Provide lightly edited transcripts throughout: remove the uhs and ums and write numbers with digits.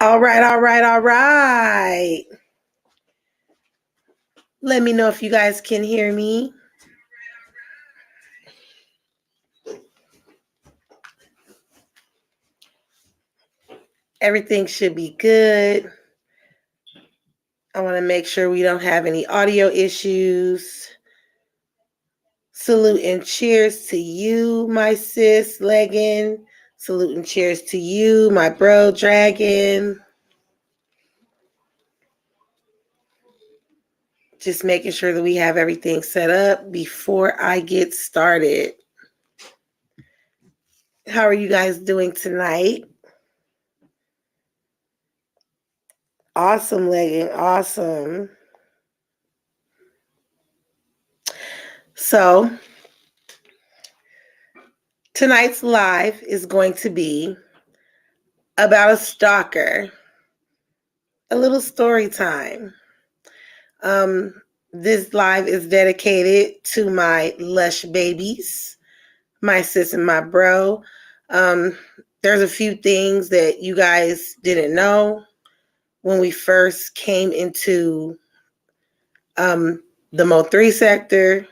All right. Let me know if you guys can hear me. Everything should be good. I want to make sure we don't have any audio issues. Salute and cheers to you, my sis, Leggin. Salute and cheers to you, my bro, Dragon. Just making sure that we have everything set up before I get started. How are you guys doing tonight? Awesome, Leggin. Awesome. So, tonight's live is going to be about a stalker. A little story time. This live is dedicated to my lush babies, my sis and my bro. There's a few things that you guys didn't know when we first came into the Mo3 sector.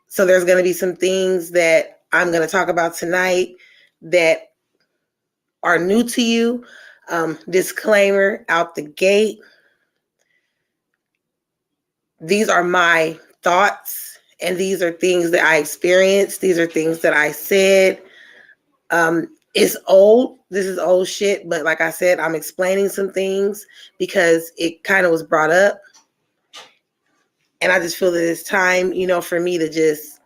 So there's going to be some things that I'm going to talk about tonight that are new to you. Disclaimer out the gate. These are my thoughts, and these are things that I experienced. These are things that I said. It's old. This is old shit. But like I said, I'm explaining some things because it kind of was brought up. And I just feel that it's time, for me to just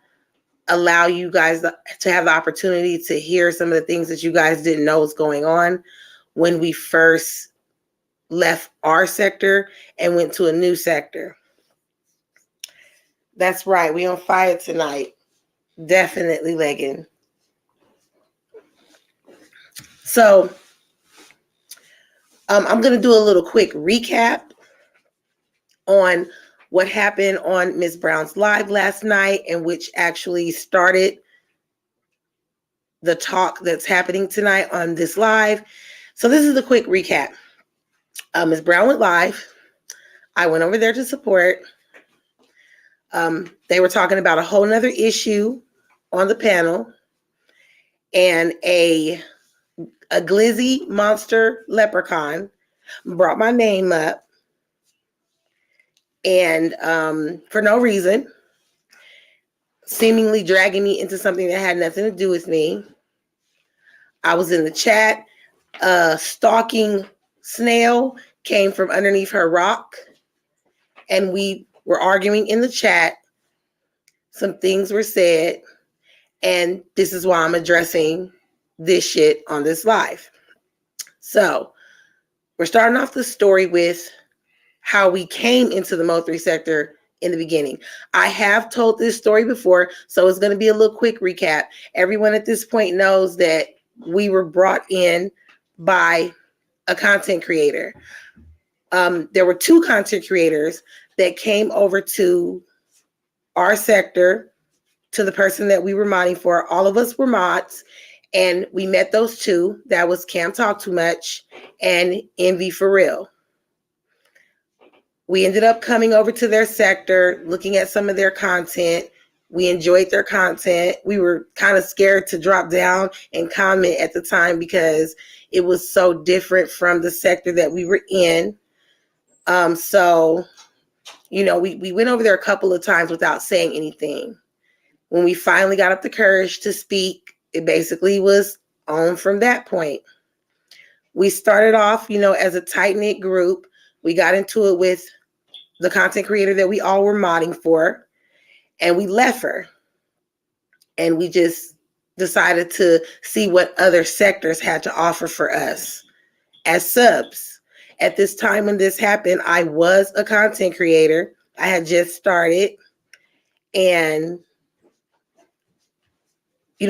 allow you guys to have the opportunity to hear some of the things that you guys didn't know was going on when we first left our sector and went to a new sector. That's right. We on fire tonight. Definitely, Leggin. So I'm going to do a little quick recap on what happened on Ms. Brown's live last night, and which actually started the talk that's happening tonight on this live. So this is the quick recap. Ms. Brown went live. I went over there to support. They were talking about a whole nother issue on the panel, and a glizzy monster leprechaun brought my name up, and for no reason, seemingly dragging me into something that had nothing to do with me. I was in the chat. A stalking snail came from underneath her rock, and we were arguing in the chat. Some things were said, and this is why I'm addressing this shit on this live. So we're starting off the story with how we came into the Mo3 sector in the beginning. I have told this story before, so it's going to be a little quick recap. Everyone at this point knows that we were brought in by a content creator. There were two content creators that came over to our sector, to the person that we were modding for. All of us were mods, and we met those two. That was Cam Talk Too Much and Envy For Real. We ended up coming over to their sector, looking at some of their content. We enjoyed their content. We were kind of scared to drop down and comment at the time because it was so different from the sector that we were in. So, we went over there a couple of times without saying anything. When we finally got up the courage to speak, it basically was on from that point. We started off, as a tight-knit group. We got into it with the content creator that we all were modding for, and we left her. And we just decided to see what other sectors had to offer for us as subs. At this time when this happened, I was a content creator. I had just started, and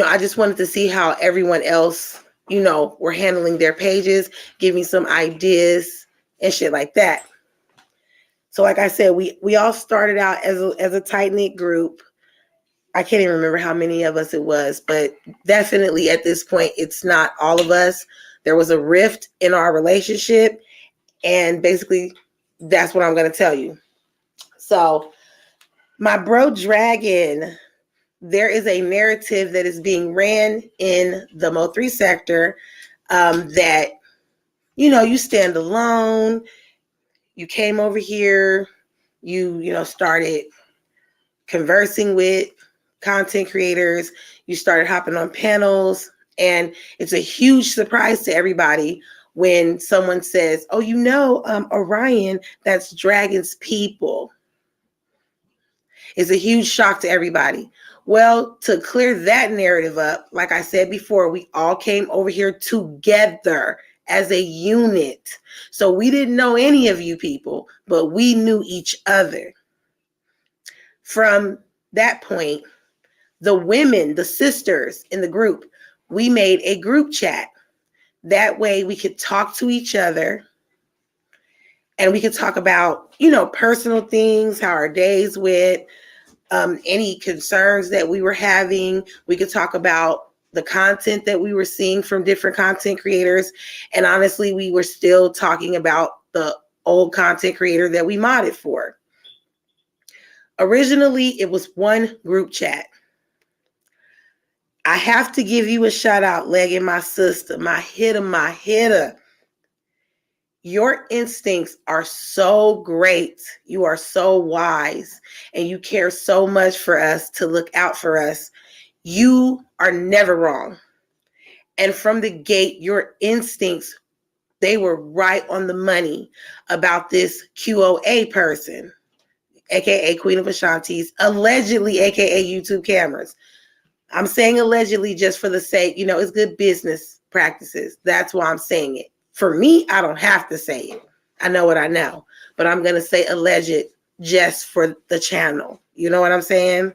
I just wanted to see how everyone else, were handling their pages, give me some ideas and shit like that. So like I said, we all started out as a tight-knit group. I can't even remember how many of us it was, but definitely at this point, it's not all of us. There was a rift in our relationship, and basically that's what I'm going to tell you. So my bro Dragon, there is a narrative that is being ran in the Mo3 sector, that, you stand alone. You came over here, you started conversing with content creators, you started hopping on panels, and it's a huge surprise to everybody when someone says, oh, Orion, that's Dragon's people. It's a huge shock to everybody. Well, to clear that narrative up, like I said before, we all came over here together as a unit. So we didn't know any of you people, but we knew each other. From that point, the women, the sisters in the group, we made a group chat. That way we could talk to each other, and we could talk about, personal things, how our days went, any concerns that we were having. We could talk about the content that we were seeing from different content creators. And honestly, we were still talking about the old content creator that we modded for. Originally, it was one group chat. I have to give you a shout out, Legging, my sister, my hitter. Your instincts are so great. You are so wise, and you care so much for us, to look out for us. You are never wrong. And from the gate, your instincts, they were right on the money about this QOA person, aka Queen of Ashanti's, allegedly, aka YouTube cameras. I'm saying allegedly just for the sake, it's good business practices. That's why I'm saying it. For me, I don't have to say it. I know what I know, but I'm going to say alleged just for the channel. You know what I'm saying?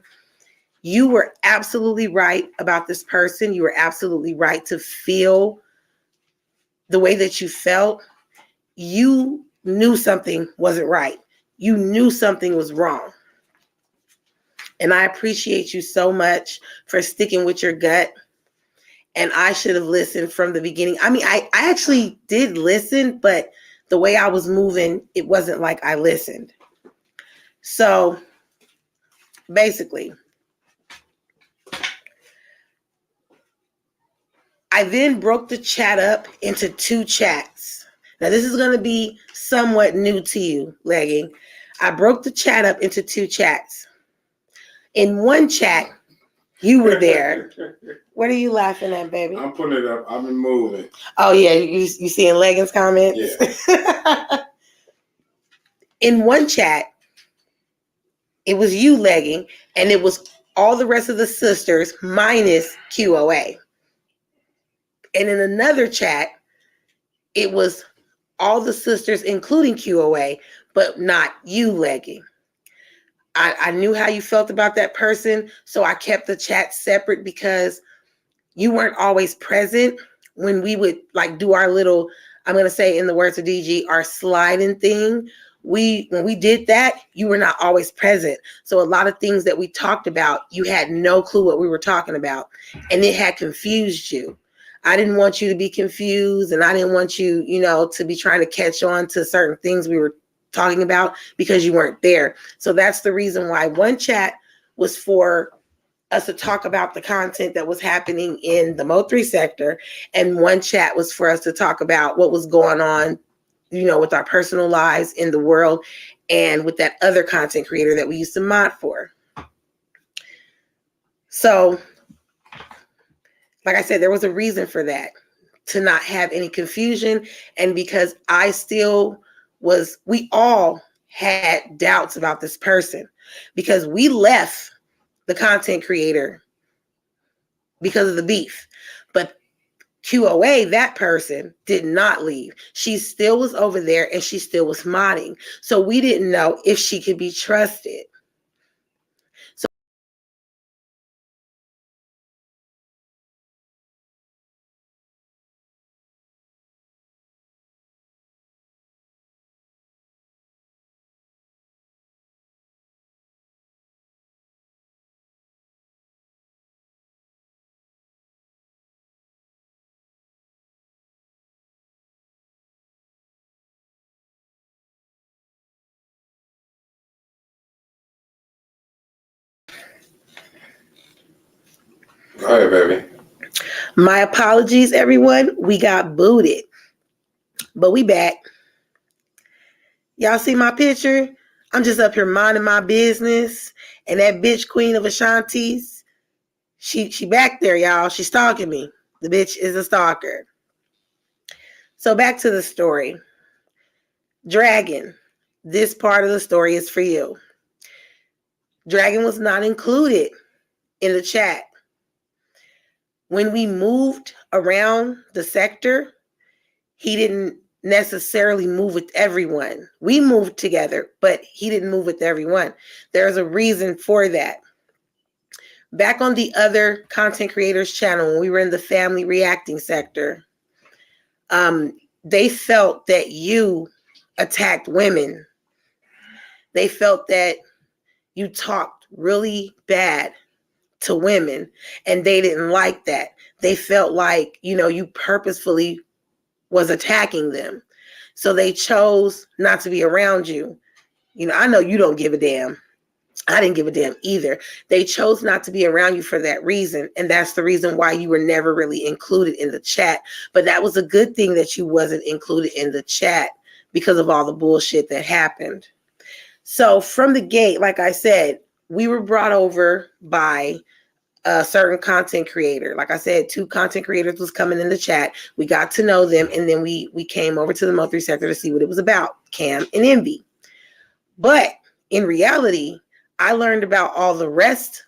You were absolutely right about this person. You were absolutely right to feel the way that you felt. You knew something wasn't right. You knew something was wrong. And I appreciate you so much for sticking with your gut. And I should have listened from the beginning. I mean, I actually did listen, but the way I was moving, it wasn't like I listened. So basically, I then broke the chat up into two chats. Now, this is going to be somewhat new to you, Legging. I broke the chat up into two chats. In one chat, you were there. What are you laughing at, baby? I'm putting it up. I've been moving. Oh, yeah. You seeing Legging's comments? Yeah. In one chat, it was you, Legging, and it was all the rest of the sisters minus QOA. And in another chat, it was all the sisters, including QOA, but not you, Legging. I knew how you felt about that person, so I kept the chat separate because you weren't always present when we would do our little, I'm going to say in the words of DG, our sliding thing. When we did that, you were not always present. So a lot of things that we talked about, you had no clue what we were talking about, and it had confused you. I didn't want you to be confused, and I didn't want you, to be trying to catch on to certain things we were talking about because you weren't there. So that's the reason why one chat was for us to talk about the content that was happening in the Mo3 sector, and one chat was for us to talk about what was going on, with our personal lives in the world and with that other content creator that we used to mod for. So, like I said, there was a reason for that, to not have any confusion, and because we all had doubts about this person, because we left the content creator because of the beef. But QOA, that person, did not leave. She still was over there, and she still was modding. So we didn't know if she could be trusted. Go ahead, baby. My apologies, everyone. We got booted, but we back. Y'all see my picture? I'm just up here minding my business, and that bitch Queen of Ashanti's, she back there, y'all. She's stalking me. The bitch is a stalker. So back to the story. Dragon, this part of the story is for you. Dragon was not included in the chat. When we moved around the sector, he didn't necessarily move with everyone. We moved together, but he didn't move with everyone. There's a reason for that. Back on the other content creators channel, when we were in the family reacting sector, they felt that you attacked women. They felt that you talked really bad to women, and they didn't like that. They felt like, you purposefully was attacking them. So they chose not to be around you. I know you don't give a damn. I didn't give a damn either. They chose not to be around you for that reason. And that's the reason why you were never really included in the chat. But that was a good thing that you wasn't included in the chat because of all the bullshit that happened. So from the gate, like I said, we were brought over by a certain content creator. Like I said, 2 content creators was coming in the chat. We got to know them, and then we came over to the Mo3 sector to see what it was about, Cam and Envy. But in reality, I learned about all the rest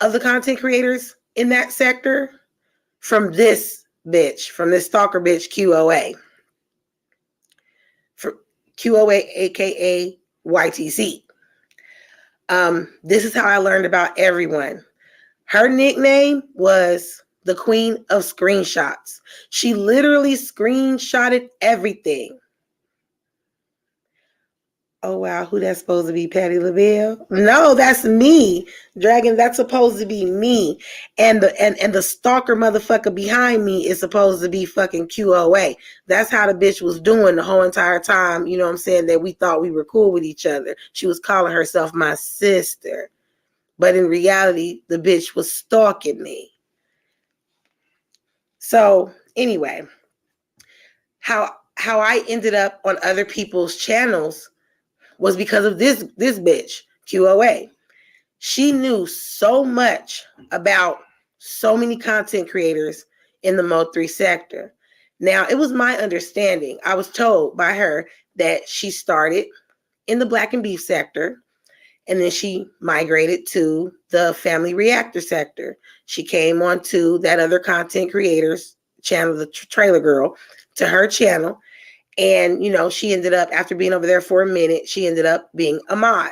of the content creators in that sector from this bitch, from this stalker bitch, QOA. For QOA, aka YTC. This is how I learned about everyone. Her nickname was the Queen of Screenshots. She literally screenshotted everything. Oh, wow. Who that's supposed to be? Patti LaBelle? No, that's me. Dragon, that's supposed to be me. And the stalker motherfucker behind me is supposed to be fucking QOA. That's how the bitch was doing the whole entire time, you know what I'm saying, that we thought we were cool with each other. She was calling herself my sister. But in reality, the bitch was stalking me. So anyway, how I ended up on other people's channels was because of this bitch, QOA. She knew so much about so many content creators in the Mo3 sector. Now, it was my understanding, I was told by her that she started in the Black and Beef sector, and then she migrated to the Family Reactor sector. She came on to that other content creators channel, the Trailer Girl, to her channel. And, she ended up, after being over there for a minute, she ended up being a mod.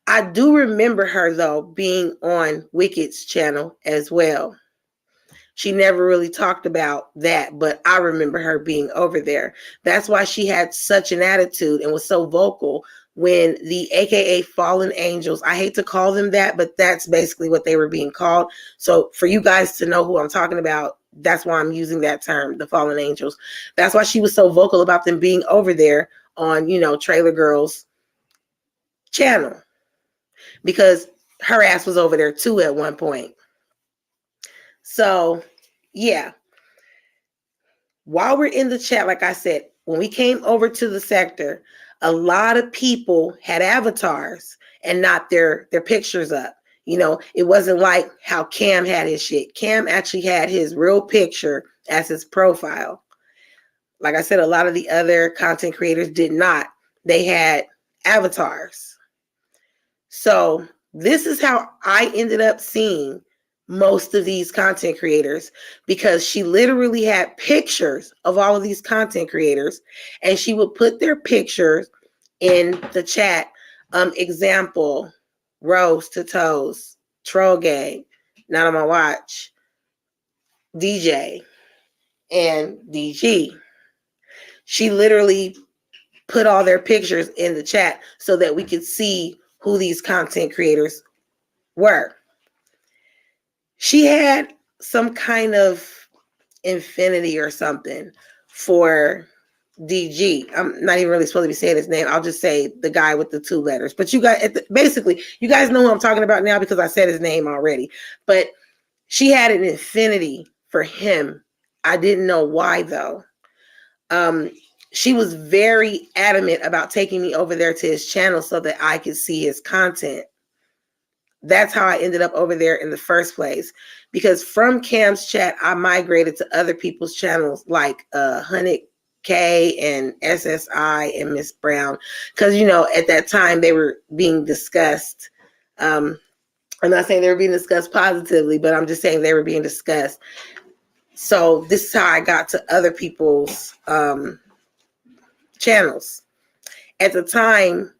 I do remember her, though, being on Wicked's channel as well. She never really talked about that, but I remember her being over there. That's why she had such an attitude and was so vocal when the AKA Fallen Angels, I hate to call them that, but that's basically what they were being called. So for you guys to know who I'm talking about, that's why I'm using that term, the Fallen Angels. That's why she was so vocal about them being over there on, Trailer Girl's channel, because her ass was over there too at one point. So, yeah. While we're in the chat, like I said, when we came over to the sector, a lot of people had avatars and not their pictures up. It wasn't like how Cam had his shit. Cam actually had his real picture as his profile. Like I said, a lot of the other content creators did not. They had avatars. So this is how I ended up seeing most of these content creators, because she literally had pictures of all of these content creators, and she would put their pictures in the chat. Example, Rose to Toes, Troll Gang, Not on My Watch, DJ, and DG. She literally put all their pictures in the chat so that we could see who these content creators were. She had some kind of infinity or something for DG. I'm not even really supposed to be saying his name. I'll just say the guy with the 2 letters. But you guys, basically, you guys know who I'm talking about now because I said his name already. But She had an affinity for him. I didn't know why though. Um, she was very adamant about taking me over there to his channel so that I could see his content. That's how I ended up over there in the first place. Because from Cam's chat, I migrated to other people's channels like Hunnick K and SSI and Miss Brown. Because, you know, at that time they were being discussed. I'm not saying they were being discussed positively, but I'm just saying they were being discussed. So this is how I got to other people's channels. At the time,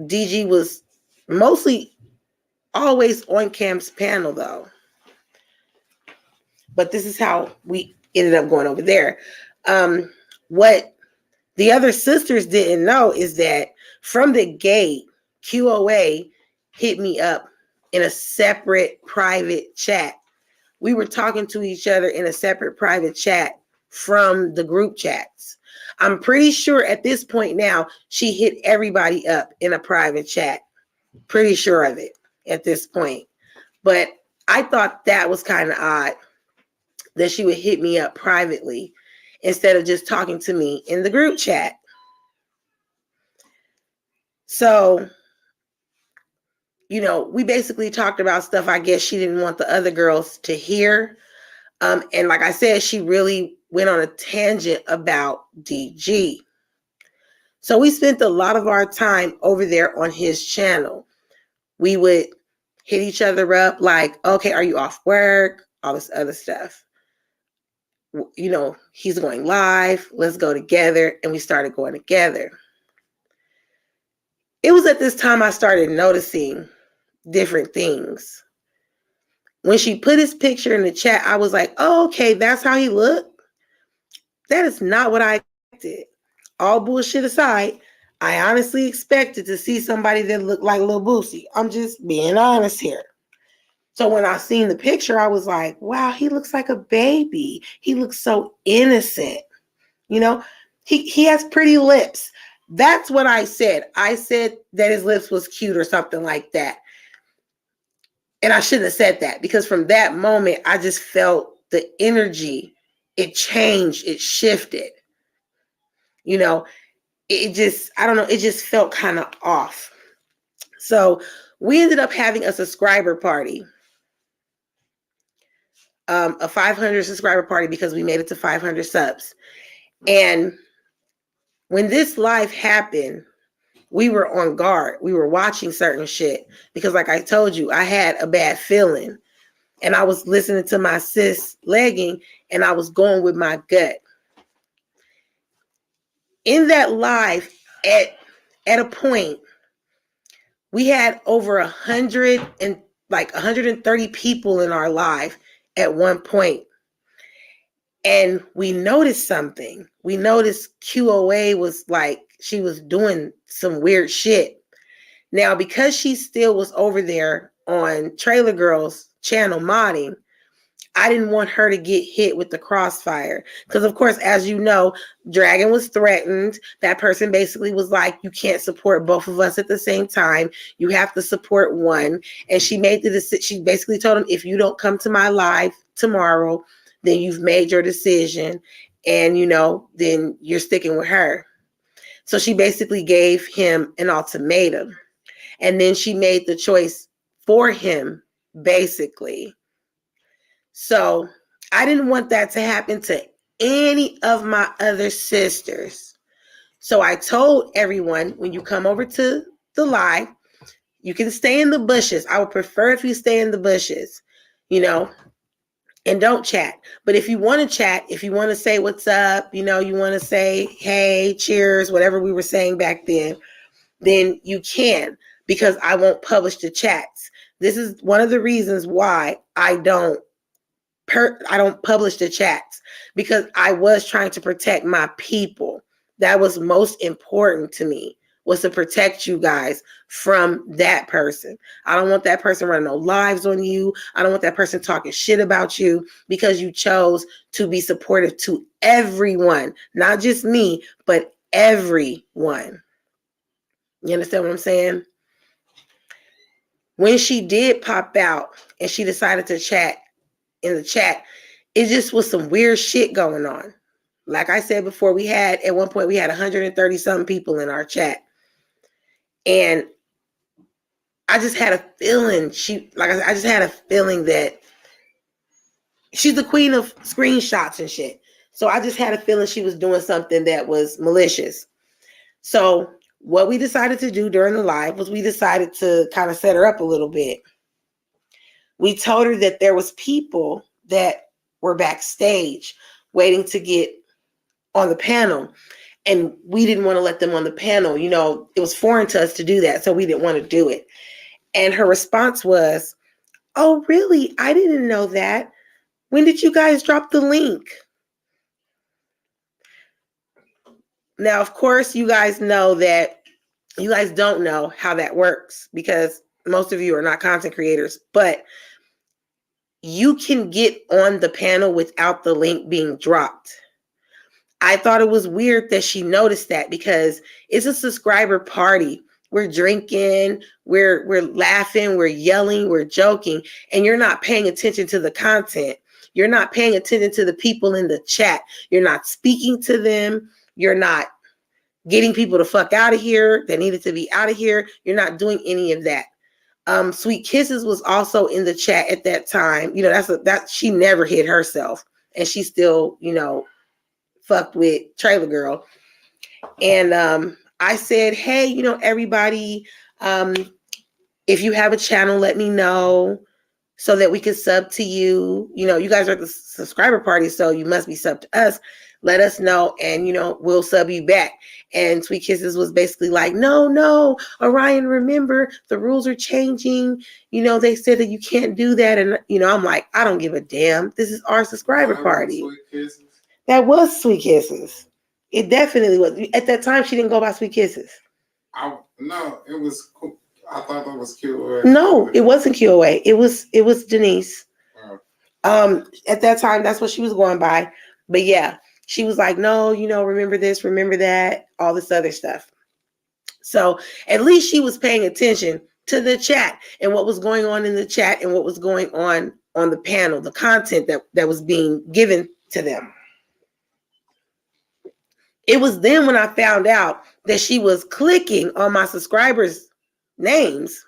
DG was mostly always on Cam's panel though. But this is how we ended up going over there. What the other sisters didn't know is that from the gate, QOA hit me up in a separate private chat. We were talking to each other in a separate private chat from the group chats. I'm pretty sure at this point now, she hit everybody up in a private chat. Pretty sure of it at this point. But I thought that was kind of odd that she would hit me up privately instead of just talking to me in the group chat. So, you know, we basically talked about stuff I guess she didn't want the other girls to hear. And like I said, she really went on a tangent about DG. So we spent a lot of our time over there on his channel. We would hit each other up like, okay, are you off work? All this other stuff. You know, he's going live. Let's go together. And we started going together. It was at this time I started noticing different things. When she put his picture in the chat, I was like, oh, okay, that's how he looked. That is not what I expected. All bullshit aside, I honestly expected to see somebody that looked like Lil Boosie. I'm just being honest here. So when I seen the picture, I was like, wow, he looks like a baby. He looks so innocent. You know, he has pretty lips. That's what I said. I said that his lips was cute or something like that. And I shouldn't have said that because from that moment, I just felt the energy. It changed. It shifted. You know, it just, I don't know, it just felt kind of off. So we ended up having a subscriber party. A 500 subscriber party because we made it to 500 subs. And when this live happened, we were on guard. We were watching certain shit because like I told you, I had a bad feeling and I was listening to my sis Legging and I was going with my gut. In that live at a point, we had over 130 people in our live at one point. And we noticed something. We noticed QOA was like, she was doing some weird shit. Now, because she still was over there on Trailer Girl's channel modding, I didn't want her to get hit with the crossfire. Because, of course, as you know, Dragon was threatened. That person basically was like, you can't support both of us at the same time. You have to support one. And she made the decision. She basically told him, if you don't come to my live tomorrow, then you've made your decision. And, you know, then you're sticking with her. So she basically gave him an ultimatum. And then she made the choice for him, basically. So I didn't want that to happen to any of my other sisters. So I told everyone, when you come over to the live, you can stay in the bushes. I would prefer if you stay in the bushes, you know, and don't chat. But if you want to chat, if you want to say what's up, you know, you want to say, hey, cheers, whatever we were saying back then you can, because I won't publish the chats. This is one of the reasons why I don't publish the chats, because I was trying to protect my people. That was most important to me, was to protect you guys from that person. I don't want that person running no lives on you. I don't want that person talking shit about you because you chose to be supportive to everyone, not just me, but everyone. You understand what I'm saying? When she did pop out and she decided to chat, in the chat, it just was some weird shit going on. Like I said before, at one point we had 130 something people in our chat. And I just had a feeling I just had a feeling that she's the queen of screenshots and shit. So I just had a feeling she was doing something that was malicious. So what we decided to do during the live was we decided to kind of set her up a little bit. We told her that there was people that were backstage waiting to get on the panel. And we didn't want to let them on the panel. You know, it was foreign to us to do that. So we didn't want to do it. And her response was, "Oh, really? I didn't know that. When did you guys drop the link?" Now, of course, you guys don't know how that works because most of you are not content creators, but you can get on the panel without the link being dropped. I thought it was weird that she noticed that because it's a subscriber party. We're drinking, we're laughing, we're yelling, we're joking, and you're not paying attention to the content. You're not paying attention to the people in the chat. You're not speaking to them. You're not getting people to fuck out of here that needed to be out of here. You're not doing any of that. Sweet Kisses was also in the chat at that time. You know, that she never hid herself, and she still, you know, fucked with Trailer Girl. And I said, hey, you know, everybody, if you have a channel, let me know so that we can sub to you. You know, you guys are at the subscriber party, so you must be sub to us. Let us know, and, you know, we'll sub you back. And Sweet Kisses was basically like, no, Orion, remember, the rules are changing. You know, they said that you can't do that. And, you know, I'm like, I don't give a damn. This is our subscriber party. Sweet Kisses? That was Sweet Kisses. It definitely was. At that time, she didn't go by Sweet Kisses. No, it was cool. I thought that was QOA. No, it wasn't QOA. It was Denise. Oh. At that time, that's what she was going by. But yeah, she was like, no, you know, remember this, remember that, all this other stuff. So at least she was paying attention to the chat and what was going on in the chat and what was going on the panel, the content that was being given to them. It was then when I found out that she was clicking on my subscribers' names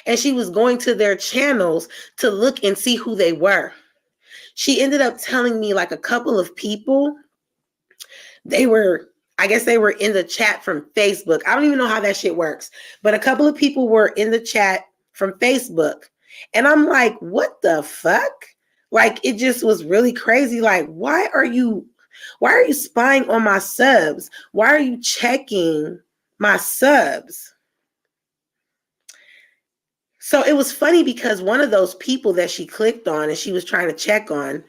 and she was going to their channels to look and see who they were. She ended up telling me like a couple of people, I guess they were in the chat from Facebook. I don't even know how that shit works, but a couple of people were in the chat from Facebook. And I'm like, what the fuck? Like, it just was really crazy. Like, why are you spying on my subs? Why are you checking my subs? So it was funny because one of those people that she clicked on and she was trying to check on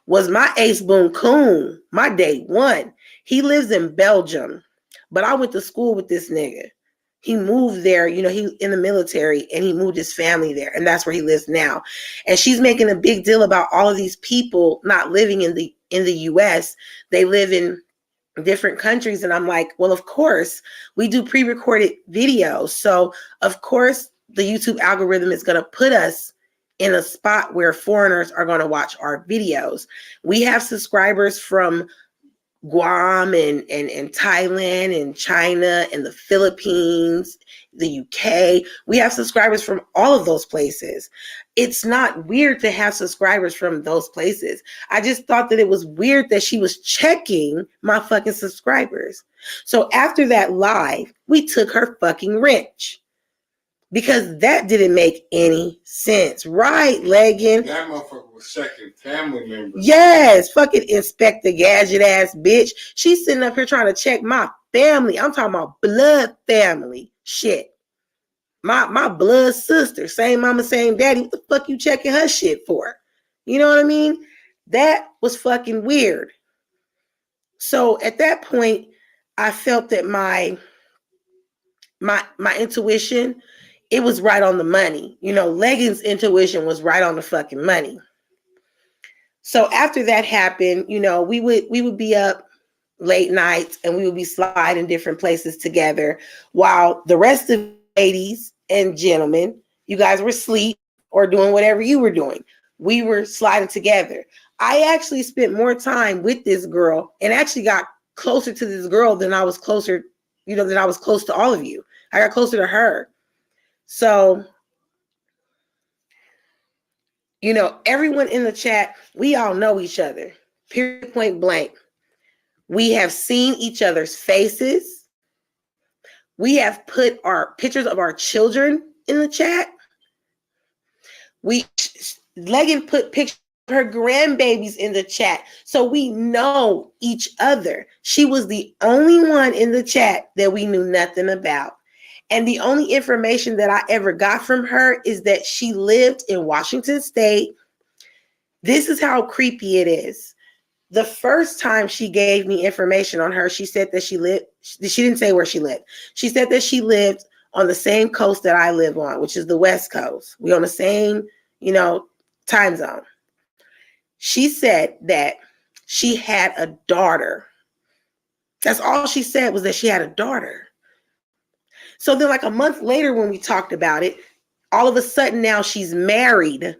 was my ace boon coon, my day one. He lives in Belgium, but I went to school with this nigga. He moved there, you know, he in the military and he moved his family there and that's where he lives now. And she's making a big deal about all of these people not living in the US. They live in different countries. And I'm like, well, of course, we do pre-recorded videos. So of course, the YouTube algorithm is going to put us in a spot where foreigners are going to watch our videos. We have subscribers from Guam and Thailand and China and the Philippines, the UK. We have subscribers from all of those places. It's not weird to have subscribers from those places. I just thought that it was weird that she was checking my fucking subscribers. So after that live, we took her fucking wrench. Because that didn't make any sense. Right, Leggin? That motherfucker was checking family members. Yes, fucking Inspector Gadget ass bitch. She's sitting up here trying to check my family. I'm talking about blood family shit. My blood sister. Same mama, same daddy. What the fuck you checking her shit for? You know what I mean? That was fucking weird. So at that point, I felt that my intuition, it was right on the money. You know, Leggin's intuition was right on the fucking money. So after that happened, you know, we would be up late nights and we would be sliding different places together while the rest of ladies and gentlemen, you guys were asleep or doing whatever you were doing. we were sliding together. I actually spent more time with this girl and actually got closer to this girl than I was close to all of you. I got closer to her. So, everyone in the chat, we all know each other, period, point blank. We have seen each other's faces. We have put our pictures of our children in the chat. Legan put pictures of her grandbabies in the chat. So we know each other. She was the only one in the chat that we knew nothing about. And the only information that I ever got from her is that she lived in Washington State. This is how creepy it is. The first time she gave me information on her, she said that she didn't say where she lived. She said that she lived on the same coast that I live on, which is the West Coast. We're on the same, time zone. She said that she had a daughter. That's all she said, was that she had a daughter. So then like a month later when we talked about it, all of a sudden now she's married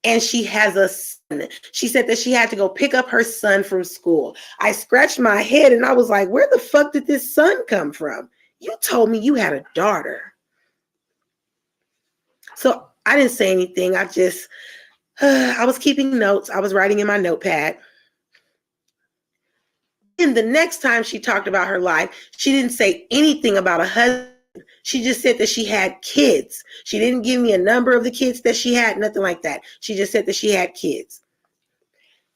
and she has a son. She said that she had to go pick up her son from school. I scratched my head and I was like, where the fuck did this son come from? You told me you had a daughter. So I didn't say anything. I was keeping notes. I was writing in my notepad. And the next time she talked about her life, she didn't say anything about a husband. She just said that she had kids. She didn't give me a number of the kids that she had, nothing like that. She just said that she had kids.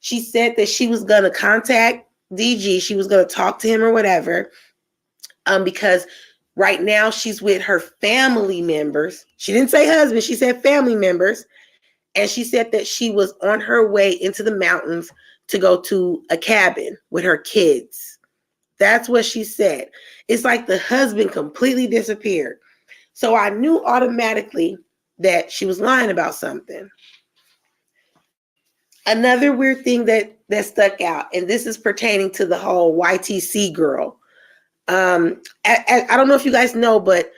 She said that she was going to contact DG. She was going to talk to him or whatever, because right now she's with her family members. She didn't say husband. She said family members. And she said that she was on her way into the mountains to go to a cabin with her kids. That's what she said. It's like the husband completely disappeared. So I knew automatically that she was lying about something. Another weird thing that stuck out, and this is pertaining to the whole YTC girl. I don't know if you guys know, but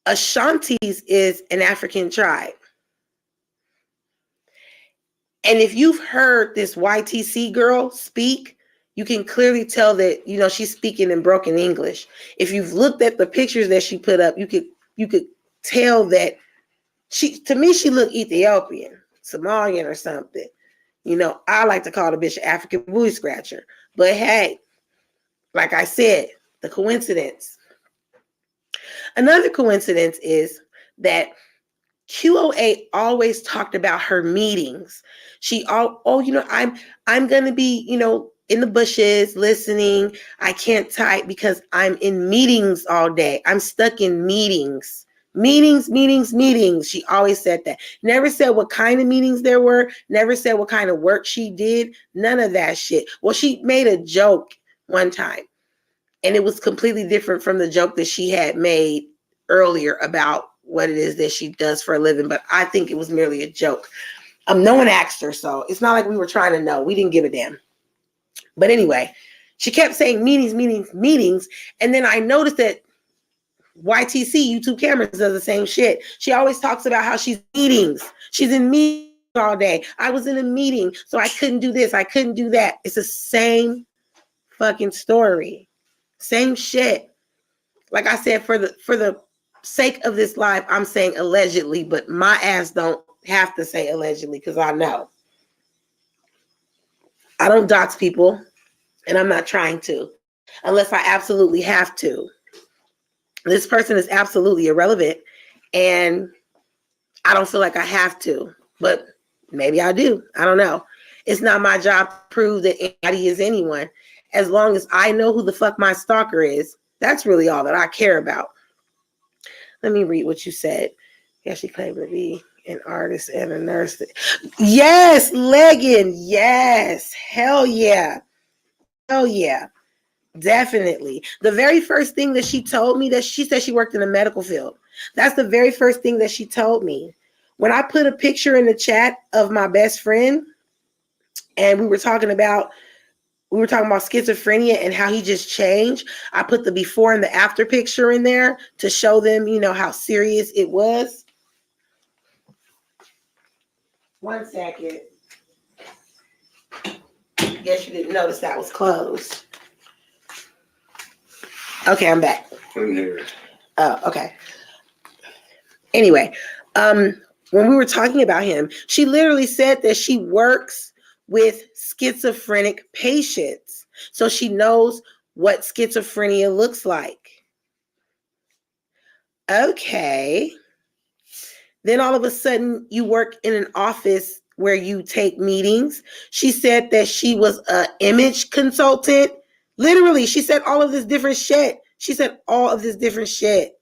Ashanti's is an African tribe. And if you've heard this YTC girl speak, you can clearly tell that, she's speaking in broken English. If you've looked at the pictures that she put up, you could tell that to me, she looked Ethiopian, Somalian or something. I like to call the bitch African booty scratcher. But hey, like I said, the coincidence. Another coincidence is that QOA always talked about her meetings. I'm going to be, in the bushes listening. I can't type because I'm in meetings all day. I'm stuck in meetings. Meetings. She always said that. Never said what kind of meetings there were. Never said what kind of work she did. None of that shit. Well, she made a joke one time, and it was completely different from the joke that she had made earlier about what it is that she does for a living. But I think it was merely a joke. No one asked her, so it's not like we were trying to know. We didn't give a damn. But anyway, she kept saying meetings. And then I noticed that YTC, YouTube Cameras, does the same shit. She always talks about how she's meetings. She's in meetings all day. I was in a meeting, so I couldn't do this. I couldn't do that. It's the same fucking story. Same shit. Like I said, for the sake of this live, I'm saying allegedly, but my ass don't have to say allegedly because I know. I don't dox people, and I'm not trying to, unless I absolutely have to. This person is absolutely irrelevant, and I don't feel like I have to, but maybe I do. I don't know. It's not my job to prove that anybody is anyone. As long as I know who the fuck my stalker is, that's really all that I care about. Let me read what you said. Yeah, she claimed to be an artist and a nurse. Yes, Leggin. Yes. Hell yeah. Hell yeah. Definitely. The very first thing that she told me, that she said she worked in the medical field. That's the very first thing that she told me. When I put a picture in the chat of my best friend, and we were talking about schizophrenia and how he just changed, I put the before and the after picture in there to show them, how serious it was. 1 second. Guess you didn't notice that was closed. Okay, I'm back. I'm here. Oh, okay. Anyway, when we were talking about him, she literally said that she works with schizophrenic patients. So she knows what schizophrenia looks like. Okay. Then all of a sudden you work in an office where you take meetings. She said that she was an image consultant. Literally, she said all of this different shit. She said all of this different shit.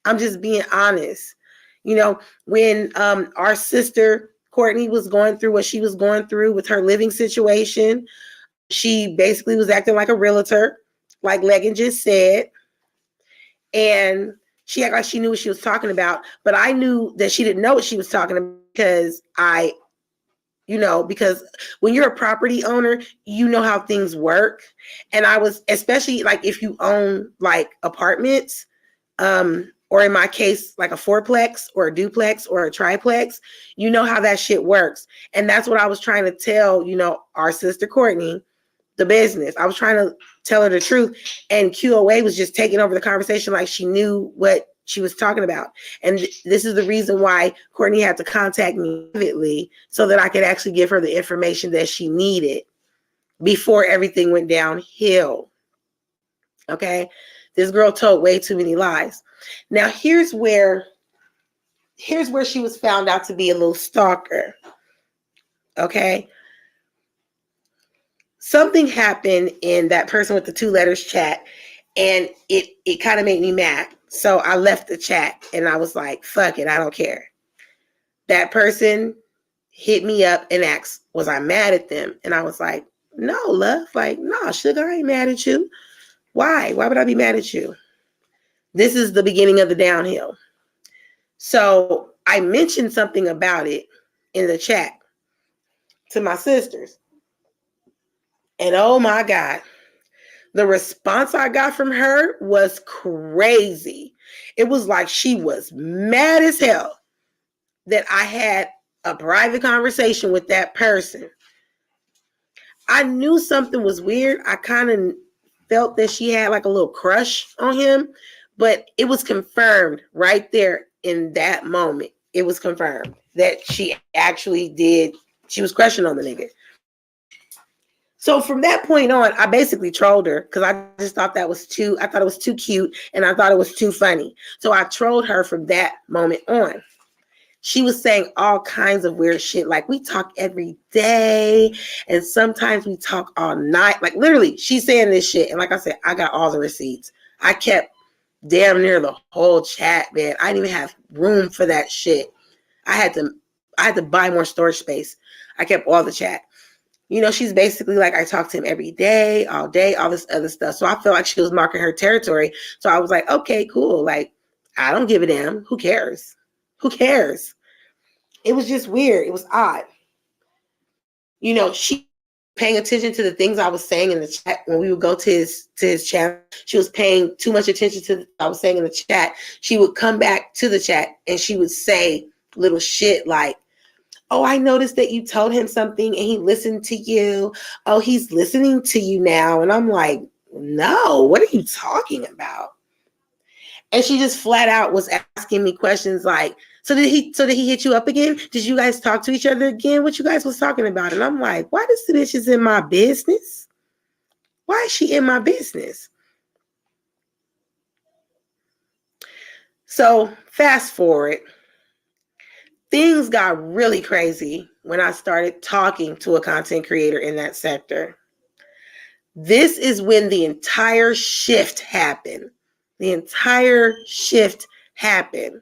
I'm just being honest. You know, when our sister Courtney was going through what she was going through with her living situation, she basically was acting like a realtor, like Legan just said. And she acted like she knew what she was talking about. But I knew that she didn't know what she was talking about because because when you're a property owner, you know how things work. And I was, especially like if you own like apartments, or in my case, like a fourplex or a duplex or a triplex, you know how that shit works. And that's what I was trying to tell, our sister Courtney, the business. I was trying to tell her the truth. And QOA was just taking over the conversation like she knew what she was talking about. And this is the reason why Courtney had to contact me privately so that I could actually give her the information that she needed before everything went downhill. Okay? This girl told way too many lies. Now, here's where she was found out to be a little stalker. Okay? Something happened in that person with the 2 letters chat, and it kind of made me mad. So I left the chat and I was like, fuck it, I don't care. That person hit me up and asked, was I mad at them? And I was like, no, love. Like, no, sugar, I ain't mad at you. Why? Why would I be mad at you? This is the beginning of the downhill. So I mentioned something about it in the chat to my sisters. And oh my God, the response I got from her was crazy. It was like she was mad as hell that I had a private conversation with that person. I knew something was weird. I kind of felt that she had like a little crush on him, but it was confirmed right there in that moment. It was confirmed that she actually did. She was crushing on the nigga. So from that point on, I basically trolled her because I just thought I thought it was too cute and I thought it was too funny. So I trolled her from that moment on. She was saying all kinds of weird shit. Like, we talk every day and sometimes we talk all night. Like, literally, she's saying this shit. And like I said, I got all the receipts. I kept damn near the whole chat, man. I didn't even have room for that shit. I had to buy more storage space. I kept all the chat. She's basically like, I talk to him every day, all this other stuff. So I felt like she was marking her territory. So I was like, okay, cool. Like, I don't give a damn. Who cares? Who cares? It was just weird. It was odd. She paying attention to the things I was saying in the chat when we would go to his channel. She was paying too much attention to what I was saying in the chat. She would come back to the chat and she would say little shit like, oh, I noticed that you told him something and he listened to you. Oh, he's listening to you now. And I'm like, no, what are you talking about? And she just flat out was asking me questions like, so did he hit you up again? Did you guys talk to each other again? What you guys was talking about? And I'm like, why this bitch is in my business? Why is she in my business? So fast forward, things got really crazy when I started talking to a content creator in that sector. This is when the entire shift happened. The entire shift happened.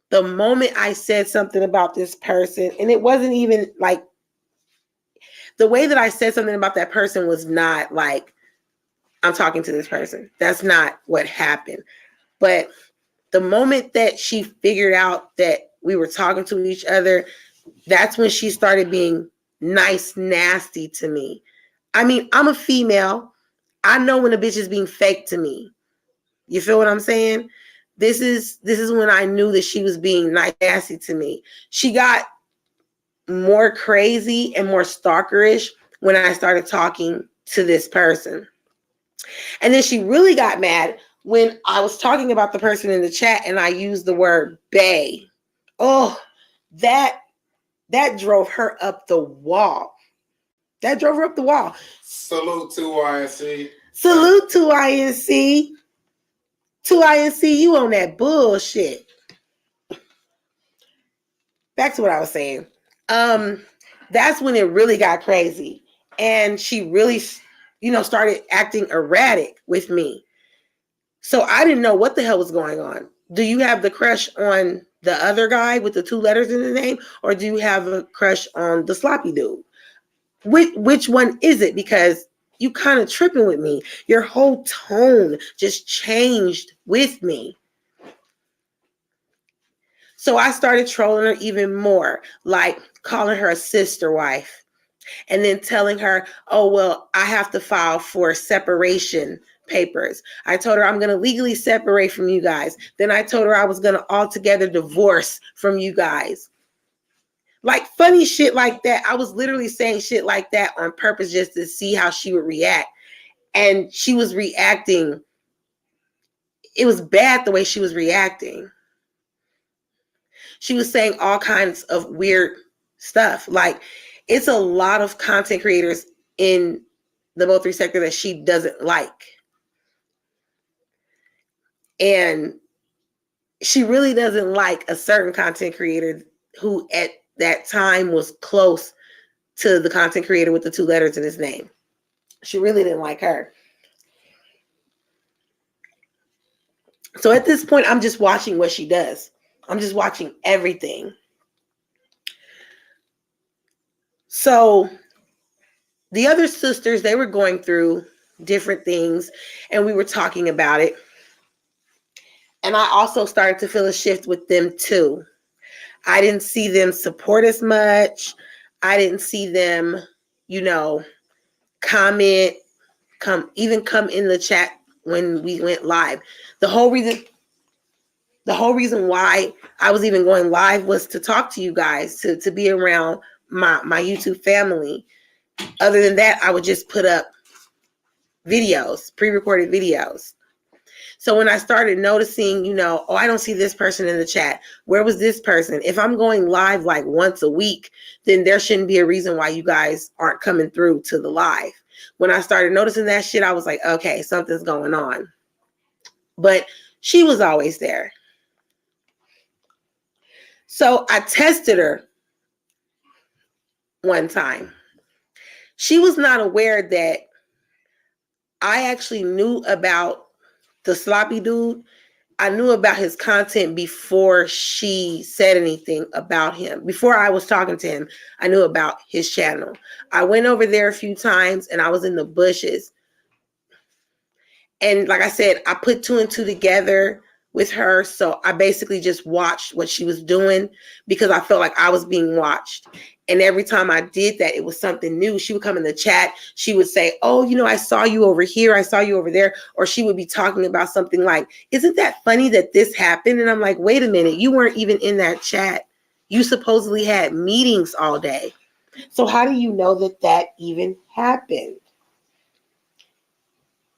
The moment I said something about this person, and it wasn't even like, the way that I said something about that person was not like, I'm talking to this person. That's not what happened. But the moment that she figured out that we were talking to each other, that's when she started being nice, nasty to me. I mean, I'm a female. I know when a bitch is being fake to me. You feel what I'm saying? This is when I knew that she was being nice, nasty to me. She got more crazy and more stalkerish when I started talking to this person. And then she really got mad when I was talking about the person in the chat and I used the word bae. Oh, that drove her up the wall. That drove her up the wall. Salute to INC. Salute to INC. To INC, you on that bullshit. Back to what I was saying. That's when it really got crazy. And she really, started acting erratic with me. So I didn't know what the hell was going on. Do you have the crush on the other guy with the 2 letters in the name? Or do you have a crush on the sloppy dude? Which one is it? Because you kind of tripping with me. Your whole tone just changed with me. So I started trolling her even more, like calling her a sister wife. And then telling her, oh, well, I have to file for separation papers. I told her I'm going to legally separate from you guys. Then I told her I was going to altogether divorce from you guys. Like funny shit like that. I was literally saying shit like that on purpose just to see how she would react. And she was reacting. It was bad the way she was reacting. She was saying all kinds of weird stuff. Like, it's a lot of content creators in the Mo3 sector that she doesn't like. And she really doesn't like a certain content creator who at that time was close to the content creator with the 2 letters in his name. She really didn't like her. So at this point, I'm just watching what she does. I'm just watching everything. So the other sisters, they were going through different things and we were talking about it. And I also started to feel a shift with them too. I didn't see them support as much. I didn't see them, comment, come in the chat when we went live. The whole reason why I was even going live was to talk to you guys, to be around my YouTube family. Other than that, I would just put up videos, pre-recorded videos. So when I started noticing, I don't see this person in the chat. Where was this person? If I'm going live like once a week, then there shouldn't be a reason why you guys aren't coming through to the live. When I started noticing that shit, I was like, okay, something's going on. But she was always there. So I tested her one time. She was not aware that I actually knew about the sloppy dude. I knew about his content before she said anything about him. Before I was talking to him, I knew about his channel. I went over there a few times and I was in the bushes. And like I said, I put 2 and 2 together with her. So I basically just watched what she was doing because I felt like I was being watched. And every time I did that, it was something new. She would come in the chat. She would say, oh, I saw you over here. I saw you over there. Or she would be talking about something like, isn't that funny that this happened? And I'm like, wait a minute. You weren't even in that chat. You supposedly had meetings all day. So how do you know that that even happened?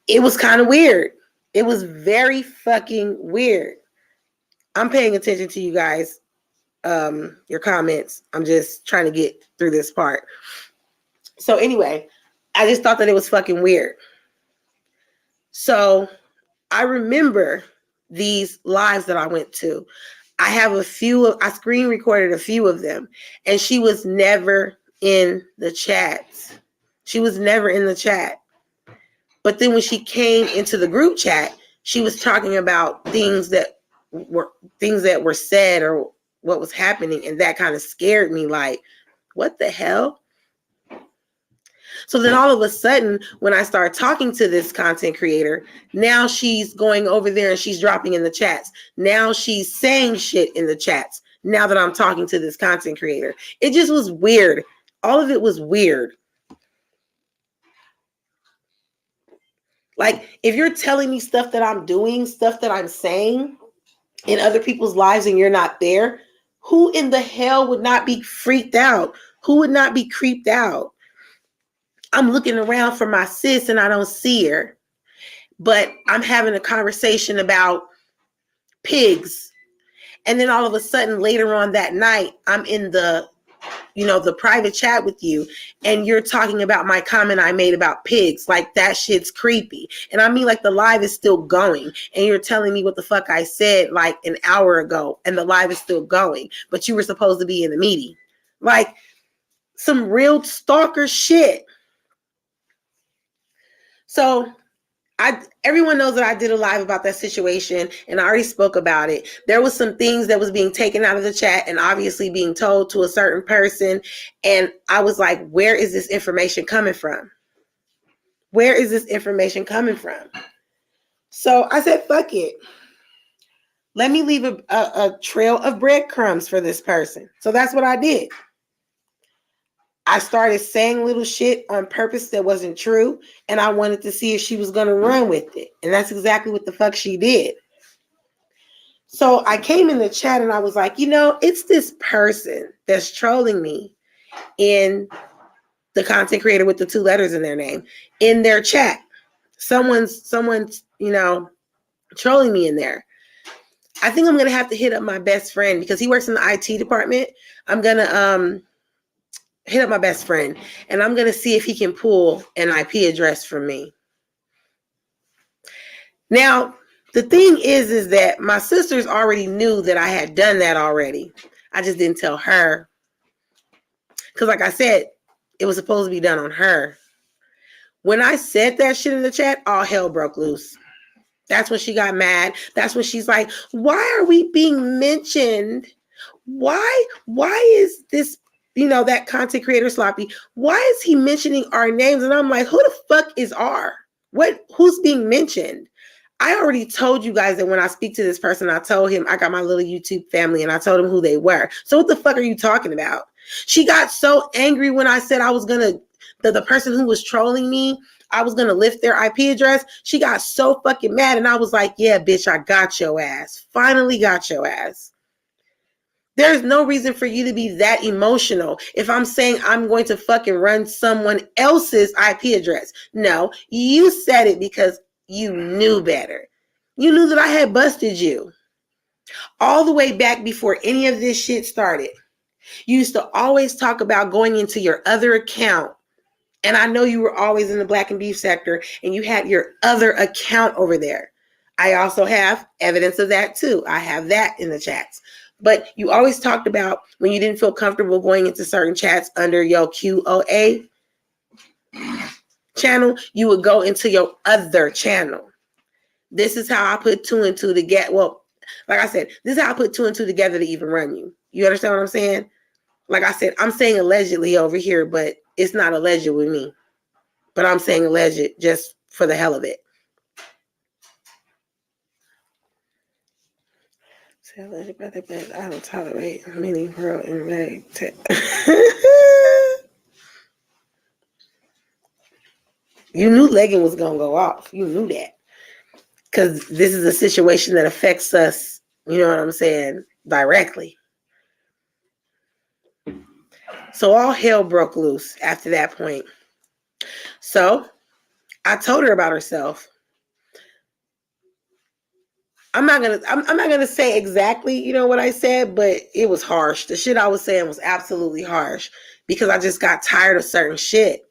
It was kind of weird. It was very fucking weird. I'm paying attention to you guys, your comments. I'm just trying to get through this part. So anyway, I just thought that it was fucking weird. So I remember these lives that I went to. I have I screen recorded a few of them, and she was never in the chats. She was never in the chat. But then when she came into the group chat, she was talking about things that were said or what was happening. And that kind of scared me, like, what the hell? So then all of a sudden, when I start talking to this content creator, now she's going over there and she's dropping in the chats. Now she's saying shit in the chats. Now that I'm talking to this content creator, it just was weird. All of it was weird. Like, if you're telling me stuff that I'm doing, stuff that I'm saying in other people's lives and you're not there, Who in the hell would not be freaked out? Who would not be creeped out? I'm looking around for my sis and I don't see her. But I'm having a conversation about pigs. And then all of a sudden later on that night, I'm in the private chat with you, and you're talking about my comment I made about pigs. Like, that shit's creepy. And I mean, like, the live is still going, and you're telling me what the fuck I said like an hour ago, and the live is still going, but you were supposed to be in the meeting. Like, some real stalker shit. So everyone knows that I did a live about that situation, and I already spoke about it. There was some things that was being taken out of the chat and obviously being told to a certain person. And I was like, where is this information coming from? Where is this information coming from? So I said, fuck it. Let me leave a trail of breadcrumbs for this person. So that's what I did. I started saying little shit on purpose that wasn't true, and I wanted to see if she was going to run with it. And that's exactly what the fuck she did. So I came in the chat and I was like, it's this person that's trolling me in the content creator with the 2 letters in their name in their chat. Someone's, trolling me in there. I think I'm going to have to hit up my best friend because he works in the IT department. I'm going to hit up my best friend and I'm going to see if he can pull an IP address from me. Now, the thing is that my sisters already knew that I had done that already. I just didn't tell her. Because like I said, it was supposed to be done on her. When I said that shit in the chat, all hell broke loose. That's when she got mad. That's when she's like, why are we being mentioned? Why is this, that content creator Sloppy? Why is he mentioning our names? And I'm like, who the fuck is R? Who's being mentioned? I already told you guys that when I speak to this person, I told him I got my little YouTube family and I told him who they were. So what the fuck are you talking about? She got so angry when I said I was going to, the person who was trolling me, I was going to lift their IP address. She got so fucking mad. And I was like, yeah, bitch, I got your ass. Finally got your ass. There's no reason for you to be that emotional if I'm saying I'm going to fucking run someone else's IP address. No, you said it because you knew better. You knew that I had busted you. All the way back before any of this shit started. You used to always talk about going into your other account. And I know you were always in the black and beef sector and you had your other account over there. I also have evidence of that too. I have that in the chats. But you always talked about when you didn't feel comfortable going into certain chats under your QOA channel, you would go into your other channel. This is how I put 2 and 2 together. Well, like I said, this is how I put 2 and 2 together to even run you. You understand what I'm saying? Like I said, I'm saying allegedly over here, but it's not alleged with me. But I'm saying alleged just for the hell of it. I don't tolerate many world and leg. You knew legging was going to go off. You knew that. Because this is a situation that affects us, you know what I'm saying, directly. So all hell broke loose after that point. So I told her about herself. I'm not gonna say exactly, what I said, but it was harsh. The shit I was saying was absolutely harsh because I just got tired of certain shit.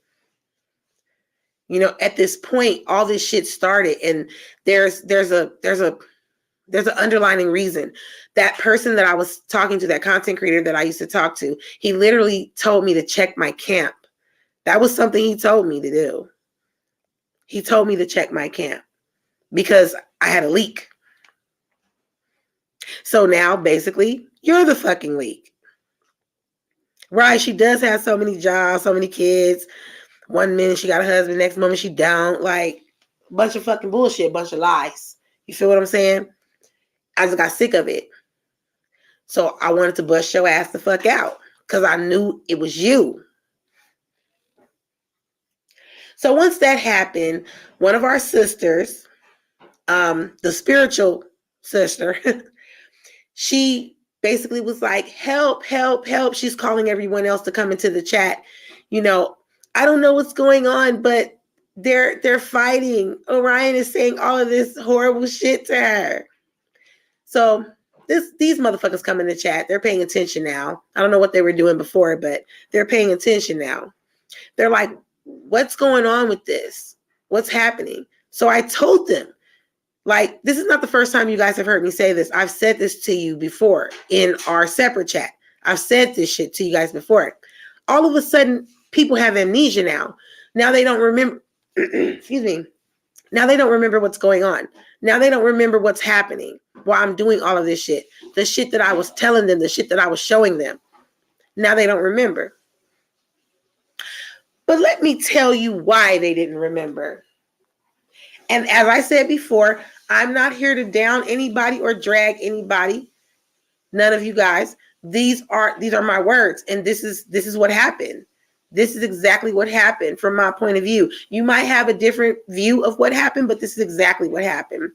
At this point, all this shit started, and there's an underlying reason. That person that I was talking to, that content creator that I used to talk to, he literally told me to check my camp. That was something he told me to do. He told me to check my camp because I had a leak. So now, basically, you're the fucking leak. Right, she does have so many jobs, so many kids. One minute she got a husband, next moment she don't. Like, bunch of fucking bullshit, bunch of lies. You feel what I'm saying? I just got sick of it. So I wanted to bust your ass the fuck out because I knew it was you. So once that happened, one of our sisters, the spiritual sister, she basically was like, help, help, help. She's calling everyone else to come into the chat. You know, I don't know what's going on, but they're fighting. Orion is saying all of this horrible shit to her. So these motherfuckers come in the chat. They're paying attention now. I don't know what they were doing before, but they're paying attention now. They're like, what's going on with this? What's happening? So I told them, like, this is not the first time you guys have heard me say this. I've said this to you before in our separate chat. I've said this shit to you guys before. All of a sudden, people have amnesia now. Now they don't remember, excuse me. Now they don't remember what's going on. Now they don't remember what's happening while I'm doing all of this shit. The shit that I was telling them, the shit that I was showing them. Now they don't remember. But let me tell you why they didn't remember. And as I said before, I'm not here to down anybody or drag anybody. None of you guys. These are my words, and this is what happened. This is exactly what happened from my point of view. You might have a different view of what happened, but this is exactly what happened.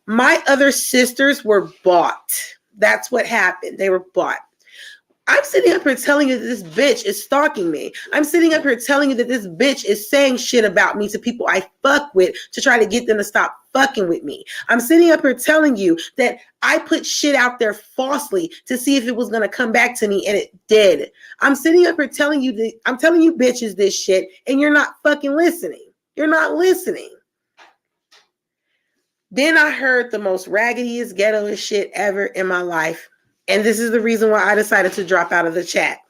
My other sisters were bought. That's what happened. They were bought. I'm sitting up here telling you that this bitch is stalking me. I'm sitting up here telling you that this bitch is saying shit about me to people I fuck with to try to get them to stop fucking with me. I'm sitting up here telling you that I put shit out there falsely to see if it was going to come back to me, and it did. I'm sitting up here telling you that I'm telling you bitches this shit, and you're not fucking listening. You're not listening. Then I heard the most raggediest, ghettoest shit ever in my life. And this is the reason why I decided to drop out of the chat.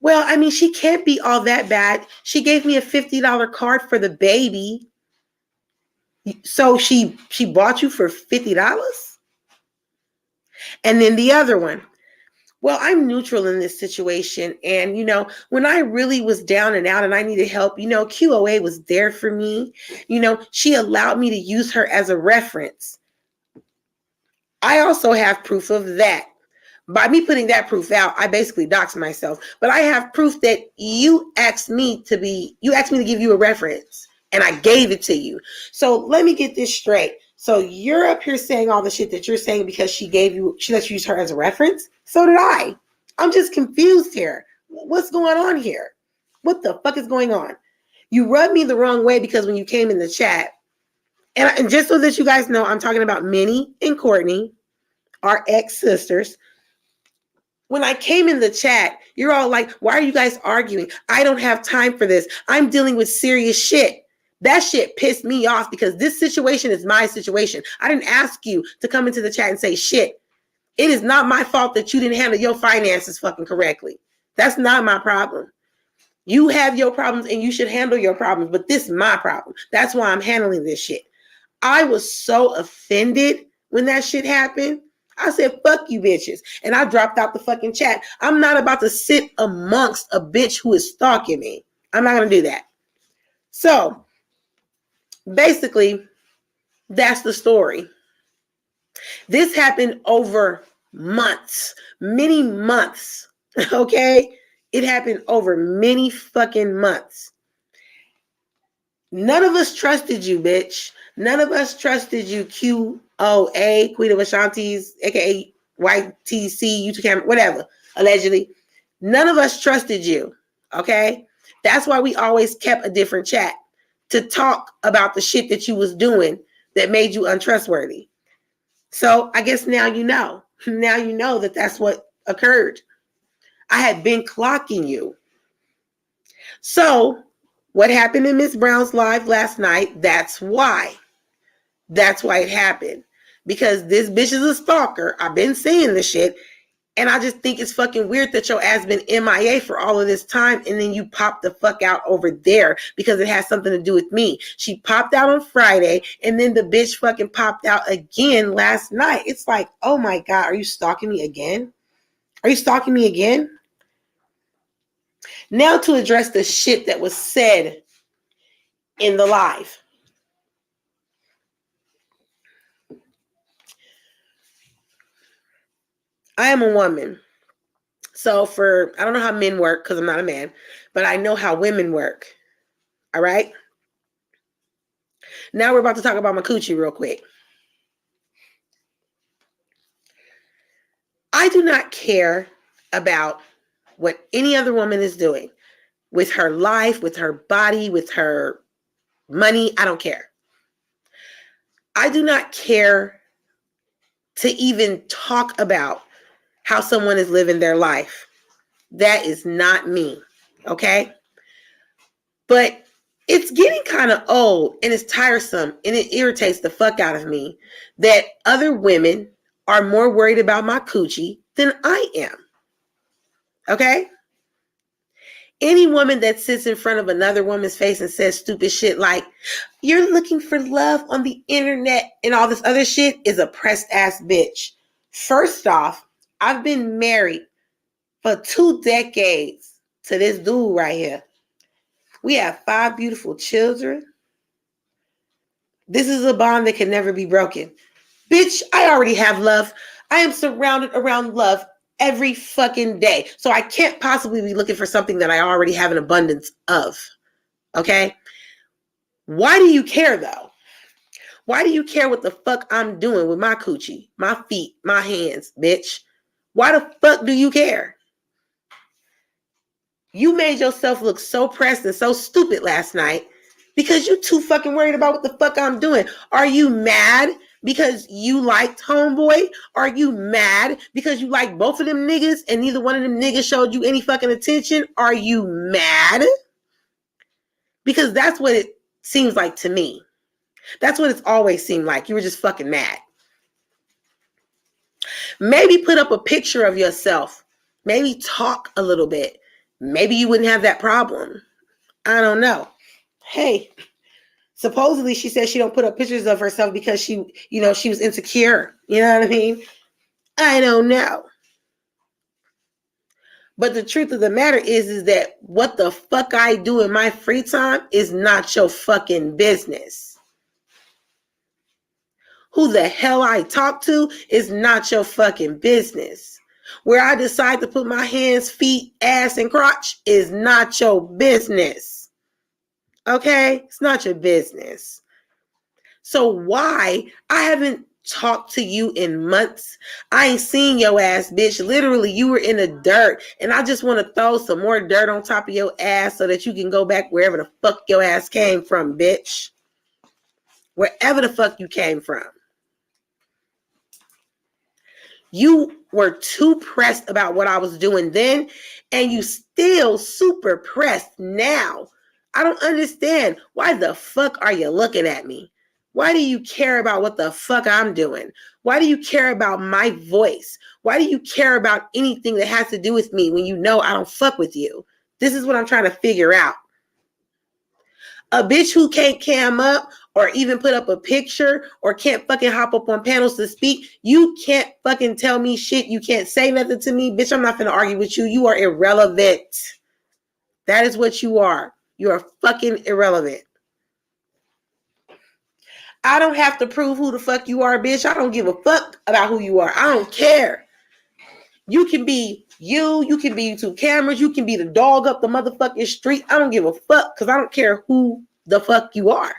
Well, I mean, she can't be all that bad. She gave me a $50 card for the baby. So she bought you for $50? And then the other one. Well, I'm neutral in this situation. And, you know, when I really was down and out and I needed help, you know, QOA was there for me. You know, she allowed me to use her as a reference. I also have proof of that. By me putting that proof out, I basically doxed myself. But I have proof that you asked me to give you a reference, and I gave it to you. So let me get this straight. So you're up here saying all the shit that you're saying because she let you use her as a reference? So did I. I'm just confused here. What's going on here? What the fuck is going on? You rubbed me the wrong way because when you came in the chat, and just so that you guys know, I'm talking about Minnie and Courtney, our ex-sisters. When I came in the chat, you're all like, why are you guys arguing? I don't have time for this. I'm dealing with serious shit. That shit pissed me off because this situation is my situation. I didn't ask you to come into the chat and say shit. It is not my fault that you didn't handle your finances fucking correctly. That's not my problem. You have your problems and you should handle your problems, but this is my problem. That's why I'm handling this shit. I was so offended when that shit happened. I said, fuck you bitches. And I dropped out the fucking chat. I'm not about to sit amongst a bitch who is stalking me. I'm not going to do that. So basically, that's the story. This happened over months, many months. Okay? It happened over many fucking months. None of us trusted you, bitch. None of us trusted you, QOA, Queen of Ashanti's, aka YTC, YouTube camera, whatever, allegedly. None of us trusted you, okay? That's why we always kept a different chat to talk about the shit that you was doing that made you untrustworthy. So I guess now you know. Now you know that that's what occurred. I had been clocking you. So what happened in Miss Brown's live last night, that's why. That's why it happened. Because this bitch is a stalker. I've been saying this shit. And I just think it's fucking weird that your ass been MIA for all of this time. And then you pop the fuck out over there because it has something to do with me. She popped out on Friday. And then the bitch fucking popped out again last night. It's like, oh my God, are you stalking me again? Are you stalking me again? Now to address the shit that was said in the live. I am a woman. So I don't know how men work because I'm not a man, but I know how women work. All right. Now we're about to talk about my coochie real quick. I do not care about what any other woman is doing with her life, with her body, with her money. I don't care. I do not care to even talk about how someone is living their life. That is not me. Okay? But it's getting kind of old and it's tiresome and it irritates the fuck out of me that other women are more worried about my coochie than I am. Okay? Any woman that sits in front of another woman's face and says stupid shit like, you're looking for love on the internet and all this other shit is a pressed ass bitch. First off, I've been married for 2 decades to this dude right here. We have 5 beautiful children. This is a bond that can never be broken. Bitch, I already have love. I am surrounded around love every fucking day. So I can't possibly be looking for something that I already have an abundance of. Okay? Why do you care though? Why do you care what the fuck I'm doing with my coochie, my feet, my hands, bitch? Why the fuck do you care? You made yourself look so pressed and so stupid last night because you too fucking worried about what the fuck I'm doing. Are you mad because you liked homeboy? Are you mad because you like both of them niggas and neither one of them niggas showed you any fucking attention? Are you mad? Because that's what it seems like to me. That's what it's always seemed like. You were just fucking mad. Maybe put up a picture of yourself. Maybe talk a little bit. Maybe you wouldn't have that problem. I don't know. Hey, supposedly she said she don't put up pictures of herself because she was insecure. You know what I mean? I don't know. But the truth of the matter is that what the fuck I do in my free time is not your fucking business. Who the hell I talk to is not your fucking business. Where I decide to put my hands, feet, ass, and crotch is not your business. Okay? It's not your business. So why? I haven't talked to you in months. I ain't seen your ass, bitch. Literally, you were in the dirt. And I just want to throw some more dirt on top of your ass so that you can go back wherever the fuck your ass came from, bitch. Wherever the fuck you came from. You were too pressed about what I was doing then, and you still super pressed now. I don't understand. Why the fuck are you looking at me? Why do you care about what the fuck I'm doing? Why do you care about my voice? Why do you care about anything that has to do with me when you know I don't fuck with you? This is what I'm trying to figure out. A bitch who can't cam up or even put up a picture or can't fucking hop up on panels to speak, you can't fucking tell me shit. You can't say nothing to me. Bitch, I'm not gonna argue with you. You are irrelevant. That is what you are. You are fucking irrelevant. I don't have to prove who the fuck you are, bitch. I don't give a fuck about who you are. I don't care. You can be you can be 2 cameras, you can be the dog up the motherfucking street. I don't give a fuck because I don't care who the fuck you are.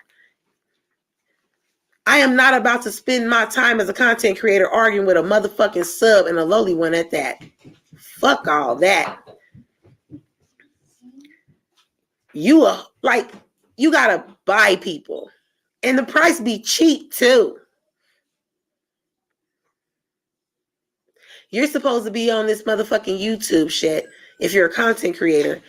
I am not about to spend my time as a content creator arguing with a motherfucking sub and a lowly one at that. Fuck all that. You gotta buy people. And the price be cheap too. You're supposed to be on this motherfucking YouTube shit if you're a content creator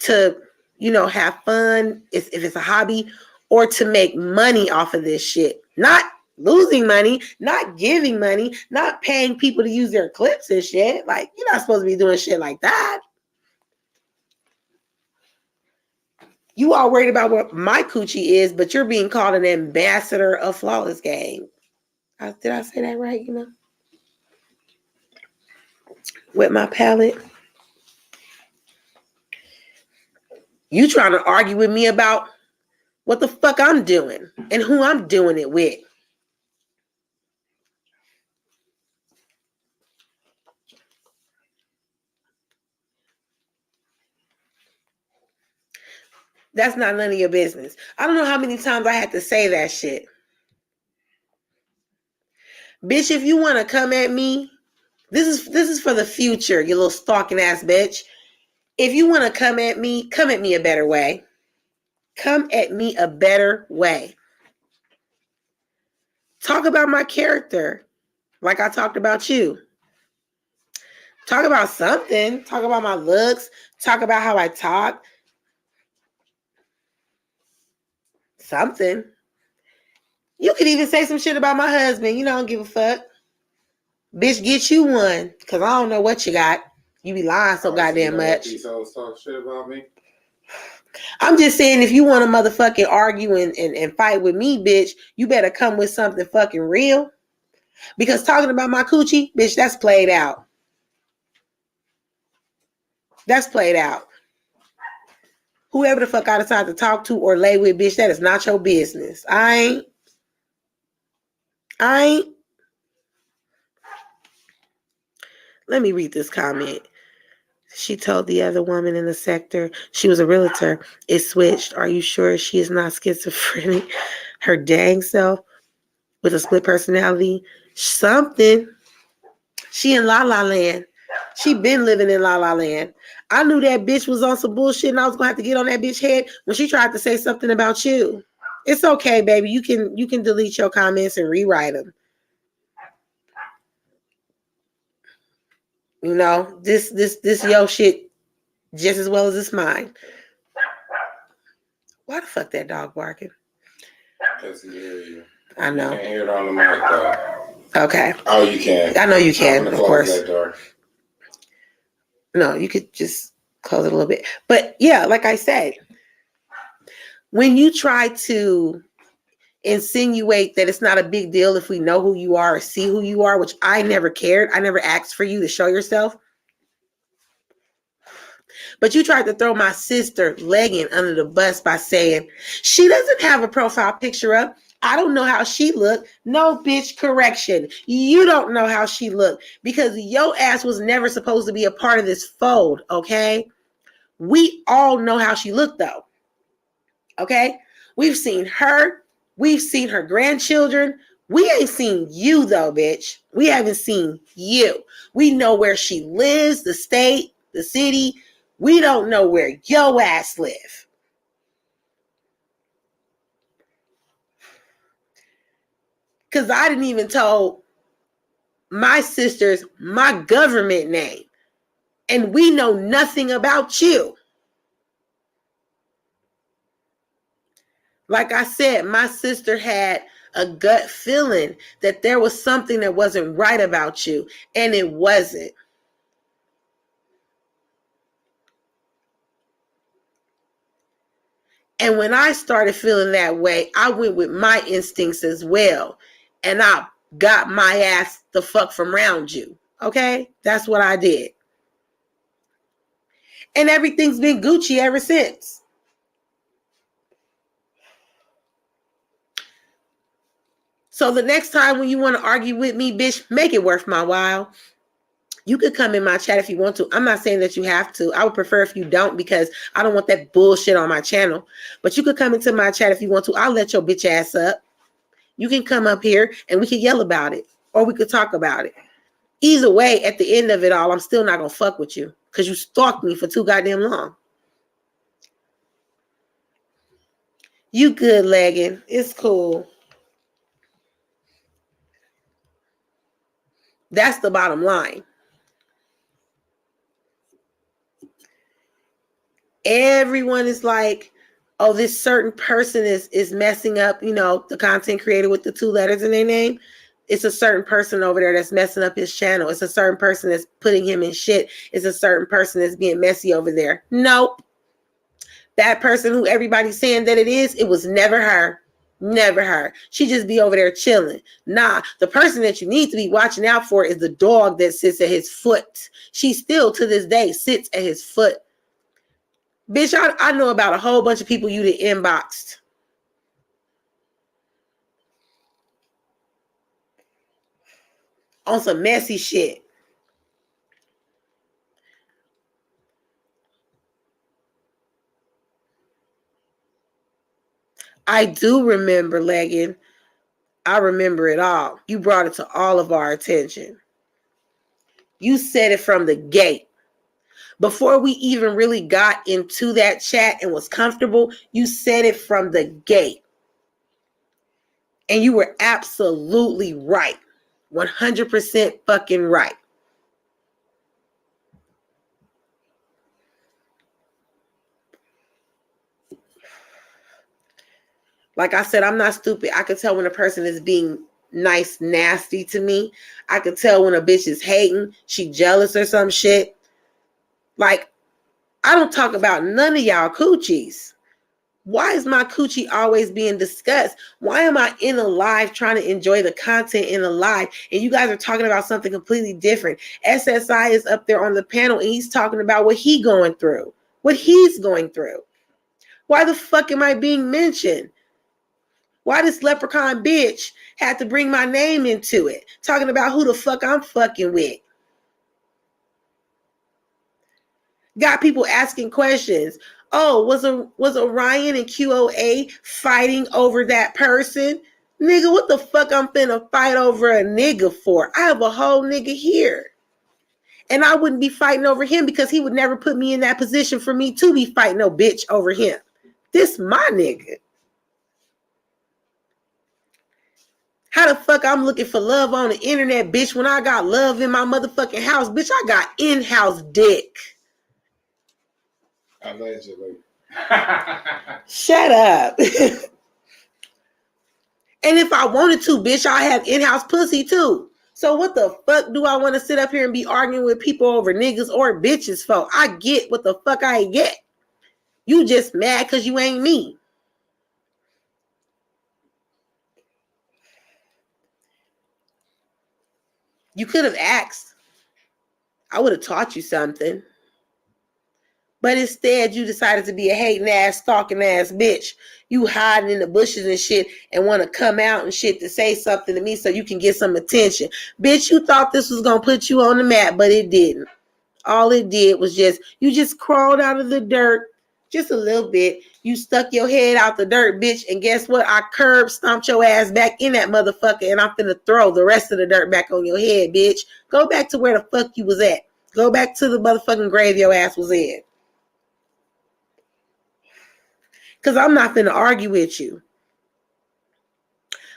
to, have fun if it's a hobby or to make money off of this shit. Not losing money, not giving money, not paying people to use their clips and shit. Like, you're not supposed to be doing shit like that. You all worried about what my coochie is, but you're being called an ambassador of Flawless Game. Did I say that right, With my palette. You trying to argue with me about what the fuck I'm doing and who I'm doing it with. That's not none of your business. I don't know how many times I had to say that shit. Bitch, if you want to come at me This is for the future, you little stalking ass bitch. If you want to come at me a better way. Come at me a better way. Talk about my character like I talked about you. Talk about something. Talk about my looks. Talk about how I talk. Something. You could even say some shit about my husband. You don't give a fuck. Bitch, get you one. Because I don't know what you got. You be lying so goddamn much. These hoes talk shit about me. I'm just saying, if you want to motherfucking argue and fight with me, bitch, you better come with something fucking real. Because talking about my coochie, bitch, that's played out. That's played out. Whoever the fuck I decide to talk to or lay with, bitch, that is not your business. I ain't. Let me read this comment. She told the other woman in the sector she was a realtor. It switched. Are you sure she is not schizophrenic? Her dang self with a split personality? Something. She in La La Land. She been living in La La Land. I knew that bitch was on some bullshit and I was gonna have to get on that bitch head when she tried to say something about you. It's okay, baby. You can delete your comments and rewrite them. You know, this yo shit just as well as it's mine. Why the fuck that dog barking? Because he hear you. I know. You can't hear it on the mic though. Okay. Oh, you can. I know you can, of course. That door. No, you could just close it a little bit. But yeah, like I said, when you try to insinuate that it's not a big deal if we know who you are or see who you are, which I never cared. I never asked for you to show yourself. But you tried to throw my sister Leggin under the bus by saying she doesn't have a profile picture up. I don't know how she looked. No, bitch, correction. You don't know how she looked because your ass was never supposed to be a part of this fold, okay? We all know how she looked, though, okay? We've seen her. We've seen her grandchildren. We ain't seen you, though, bitch. We haven't seen you. We know where she lives, the state, the city. We don't know where your ass live. Because I didn't even tell my sisters my government name. And we know nothing about you. Like I said, my sister had a gut feeling that there was something that wasn't right about you. And it wasn't. And when I started feeling that way, I went with my instincts as well. And I got my ass the fuck from around you. Okay? That's what I did. And everything's been Gucci ever since. So the next time when you want to argue with me, bitch, make it worth my while. You could come in my chat if you want to. I'm not saying that you have to. I would prefer if you don't because I don't want that bullshit on my channel. But you could come into my chat if you want to. I'll let your bitch ass up. You can come up here and we can yell about it. Or we could talk about it. Either way, at the end of it all, I'm still not going to fuck with you. Because you stalked me for too goddamn long. You good, Leggin. It's cool. That's the bottom line. Everyone is like, oh, this certain person is messing up, you know, the content creator with the 2 letters in their name. It's a certain person over there that's messing up his channel. It's a certain person that's putting him in shit. It's a certain person that's being messy over there. Nope. That person who everybody's saying that it was never her. Never her. She just be over there chilling. Nah, the person that you need to be watching out for is the dog that sits at his foot. She still to this day sits at his foot. Bitch, I know about a whole bunch of people you done inboxed. On some messy shit. I do remember, Leggin. I remember it all. You brought it to all of our attention. You said it from the gate. Before we even really got into that chat and was comfortable, you said it from the gate. And you were absolutely right. 100% fucking right. Like I said, I'm not stupid. I could tell when a person is being nice, nasty to me. I could tell when a bitch is hating, she jealous or some shit. Like, I don't talk about none of y'all coochies. Why is my coochie always being discussed? Why am I in a live trying to enjoy the content in a live and you guys are talking about something completely different? SSI is up there on the panel and he's talking about what he's going through. What he's going through. Why the fuck am I being mentioned? Why this leprechaun bitch had to bring my name into it? Talking about who the fuck I'm fucking with. Got people asking questions. Oh, was Orion and QOA fighting over that person? Nigga, what the fuck I'm finna fight over a nigga for? I have a whole nigga here. And I wouldn't be fighting over him because he would never put me in that position for me to be fighting no bitch over him. This my nigga. How the fuck I'm looking for love on the internet, bitch, when I got love in my motherfucking house? Bitch, I got in-house dick. Allegedly. Shut up. And if I wanted to, bitch, I have in-house pussy too. So what the fuck do I want to sit up here and be arguing with people over niggas or bitches for? I get what the fuck I get. You just mad because you ain't me. You could have asked. I would have taught you something. But instead, you decided to be a hating ass, stalking ass bitch. You hiding in the bushes and shit and want to come out and shit to say something to me so you can get some attention. Bitch, you thought this was going to put you on the map, but it didn't. All it did was you just crawled out of the dirt just a little bit. You stuck your head out the dirt, bitch. And guess what? I curb stomped your ass back in that motherfucker and I'm finna throw the rest of the dirt back on your head, bitch. Go back to where the fuck you was at. Go back to the motherfucking grave your ass was in. Because I'm not finna argue with you.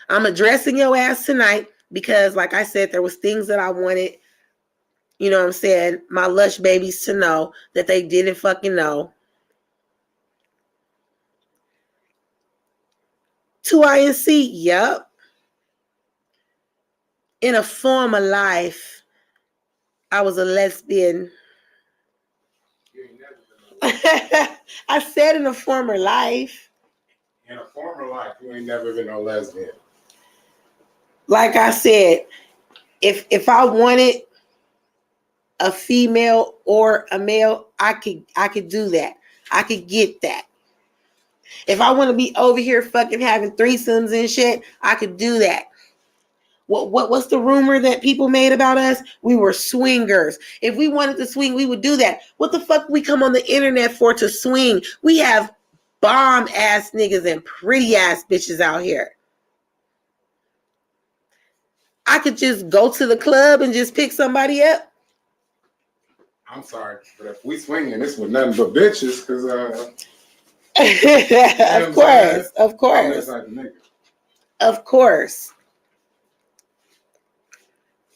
I'm addressing your ass tonight because, like I said, there was things that I wanted, you know what I'm saying, my lush babies to know that they didn't fucking know. 2INC, yup. In a former life, I was a lesbian. I said in a former life. In a former life, you ain't never been no lesbian. Like I said, if I wanted a female or a male, I could do that. I could get that. If I want to be over here fucking having threesomes and shit, I could do that. What's the rumor that people made about us? We were swingers. If we wanted to swing, we would do that. What the fuck we come on the internet for to swing? We have bomb ass niggas and pretty ass bitches out here. I could just go to the club and just pick somebody up. I'm sorry, but if we swinging, this with nothing but bitches, because of course. Of course.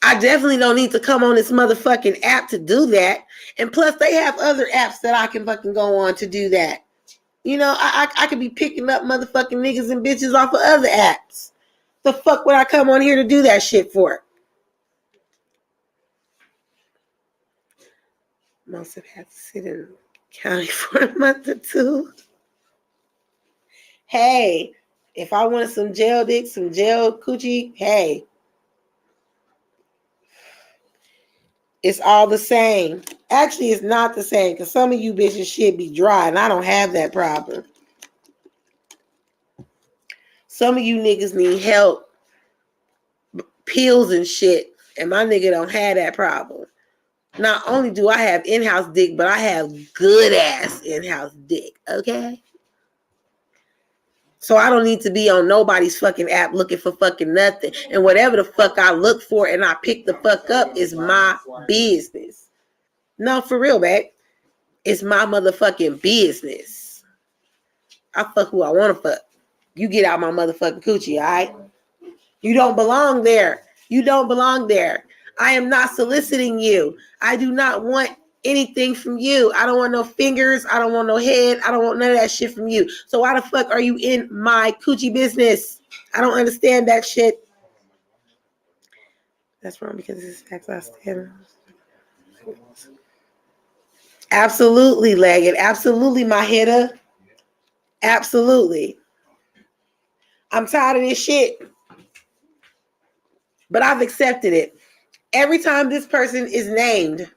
I definitely don't need to come on this motherfucking app to do that. And plus, they have other apps that I can fucking go on to do that. You know, I could be picking up motherfucking niggas and bitches off of other apps. The fuck would I come on here to do that shit for? Must have had to sit in county for a month or two. Hey, if I wanted some jail dick, some jail coochie, hey. It's all the same. Actually, it's not the same because some of you bitches shit be dry and I don't have that problem. Some of you niggas need help, pills and shit, and my nigga don't have that problem. Not only do I have in-house dick, but I have good ass in-house dick, okay? So I don't need to be on nobody's fucking app looking for fucking nothing. And whatever the fuck I look for and I pick the fuck up is my business. No, for real, babe. It's my motherfucking business. I fuck who I want to fuck. You get out my motherfucking coochie, all right? You don't belong there. You don't belong there. I am not soliciting you. I do not want anything from you. I don't want no fingers. I don't want no head. I don't want none of that shit from you. So why the fuck are you in my coochie business? I don't understand that shit. That's wrong because this is facts I stand. Absolutely, Legged. Absolutely, my hitter. Absolutely. I'm tired of this shit. But I've accepted it. Every time this person is named,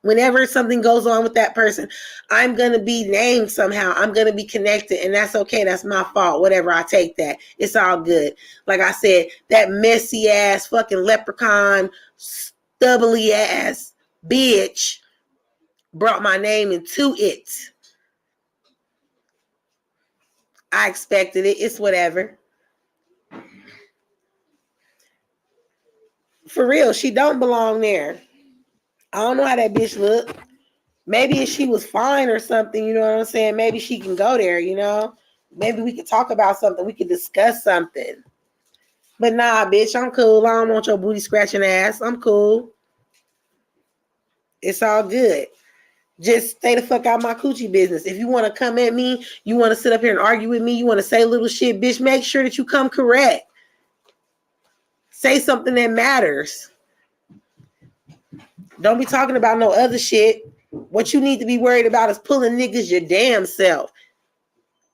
whenever something goes on with that person, I'm going to be named somehow. I'm going to be connected, and that's okay. That's my fault. Whatever, I take that. It's all good. Like I said, that messy ass fucking leprechaun, stubbly ass bitch brought my name into it. I expected it. It's whatever. For real, she don't belong there. I don't know how that bitch look. Maybe if she was fine or something, you know what I'm saying? Maybe she can go there, you know? Maybe we could talk about something. We could discuss something. But nah, bitch, I'm cool. I don't want your booty scratching ass. I'm cool. It's all good. Just stay the fuck out of my coochie business. If you want to come at me, you want to sit up here and argue with me, you want to say little shit, bitch, make sure that you come correct. Say something that matters. Don't be talking about no other shit. What you need to be worried about is pulling niggas your damn self.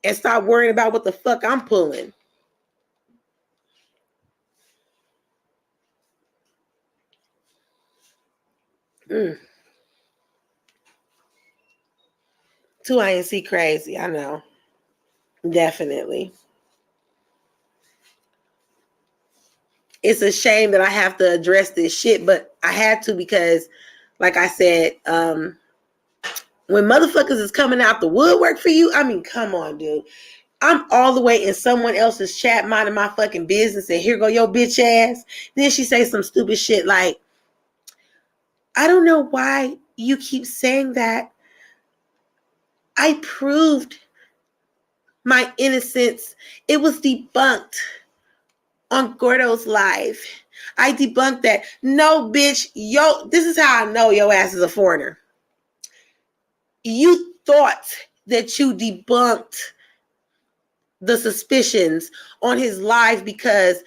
And stop worrying about what the fuck I'm pulling. Too INC crazy, I know. Definitely. It's a shame that I have to address this shit, but I had to because, like I said, when motherfuckers is coming out the woodwork for you, I mean, come on, dude. I'm all the way in someone else's chat minding my fucking business, and here go your bitch ass. Then she say some stupid shit like, I don't know why you keep saying that. I proved my innocence. It was debunked on Gordo's live. I debunked that. No, bitch. This is how I know your ass is a foreigner. You thought that you debunked the suspicions on his live because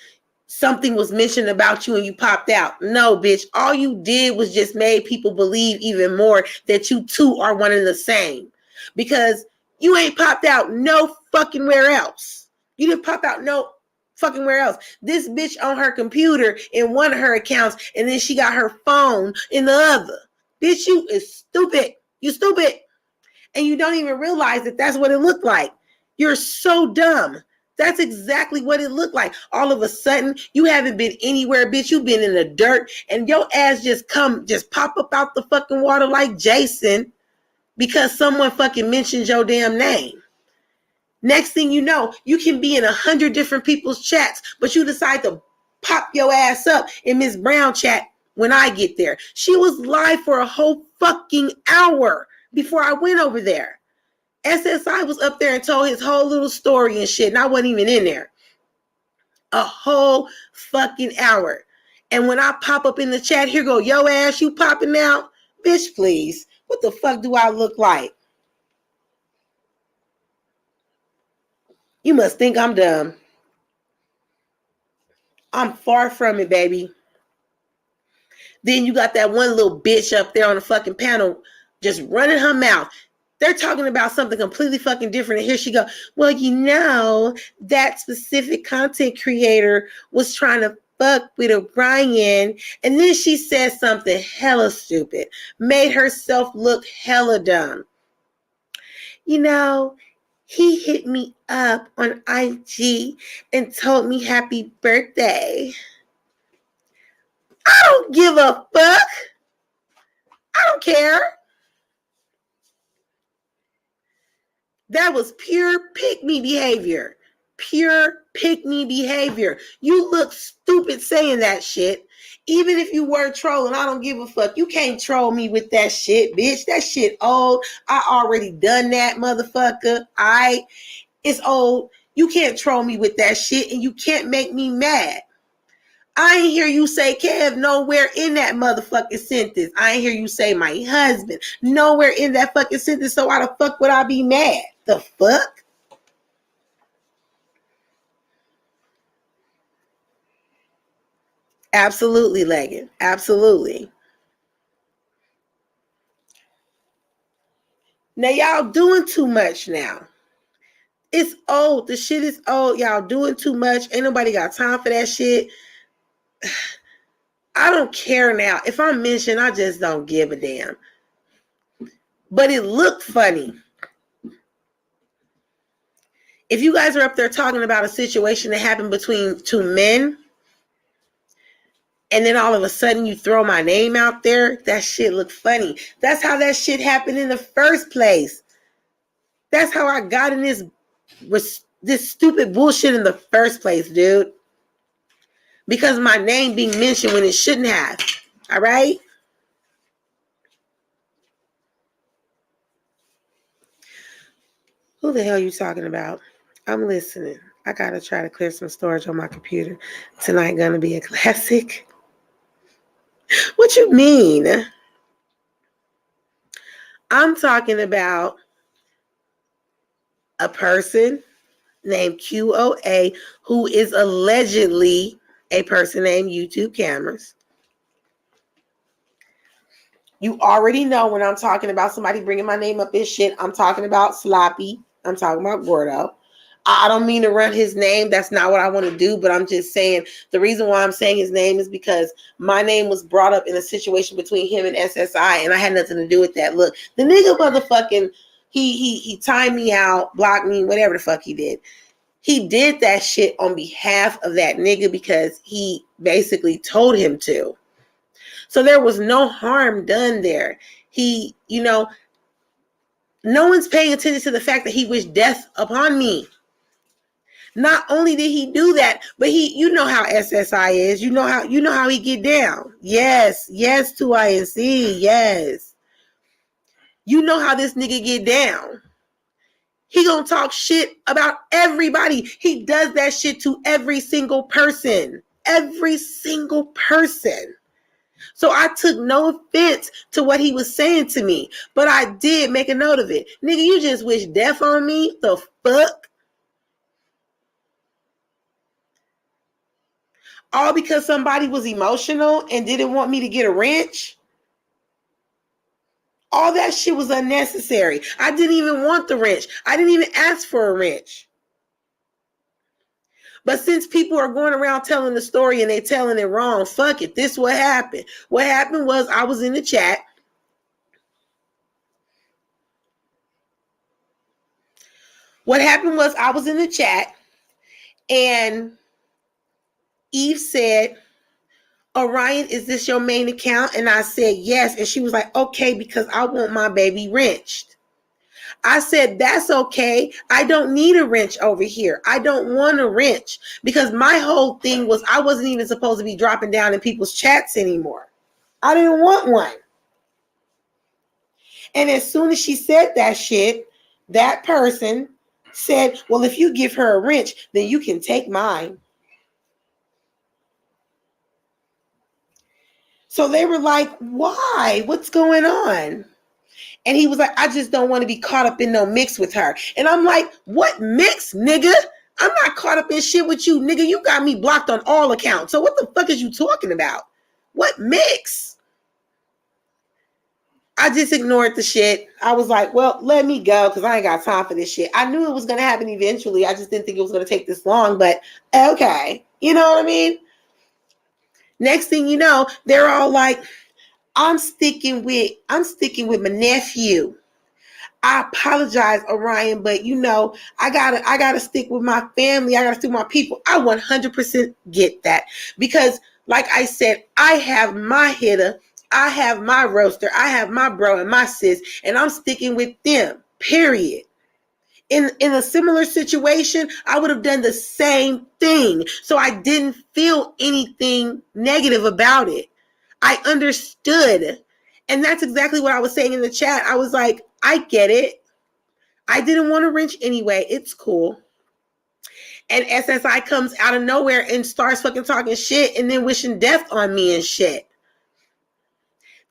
something was mentioned about you and you popped out. No, bitch. All you did was just made people believe even more that you two are one and the same. Because you ain't popped out no fucking where else. You didn't pop out no fucking where else. This bitch on her computer in one of her accounts, and then she got her phone in the other. Bitch, you is stupid. You stupid. And you don't even realize that that's what it looked like. You're so dumb. That's exactly what it looked like. All of a sudden, you haven't been anywhere, bitch. You've been in the dirt, and your ass just pop up out the fucking water like Jason because someone fucking mentioned your damn name. Next thing you know, you can be in 100 different people's chats, but you decide to pop your ass up in Miss Brown chat when I get there. She was live for a whole fucking hour before I went over there. SSI was up there and told his whole little story and shit, and I wasn't even in there. A whole fucking hour. And when I pop up in the chat, here go, yo ass, you popping out? Bitch, please. What the fuck do I look like? You must think I'm dumb. I'm far from it, baby. Then you got that one little bitch up there on the fucking panel just running her mouth. They're talking about something completely fucking different. And here she go, well, you know, that specific content creator was trying to fuck with O'Brien. And then she said something hella stupid, made herself look hella dumb. You know, he hit me up on IG and told me happy birthday. I don't give a fuck. I don't care. That was pure pick me behavior. pure pick-me behavior. You look stupid saying that shit. Even if you were trolling, I don't give a fuck. You can't troll me with that shit, bitch. That shit old. I already done that, motherfucker. It's old. You can't troll me with that shit, and you can't make me mad. I ain't hear you say Kev nowhere in that motherfucking sentence. I ain't hear you say my husband nowhere in that fucking sentence. So why the fuck would I be mad? The fuck? Absolutely, Leggett. Absolutely. Now y'all doing too much now. It's old. The shit is old. Y'all doing too much. Ain't nobody got time for that shit. I don't care now. If I'm mentioned, I just don't give a damn. But it looked funny. If you guys are up there talking about a situation that happened between two men, and then all of a sudden you throw my name out there, that shit looked funny. That's how that shit happened in the first place. That's how I got in this stupid bullshit in the first place, dude. Because my name being mentioned when it shouldn't have. All right? Who the hell are you talking about? I'm listening. I gotta try to clear some storage on my computer. Tonight gonna be a classic. What you mean? I'm talking about a person named QOA who is allegedly a person named YouTube Cameras. You already know when I'm talking about somebody bringing my name up in shit, I'm talking about Sloppy. I'm talking about Gordo. I don't mean to run his name. That's not what I want to do, but I'm just saying the reason why I'm saying his name is because my name was brought up in a situation between him and SSI, and I had nothing to do with that. Look, the nigga motherfucking, he timed me out, blocked me, whatever the fuck he did. He did that shit on behalf of that nigga because he basically told him to. So there was no harm done there. No one's paying attention to the fact that he wished death upon me. Not only did he do that, but you know how SSI is. You know how he get down. Yes, to INC, yes. You know how this nigga get down. He gonna talk shit about everybody. He does that shit to every single person. Every single person. So I took no offense to what he was saying to me, but I did make a note of it. Nigga, you just wish death on me? The fuck? All because somebody was emotional and didn't want me to get a wrench? All that shit was unnecessary. I didn't even want the wrench. I didn't even ask for a wrench. But since people are going around telling the story and they telling it wrong, fuck it. This is what happened. What happened was I was in the chat. And Eve said, Orion, is this your main account? And I said, yes. And she was like, okay, because I want my baby wrenched. I said, that's okay. I don't need a wrench over here. I don't want a wrench because my whole thing was I wasn't even supposed to be dropping down in people's chats anymore. I didn't want one. And as soon as she said that shit, that person said, well, if you give her a wrench, then you can take mine. So they were like, why? What's going on? And he was like, I just don't want to be caught up in no mix with her. And I'm like, what mix, nigga? I'm not caught up in shit with you, nigga. You got me blocked on all accounts. So what the fuck is you talking about? What mix? I just ignored the shit. I was like, well, let me go because I ain't got time for this shit. I knew it was going to happen eventually. I just didn't think it was going to take this long, but okay. You know what I mean? Next thing you know, they're all like, I'm sticking with my nephew. I apologize, Orion, but I gotta stick with my family. I gotta stick with my people. I 100% get that because, like I said, I have my hitter, I have my roaster, I have my bro and my sis, and I'm sticking with them. Period. in a similar situation, I would have done the same thing. So I didn't feel anything negative about it. I understood. And that's exactly what I was saying in the chat. I was like, I get it. I didn't want to wrench anyway. It's cool. And SSI comes out of nowhere and starts fucking talking shit and then wishing death on me and shit.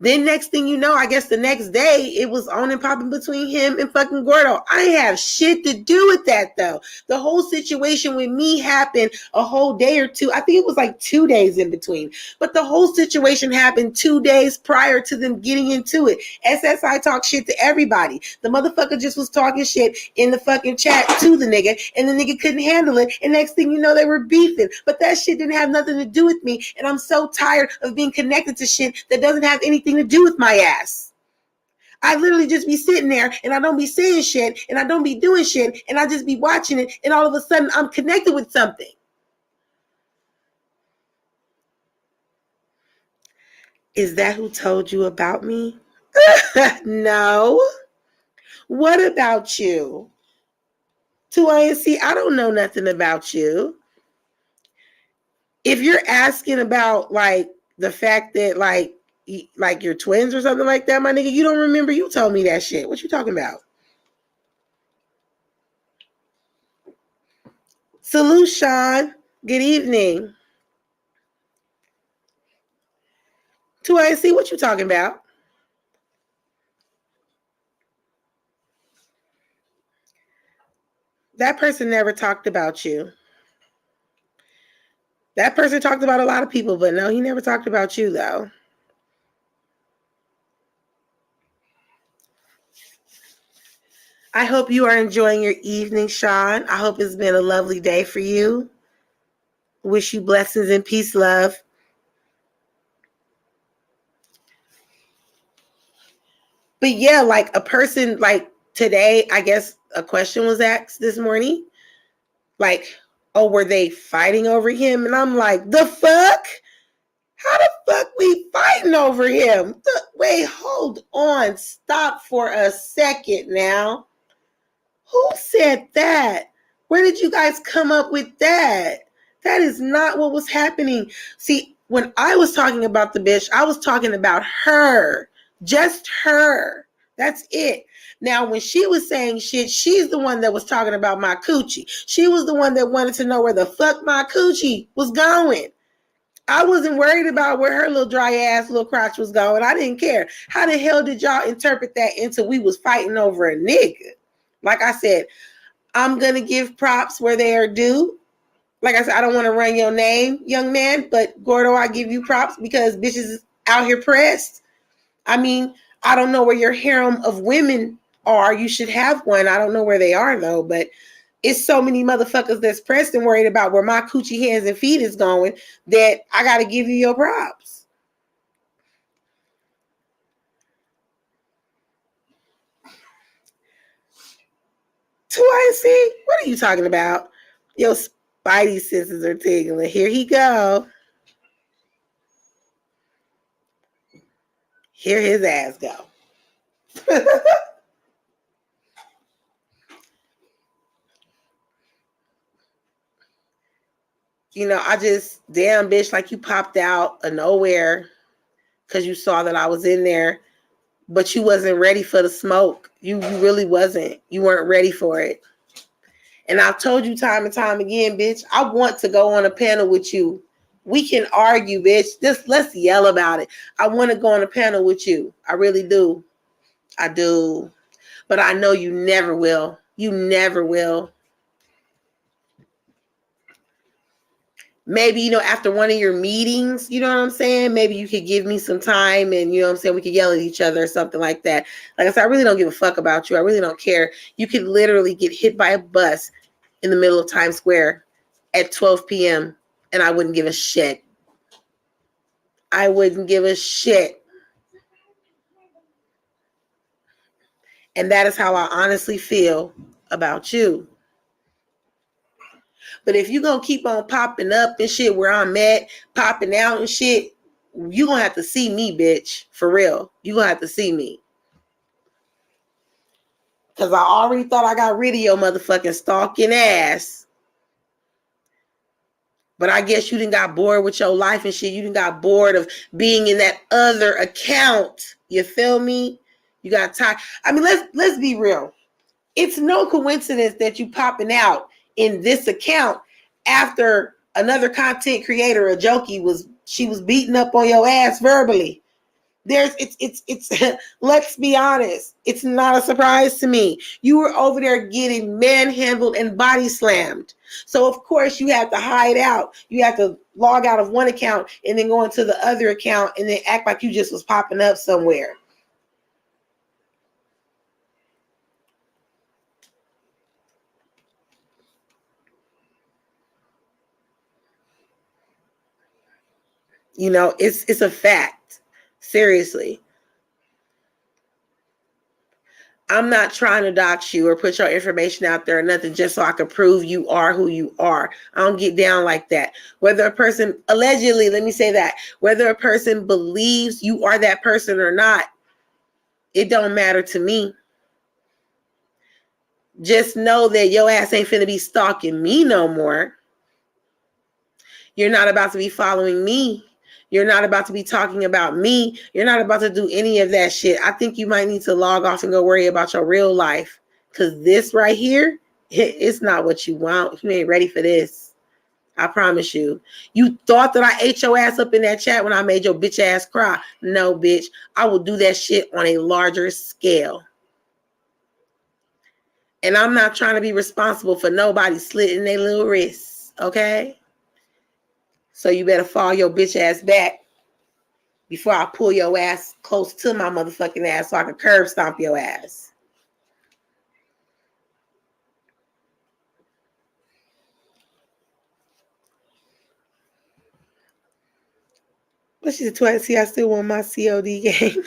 Then next thing you know, I guess the next day, it was on and popping between him and fucking Gordo. I ain't have shit to do with that, though. The whole situation with me happened a whole day or two. I think it was like 2 days in between. But the whole situation happened 2 days prior to them getting into it. SSI talked shit to everybody. The motherfucker just was talking shit in the fucking chat to the nigga, and the nigga couldn't handle it. And next thing you know, they were beefing. But that shit didn't have nothing to do with me. And I'm so tired of being connected to shit that doesn't have anything to do with my ass. I literally just be sitting there and I don't be saying shit and I don't be doing shit and I just be watching it and all of a sudden I'm connected with something. Is that who told you about me? No. What about you? To INC, I don't know nothing about you. If you're asking about like the fact that like you're twins or something like that, my nigga, you don't remember you told me that shit. What you talking about? Salute, Sean. Good evening. To INC, what you talking about? That person never talked about you. That person talked about a lot of people, but no, he never talked about you, though. I hope you are enjoying your evening, Sean. I hope it's been a lovely day for you. Wish you blessings and peace, love. But yeah, like a person, like today, I guess a question was asked this morning. Like, oh, were they fighting over him? And I'm like, the fuck? How the fuck we fighting over him? Wait, hold on. Stop for a second now. Who said that? Where did you guys come up with that? That is not what was happening. See, when I was talking about the bitch, I was talking about her. Just her. That's it. Now, when she was saying shit, she's the one that was talking about my coochie. She was the one that wanted to know where the fuck my coochie was going. I wasn't worried about where her little dry ass little crotch was going. I didn't care. How the hell did y'all interpret that into we was fighting over a nigga? Like I said, I'm going to give props where they are due. Like I said, I don't want to run your name, young man, but Gordo, I give you props because bitches is out here pressed. I mean, I don't know where your harem of women are. You should have one. I don't know where they are, though, but it's so many motherfuckers that's pressed and worried about where my coochie hands and feet is going that I got to give you your props. To IC, what are you talking about? Your spidey senses are tingling. Here he go. Here his ass go. You know, I just, damn bitch, like you popped out of nowhere because you saw that I was in there, but you wasn't ready for the smoke. You really wasn't. You weren't ready for it. And I've told you time and time again, bitch, I want to go on a panel with you. We can argue, bitch. Just let's yell about it. I want to go on a panel with you. I really do. I do. But I know you never will. You never will. Maybe, you know, after one of your meetings, you know what I'm saying? Maybe you could give me some time and, you know what I'm saying, we could yell at each other or something like that. Like I said, I really don't give a fuck about you. I really don't care. You could literally get hit by a bus in the middle of Times Square at 12 p.m. and I wouldn't give a shit. I wouldn't give a shit. And that is how I honestly feel about you. But if you gonna keep on popping up and shit where I'm at, popping out and shit, you gonna have to see me, bitch. For real. You gonna have to see me. Because I already thought I got rid of your motherfucking stalking ass. But I guess you done got bored with your life and shit. You done got bored of being in that other account. You feel me? You got tired. I mean, let's be real. It's no coincidence that you popping out in this account after another content creator, a jokey, she was beating up on your ass verbally. It's let's be honest, it's not a surprise to me. You were over there getting manhandled and body slammed. So of course you have to hide out. You have to log out of one account and then go into the other account and then act like you just was popping up somewhere. You know, it's a fact. Seriously. I'm not trying to dox you or put your information out there or nothing just so I can prove you are who you are. I don't get down like that. Whether a person, allegedly, let me say that, whether a person believes you are that person or not, it don't matter to me. Just know that your ass ain't finna be stalking me no more. You're not about to be following me. You're not about to be talking about me. You're not about to do any of that shit. I think you might need to log off and go worry about your real life. Because this right here, it's not what you want. You ain't ready for this. I promise you. You thought that I ate your ass up in that chat when I made your bitch ass cry. No, bitch. I will do that shit on a larger scale. And I'm not trying to be responsible for nobody slitting their little wrists. Okay? So you better fall your bitch ass back before I pull your ass close to my motherfucking ass so I can curb stomp your ass. But she's a 20. See, I still want my COD game.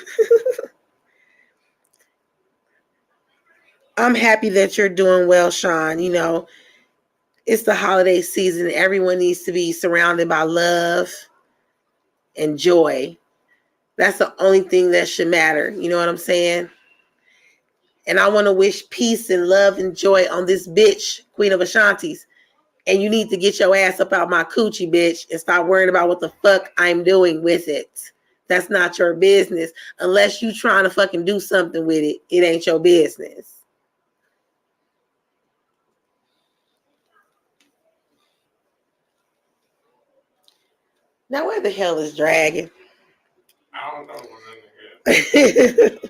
I'm happy that you're doing well, Sean. You know, it's the holiday season. Everyone needs to be surrounded by love and joy. That's the only thing that should matter. You know what I'm saying? And I want to wish peace and love and joy on this bitch, Queen of Ashanti's. And you need to get your ass up out my coochie, bitch, and stop worrying about what the fuck I'm doing with it. That's not your business. Unless you trying to fucking do something with it, it ain't your business. Now where the hell is Dragon? I don't know when that nigga.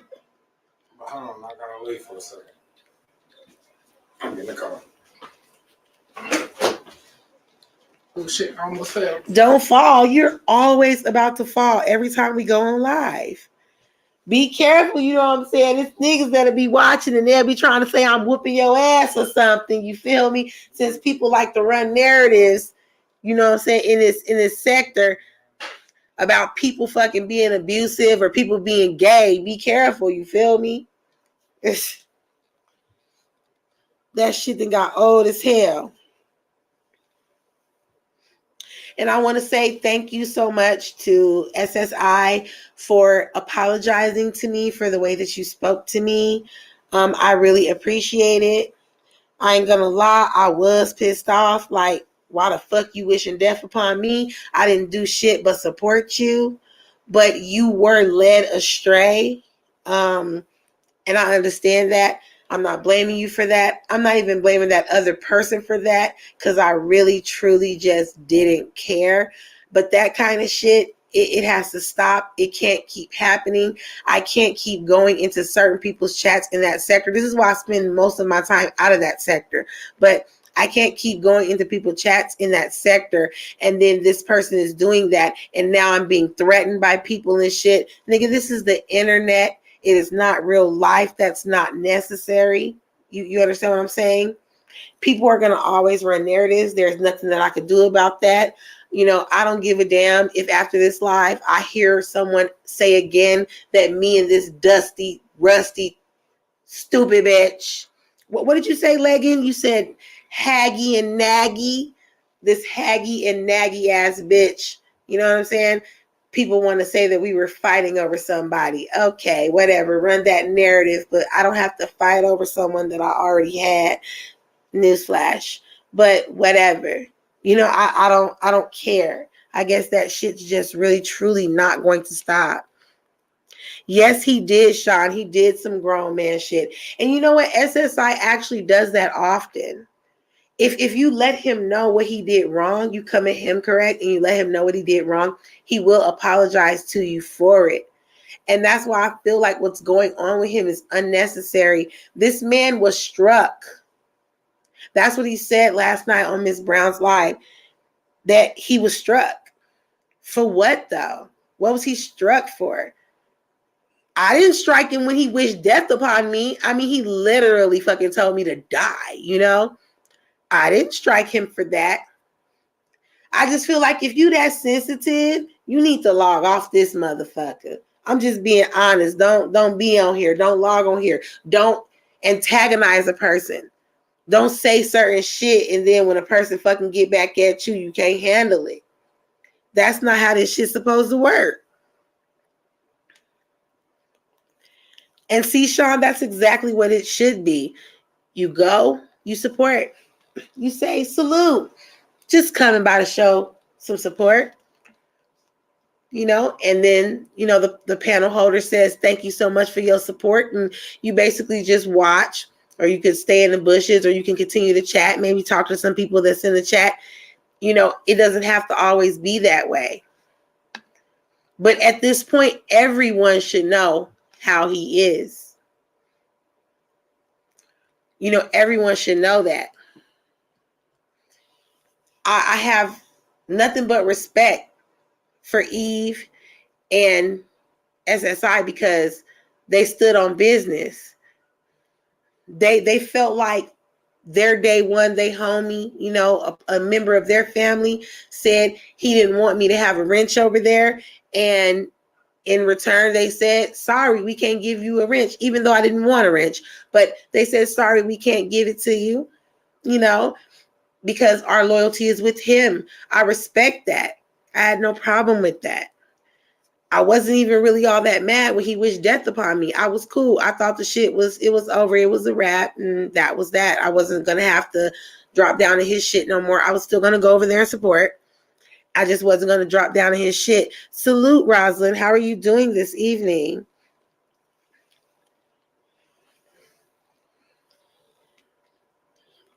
But hold on, I gotta wait for a second. I'm getting the call. Oh shit, I almost fell. Don't fall. You're always about to fall every time we go on live. Be careful, you know what I'm saying? It's niggas that'll be watching and they'll be trying to say I'm whooping your ass or something. You feel me? Since people like to run narratives, you know what I'm saying, in this sector about people fucking being abusive or people being gay. Be careful, you feel me? That shit done got old as hell. And I want to say thank you so much to SSI for apologizing to me for the way that you spoke to me. I really appreciate it. I ain't gonna lie, I was pissed off. Like, why the fuck you wishing death upon me? I didn't do shit but support you. But you were led astray. And I understand that. I'm not blaming you for that. I'm not even blaming that other person for that because I really, truly just didn't care. But that kind of shit, it has to stop. It can't keep happening. I can't keep going into certain people's chats in that sector. This is why I spend most of my time out of that sector. But I can't keep going into people's chats in that sector. And then this person is doing that. And now I'm being threatened by people and shit. Nigga, this is the internet. It is not real life. That's not necessary. You understand what I'm saying? People are going to always run narratives. There's nothing that I could do about that. You know, I don't give a damn if after this live, I hear someone say again that me and this dusty, rusty, stupid bitch. What did you say, Leggin? You said haggy and naggy. This haggy and naggy ass bitch. You know what I'm saying? people want to say that we were fighting over somebody. Okay, whatever, run that narrative, but I don't have to fight over someone that I already had. Newsflash. But whatever. I don't care. I guess that shit's just really truly not going to stop. Yes, he did, Sean. He did some grown man shit. And you know what? SSI actually does that often. If you let him know what he did wrong, you come at him correct and you let him know what he did wrong, he will apologize to you for it. And that's why I feel like what's going on with him is unnecessary. This man was struck. That's what he said last night on Miss Brown's live, that he was struck. For what though? What was he struck for? I didn't strike him when he wished death upon me. I mean, he literally fucking told me to die, I didn't strike him for that. I just feel like if you that sensitive, you need to log off this motherfucker. I'm just being honest. Don't be on here. Don't log on here. Don't antagonize a person. Don't say certain shit and then when a person fucking get back at you, you can't handle it. That's not how this shit's supposed to work. And see, Sean, that's exactly what it should be. You go, you support, you say salute. Just coming by to show some support. And then, the panel holder says, thank you so much for your support. And you basically just watch, or you could stay in the bushes, or you can continue to chat, maybe talk to some people that's in the chat. It doesn't have to always be that way. But at this point, everyone should know how he is. Everyone should know that. I have nothing but respect for Eve and SSI because they stood on business. They felt like their day one, they homie, a member of their family said he didn't want me to have a wrench over there. And in return, they said, sorry, we can't give you a wrench, even though I didn't want a wrench. But they said, sorry, we can't give it to you, because our loyalty is with him. I respect that. I had no problem with that. I wasn't even really all that mad when he wished death upon me. I was cool. I thought the shit was over. It was a wrap, and that was that. I wasn't going to have to drop down to his shit no more. I was still going to go over there and support. I just wasn't going to drop down to his shit. Salute, Rosalind. How are you doing this evening?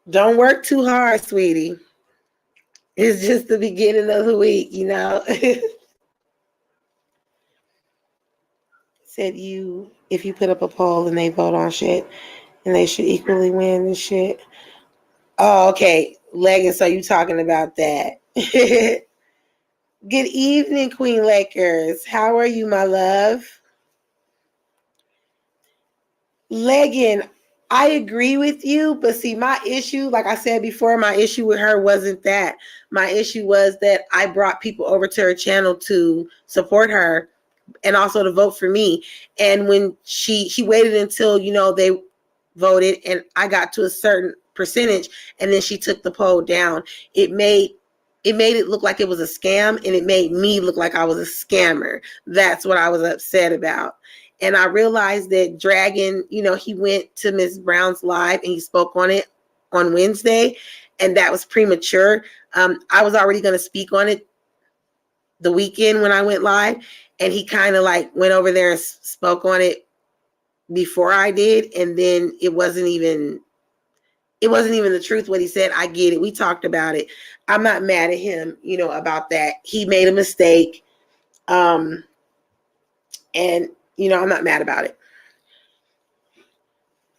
Don't work too hard, sweetie. It's just the beginning of the week, Said if you put up a poll and they vote on shit, and they should equally win the shit. Oh, okay. Legging, so you talking about that. Good evening, Queen Lakers. How are you, my love? Legging, I agree with you, but see, my issue, like I said before, my issue with her wasn't that. My issue was that I brought people over to her channel to support her and also to vote for me. And when she waited until, they voted and I got to a certain percentage and then she took the poll down, it made it look like it was a scam, and it made me look like I was a scammer. That's what I was upset about. And I realized that Dragon, he went to Miss Brown's live and he spoke on it on Wednesday, and that was premature. I was already going to speak on it the weekend when I went live, and he kind of like went over there and spoke on it before I did, and then it wasn't even the truth what he said. I get it. We talked about it. I'm not mad at him, about that. He made a mistake. And I'm not mad about it.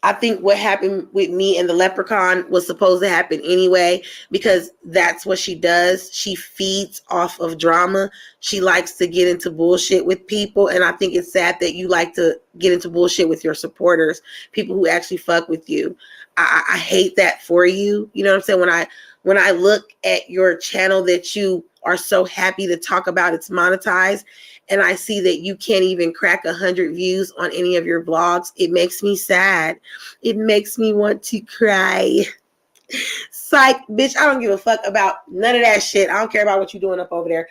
I think what happened with me and the leprechaun was supposed to happen anyway, because that's what she does. She feeds off of drama. She likes to get into bullshit with people. And I think it's sad that you like to get into bullshit with your supporters, people who actually fuck with you. I hate that for you. You know what I'm saying? When I look at your channel that you are so happy to talk about, it's monetized, and I see that you can't even crack 100 views on any of your vlogs, it makes me sad. It makes me want to cry. Psych, bitch, I don't give a fuck about none of that shit. I don't care about what you're doing up over there.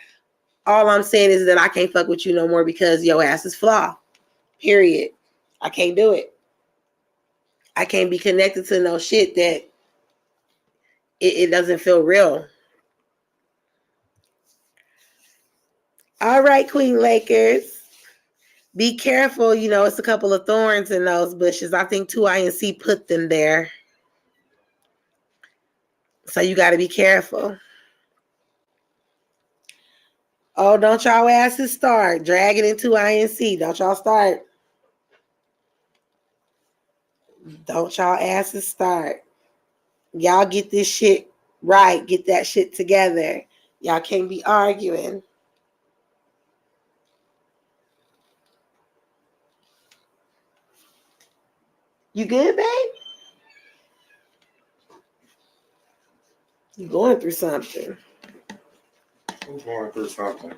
All I'm saying is that I can't fuck with you no more because your ass is flaw. Period. I can't do it. I can't be connected to no shit that it doesn't feel real. All right, Queen Lakers. Be careful. You know, it's a couple of thorns in those bushes. I think 2INC put them there. So you got to be careful. Oh, don't y'all asses start dragging into INC. Don't y'all start. Don't y'all asses start. Y'all get this shit right. Get that shit together. Y'all can't be arguing. You good, babe? You going through something. I'm going through something.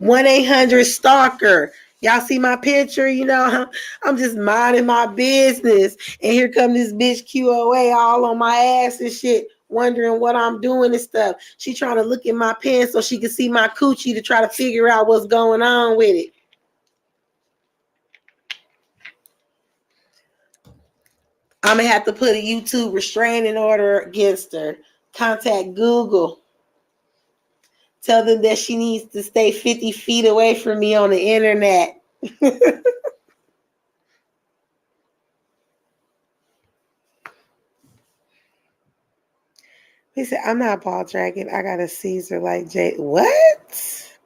1-800-STALKER. Y'all see my picture? You know, I'm just minding my business. And here come this bitch QOA all on my ass and shit, wondering what I'm doing and stuff. She trying to look in my pants so she can see my coochie to try to figure out what's going on with it. I'm going to have to put a YouTube restraining order against her. Contact Google. Tell them that she needs to stay 50 feet away from me on the internet. He said, I'm not ball dragging. I got a Caesar like Jay. What?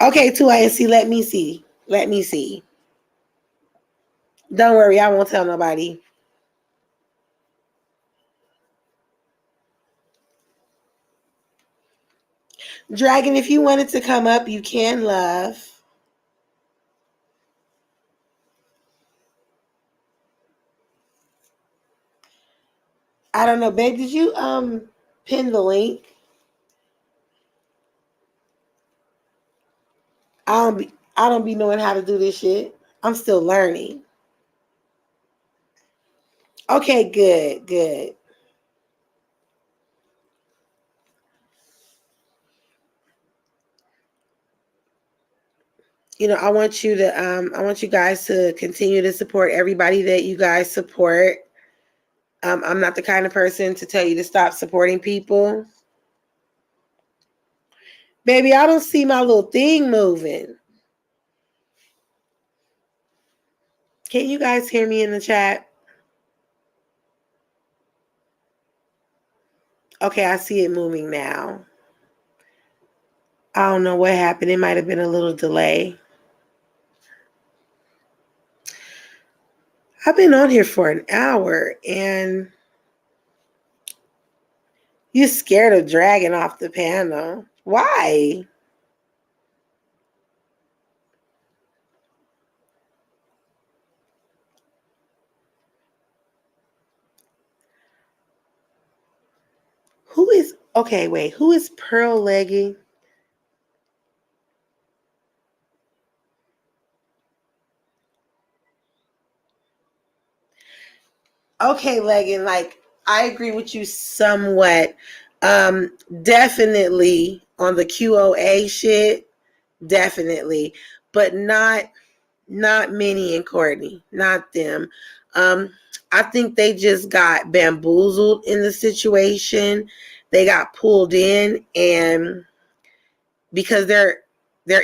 Okay, 2INC, let me see. Let me see. Don't worry, I won't tell nobody. Dragon, if you wanted to come up, you can, love. I don't know, babe. Did you pin the link? I don't be knowing how to do this shit. I'm still learning. Okay, good, good. You know, I want you guys to continue to support everybody that you guys support. I'm not the kind of person to tell you to stop supporting people. Baby, I don't see my little thing moving. Can you guys hear me in the chat? Okay, I see it moving now. I don't know what happened. It might have been a little delay. I've been on here for an hour and you're scared of dragging off the panel. Why? Who is Pearl Legging? Okay, Legging, like I agree with you somewhat. Definitely on the QOA shit, definitely. But not Minnie and Courtney, not them. I think they just got bamboozled in the situation. They got pulled in, and because their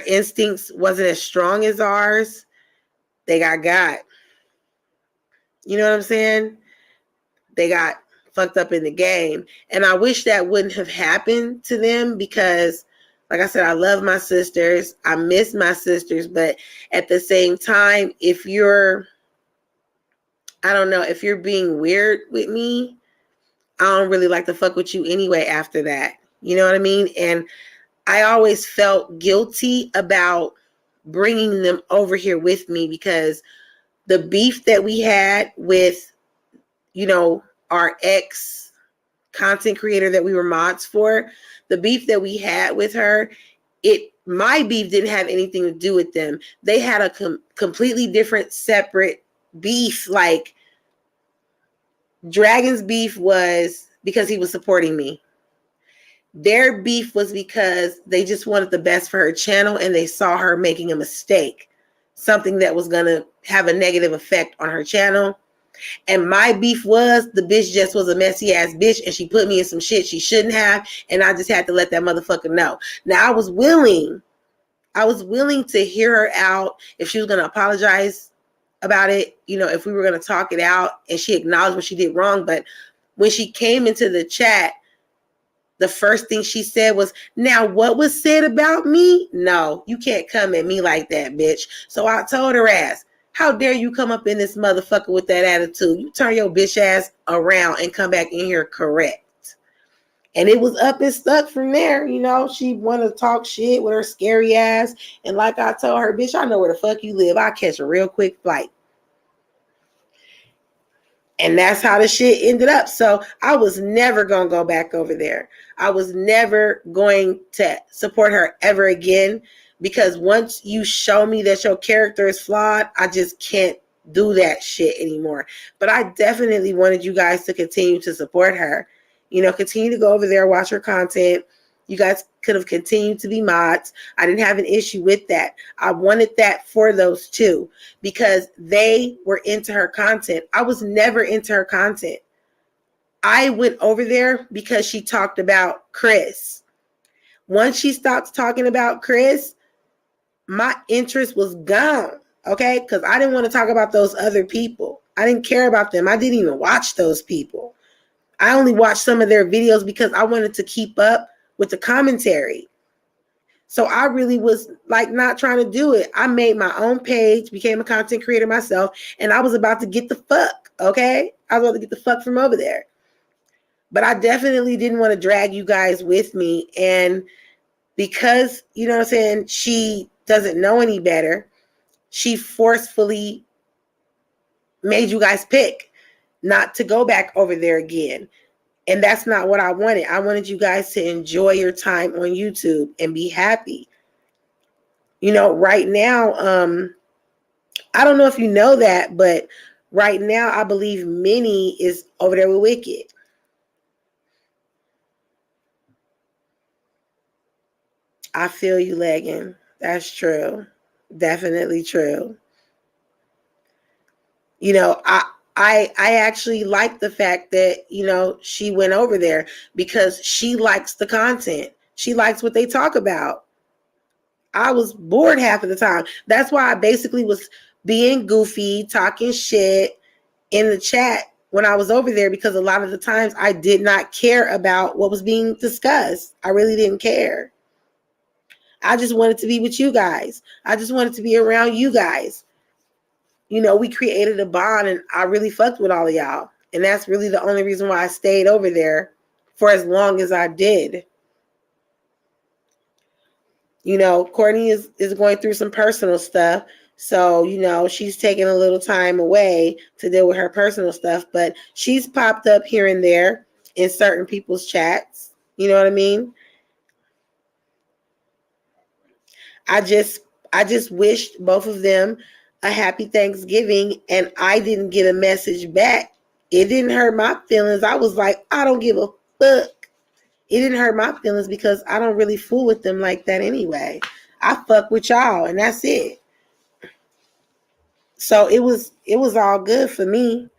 instincts wasn't as strong as ours, they got. You know what I'm saying? They got fucked up in the game. And I wish that wouldn't have happened to them because, like I said, I love my sisters. I miss my sisters. But at the same time, if you're being weird with me, I don't really like to fuck with you anyway after that. You know what I mean? And I always felt guilty about bringing them over here with me because the beef that we had with, you know, our ex content creator that we were mods for, the beef that we had with her, my beef didn't have anything to do with them. They had a completely different, separate beef. Like Dragon's beef was because he was supporting me. Their beef was because they just wanted the best for her channel and they saw her making a mistake, something that was going to have a negative effect on her channel. And my beef was the bitch just was a messy ass bitch and she put me in some shit she shouldn't have. And I just had to let that motherfucker know. Now I was willing to hear her out if she was going to apologize about it, you know, if we were going to talk it out and she acknowledged what she did wrong. But when she came into the chat, the first thing she said was, now what was said about me? No, you can't come at me like that, bitch. So I told her ass, how dare you come up in this motherfucker with that attitude? You turn your bitch ass around and come back in here correct. And it was up and stuck from there. You know, she wanted to talk shit with her scary ass. And like I told her, bitch, I know where the fuck you live. I'll catch a real quick flight. And that's how the shit ended up. So I was never going to go back over there. I was never going to support her ever again, because once you show me that your character is flawed, I just can't do that shit anymore. But I definitely wanted you guys to continue to support her. You know, continue to go over there, watch her content. You guys could have continued to be mods. I didn't have an issue with that. I wanted that for those two because they were into her content. I was never into her content. I went over there because she talked about Chris. Once she stopped talking about Chris, my interest was gone, okay? Because I didn't want to talk about those other people. I didn't care about them. I didn't even watch those people. I only watched some of their videos because I wanted to keep up with the commentary. So I really was like not trying to do it. I made my own page, became a content creator myself, and I was about to get the fuck, okay? I was about to get the fuck from over there. But I definitely didn't want to drag you guys with me. And because, you know what I'm saying, she doesn't know any better, she forcefully made you guys pick not to go back over there again. And that's not what I wanted. I wanted you guys to enjoy your time on YouTube and be happy. You know, right now, I don't know if you know that, but right now I believe Minnie is over there with Wicked. I feel you, Leggin. That's true. Definitely true. You know, I actually like the fact that, you know, she went over there because she likes the content. She likes what they talk about. I was bored half of the time. That's why I basically was being goofy, talking shit in the chat when I was over there, because a lot of the times I did not care about what was being discussed. I really didn't care. I just wanted to be with you guys. I just wanted to be around you guys. You know, we created a bond and I really fucked with all of y'all. And that's really the only reason why I stayed over there for as long as I did. You know, Courtney is going through some personal stuff. So, you know, she's taking a little time away to deal with her personal stuff. But she's popped up here and there in certain people's chats. You know what I mean? I just wished both of them a happy Thanksgiving, and I didn't get a message back. It didn't hurt my feelings. I was like, I don't give a fuck. It didn't hurt my feelings because I don't really fool with them like that anyway. I fuck with y'all and that's it. So it was all good for me.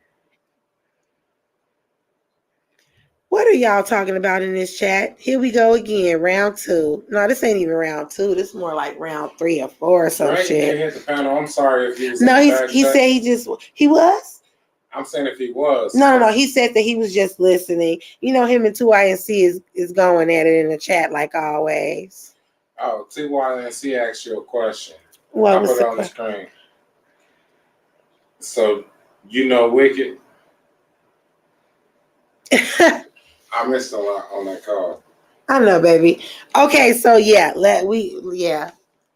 What are y'all talking about in this chat? Here we go again, round 2. No, this ain't even round 2. This is more like round 3 or 4 or some shit. Hit the panel. I'm sorry if he was. No, he said he was. I'm saying if he was. No. He said that he was just listening. You know, him and 2INC is going at it in the chat like always. Oh, 2INC asked you a question. What I was put it on the screen. So, you know Wicked? I missed a lot on that call. I know, baby. Okay, so yeah,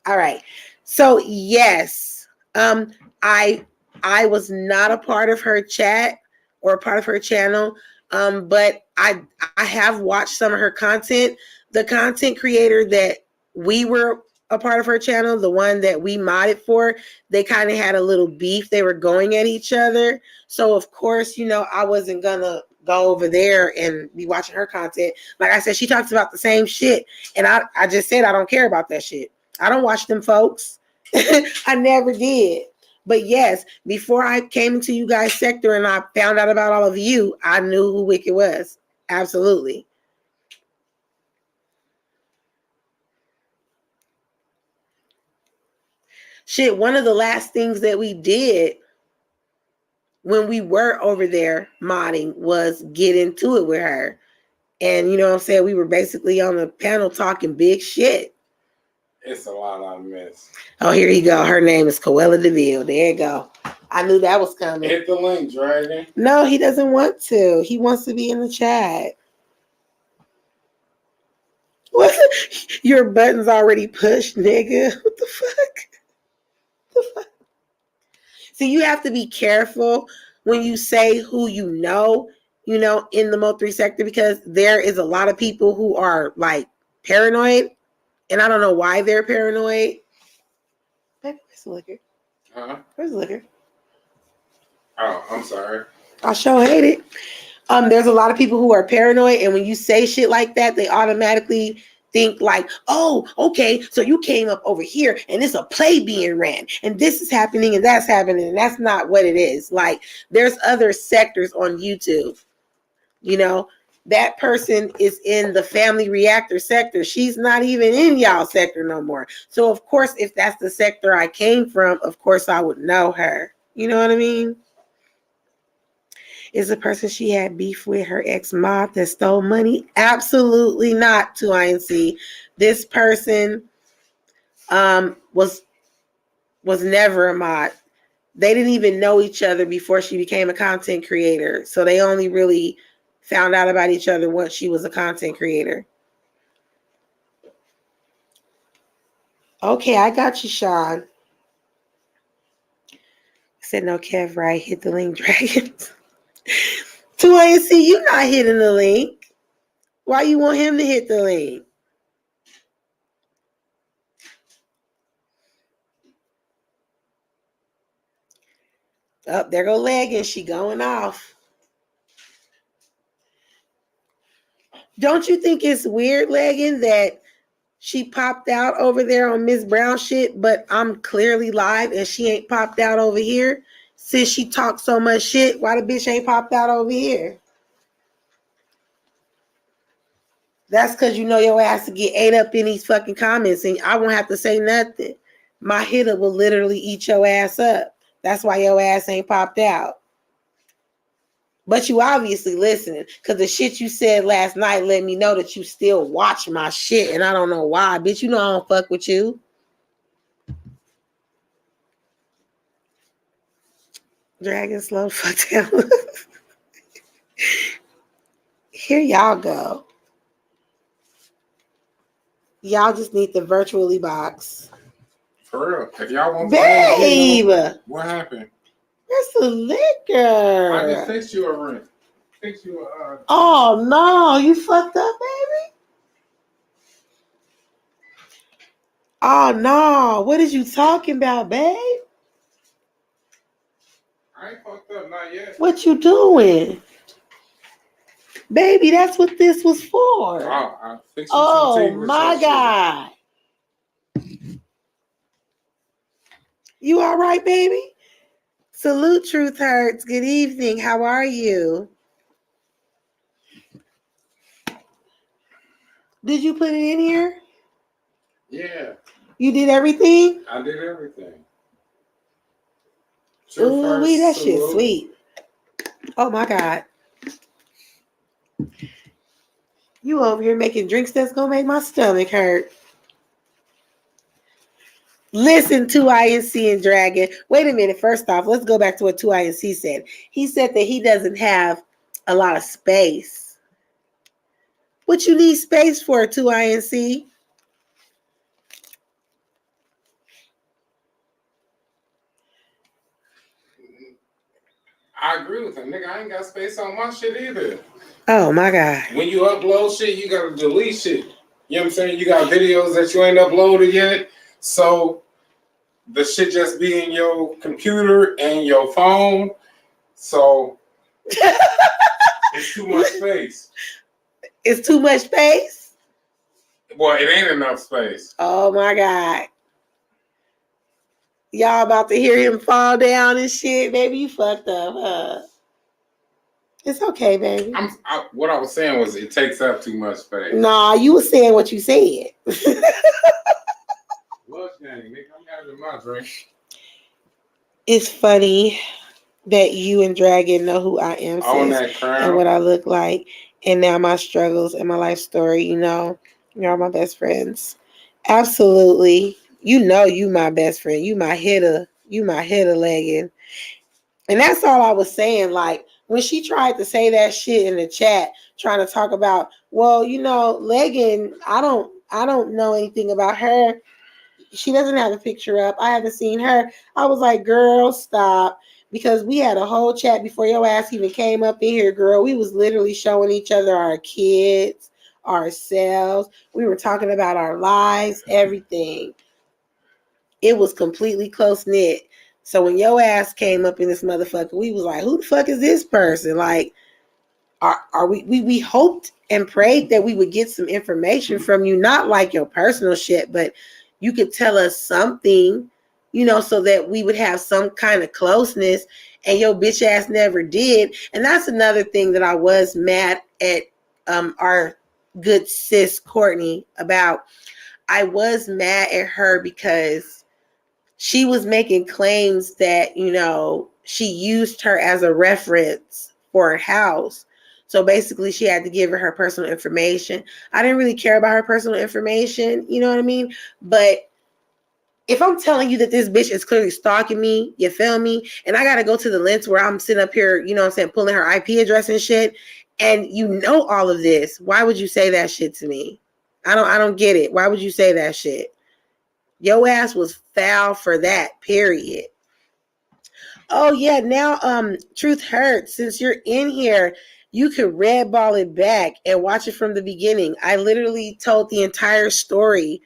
all right. So yes, I was not a part of her chat or a part of her channel, but I have watched some of her content. The content creator that we were a part of her channel, the one that we modded for, they kind of had a little beef. They were going at each other. So of course, you know, I wasn't gonna go over there and be watching her content. Like I said, she talks about the same shit. And I just said I don't care about that shit. I don't watch them folks. I never did. But yes, before I came into you guys' sector and I found out about all of you, I knew who Wicked was. Absolutely. Shit, one of the last things that we did when we were over there modding was get into it with her. And you know what I'm saying? We were basically on the panel talking big shit. It's a lot I miss. Oh, here you go. Her name is Coella DeVille. There you go. I knew that was coming. Hit the link, Dragon. No, he doesn't want to. He wants to be in the chat. What? Your button's already pushed, nigga. What the fuck? So you have to be careful when you say who you know, in the Mo3 sector, because there is a lot of people who are like paranoid, and I don't know why they're paranoid. Baby, where's the liquor? Huh? Where's the liquor? Oh, I'm sorry. I sure hate it. There's a lot of people who are paranoid, and when you say shit like that, they automatically think like, oh, okay, so you came up over here and it's a play being ran and this is happening and that's happening, and that's not what it is. Like, there's other sectors on YouTube. That person is in the family reactor sector. She's not even in y'all sector no more. So of course, if that's the sector I came from, of course I would know her. You know what I mean? Is the person she had beef with her ex-mob that stole money? Absolutely not, to INC. This person was never a mod. They didn't even know each other before she became a content creator. So they only really found out about each other once she was a content creator. Okay, I got you, Sean. I said no, Kev, right? Hit the link, Dragons. To INC, you not hitting the link. Why you want him to hit the link? Oh, there go Leggin. She going off. Don't you think it's weird, Leggin, that she popped out over there on Miss Brown shit, but I'm clearly live and she ain't popped out over here? Since she talked so much shit, why the bitch ain't popped out over here? That's because your ass to get ate up in these fucking comments and I won't have to say nothing. My hitter will literally eat your ass up. That's why your ass ain't popped out. But you obviously listening, because the shit you said last night let me know that you still watch my shit, and I don't know why. Bitch, you know I don't fuck with you. Dragon slow fuck down. Here y'all go. Y'all just need to virtually box. For real. If y'all want Babe! What happened? Where's the liquor? I just fixed you a ring. Fixed you a... Oh, no. You fucked up, baby? Oh, no. What is you talking about, babe? I ain't fucked up, not yet. What you doing? Baby, that's what this was for. Oh, I fixed you some tea with my God. You all right, baby? Salute, Truth Hurts. Good evening. How are you? Did you put it in here? Yeah. You did everything? I did everything. Ooh, that shit sweet. Oh, my God. You over here making drinks that's going to make my stomach hurt. Listen to INC and Dragon. Wait a minute. First off, let's go back to what 2INC said. He said that he doesn't have a lot of space. What you need space for, 2INC? I agree with him. Nigga, I ain't got space on my shit either. Oh, my God. When you upload shit, you got to delete shit. You know what I'm saying? You got videos that you ain't uploaded yet. So the shit just be in your computer and your phone. So It's too much space. It's too much space? Well, it ain't enough space. Oh my God. Y'all about to hear him fall down and shit. Baby, you fucked up, huh? It's okay, baby. What I was saying was it takes up too much space. Nah, you was saying what you said. Look, nigga, I'm having my drink. It's funny that you and Dragon know who I am, sis, and what I look like, and now my struggles and my life story. You know, you're my best friends. Absolutely. You know you my best friend. You my hitter. You my hitter legging. And that's all I was saying. Like, when she tried to say that shit in the chat, trying to talk about, well, you know, legging, I don't know anything about her. She doesn't have a picture up. I haven't seen her. I was like, girl, stop. Because we had a whole chat before your ass even came up in here, girl. We was literally showing each other our kids, ourselves. We were talking about our lives, everything. It was completely close knit. So when your ass came up in this motherfucker, we was like, who the fuck is this person? Like, are we hoped and prayed that we would get some information from you, not like your personal shit, but you could tell us something, you know, so that we would have some kind of closeness. And your bitch ass never did. And that's another thing that I was mad at our good sis Courtney about. I was mad at her because she was making claims that, you know, she used her as a reference for her house. So basically she had to give her personal information. I didn't really care about her personal information, you know what I mean? But if I'm telling you that this bitch is clearly stalking me, you feel me? And I got to go to the lengths where I'm sitting up here, you know what I'm saying, pulling her IP address and shit, and you know all of this, why would you say that shit to me? I don't get it. Why would you say that shit? Your ass was foul for that, period. Oh yeah, now Truth Hurts. Since you're in here, you could red ball it back and watch it from the beginning. I literally told the entire story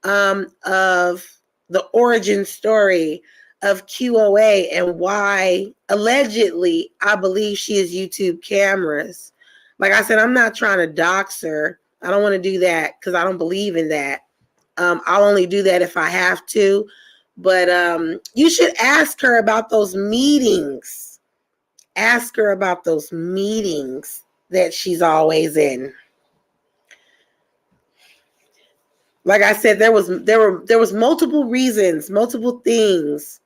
of the origin story of QOA and why allegedly I believe she is YouTube cameras. Like I said, I'm not trying to dox her. I don't want to do that because I don't believe in that. I'll only do that if I have to. But you should ask her about those meetings. Ask her about those meetings that she's always in. Like I said, there was multiple reasons, multiple things,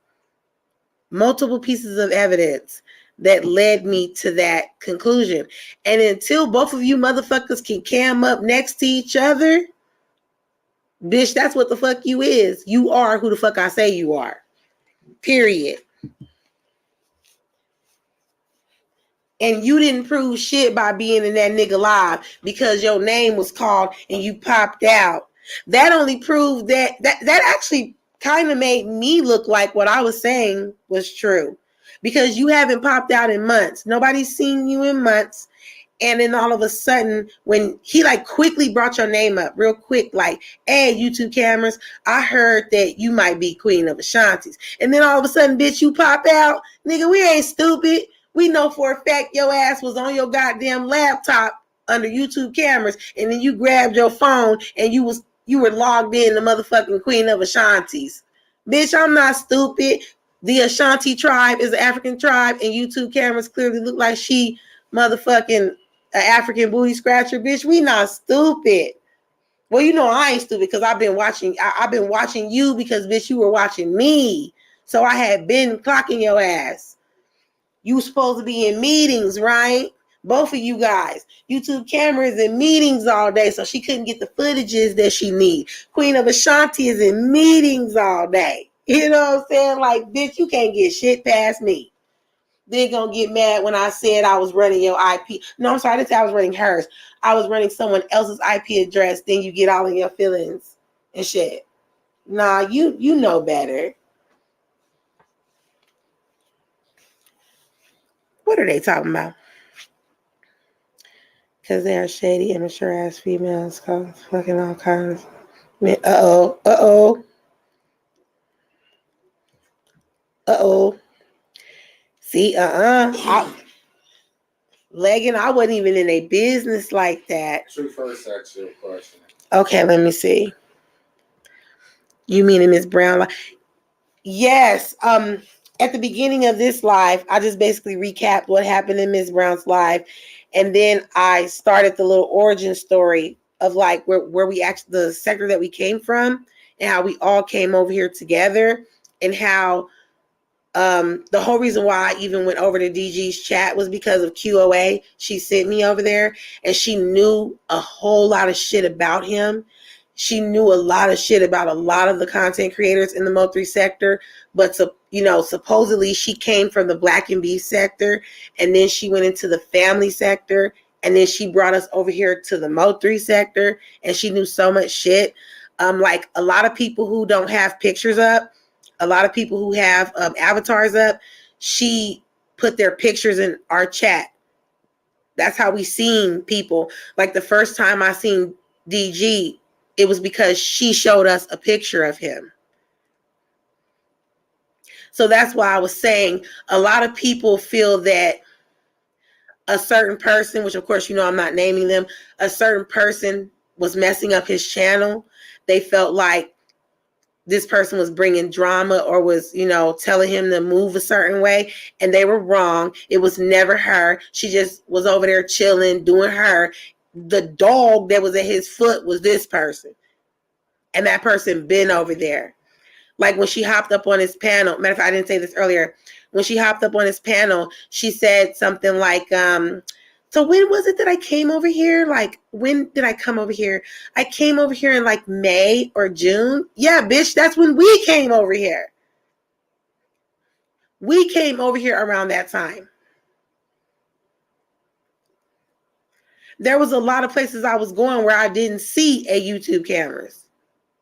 multiple pieces of evidence that led me to that conclusion. And until both of you motherfuckers can cam up next to each other, bitch, that's what the fuck you is. You are who the fuck I say you are. Period. And you didn't prove shit by being in that nigga live because your name was called and you popped out. That only proved that actually kind of made me look like what I was saying was true. Because you haven't popped out in months. Nobody's seen you in months. And then all of a sudden, when he like quickly brought your name up real quick, like, hey, YouTube cameras, I heard that you might be Queen of Ashanti's. And then all of a sudden, bitch, you pop out. Nigga, we ain't stupid. We know for a fact your ass was on your goddamn laptop under YouTube cameras. And then you grabbed your phone and you were logged in the motherfucking Queen of Ashanti's. Bitch, I'm not stupid. The Ashanti tribe is an African tribe, and YouTube cameras clearly look like she motherfucking African booty scratcher, bitch. We not stupid. Well, you know I ain't stupid because I've been watching. I've been watching you because, bitch, you were watching me. So I had been clocking your ass. You supposed to be in meetings, right? Both of you guys. YouTube cameras in meetings all day, so she couldn't get the footages that she need. Queen of Ashanti is in meetings all day. You know what I'm saying? Like, bitch, you can't get shit past me. They're gonna get mad when I said I was running your IP. No, I'm sorry, I didn't say I was running hers. I was running someone else's IP address. Then you get all in your feelings and shit. Nah, you know better. What are they talking about? Because they are shady, immature ass females, fucking all kinds. Uh oh. See, Legging, I wasn't even in a business like that. True first ask your question. Okay, let me see. You mean in Miss Brown? Yes. At the beginning of this live, I just basically recapped what happened in Miss Brown's live, and then I started the little origin story of like where we actually, the sector that we came from, and how we all came over here together, and how the whole reason why I even went over to DG's chat was because of QOA. She sent me over there, and she knew a whole lot of shit about him. She knew a lot of shit about a lot of the content creators in the Mo3 sector, but supposedly she came from the Black and Beef sector, and then she went into the family sector, and then she brought us over here to the Mo3 sector, and she knew so much shit. Like a lot of people who don't have pictures up, a lot of people who have avatars up, she put their pictures in our chat. That's how we seen people. Like the first time I seen DG, it was because she showed us a picture of him. So that's why I was saying a lot of people feel that a certain person, which of course, I'm not naming them, a certain person was messing up his channel. They felt like this person was bringing drama or was, telling him to move a certain way, and they were wrong. It was never her. She just was over there chilling, doing her. The dog that was at his foot was this person, and that person been over there. Like when she hopped up on his panel, matter of fact, I didn't say this earlier. When she hopped up on his panel, she said something like, so when was it that I came over here? Like, when did I come over here? I came over here in like May or June. Yeah, bitch, that's when we came over here. We came over here around that time. There was a lot of places I was going where I didn't see a YouTube cameras.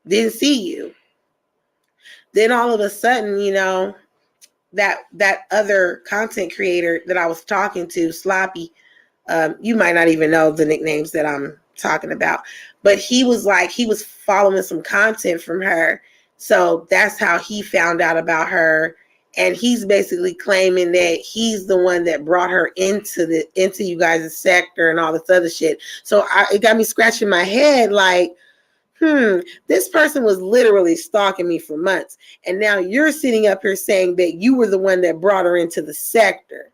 Didn't see you. Then all of a sudden, that other content creator that I was talking to, Sloppy, you might not even know the nicknames that I'm talking about, but he was following some content from her. So that's how he found out about her. And he's basically claiming that he's the one that brought her into you guys' sector and all this other shit. So it got me scratching my head like, this person was literally stalking me for months. And now you're sitting up here saying that you were the one that brought her into the sector.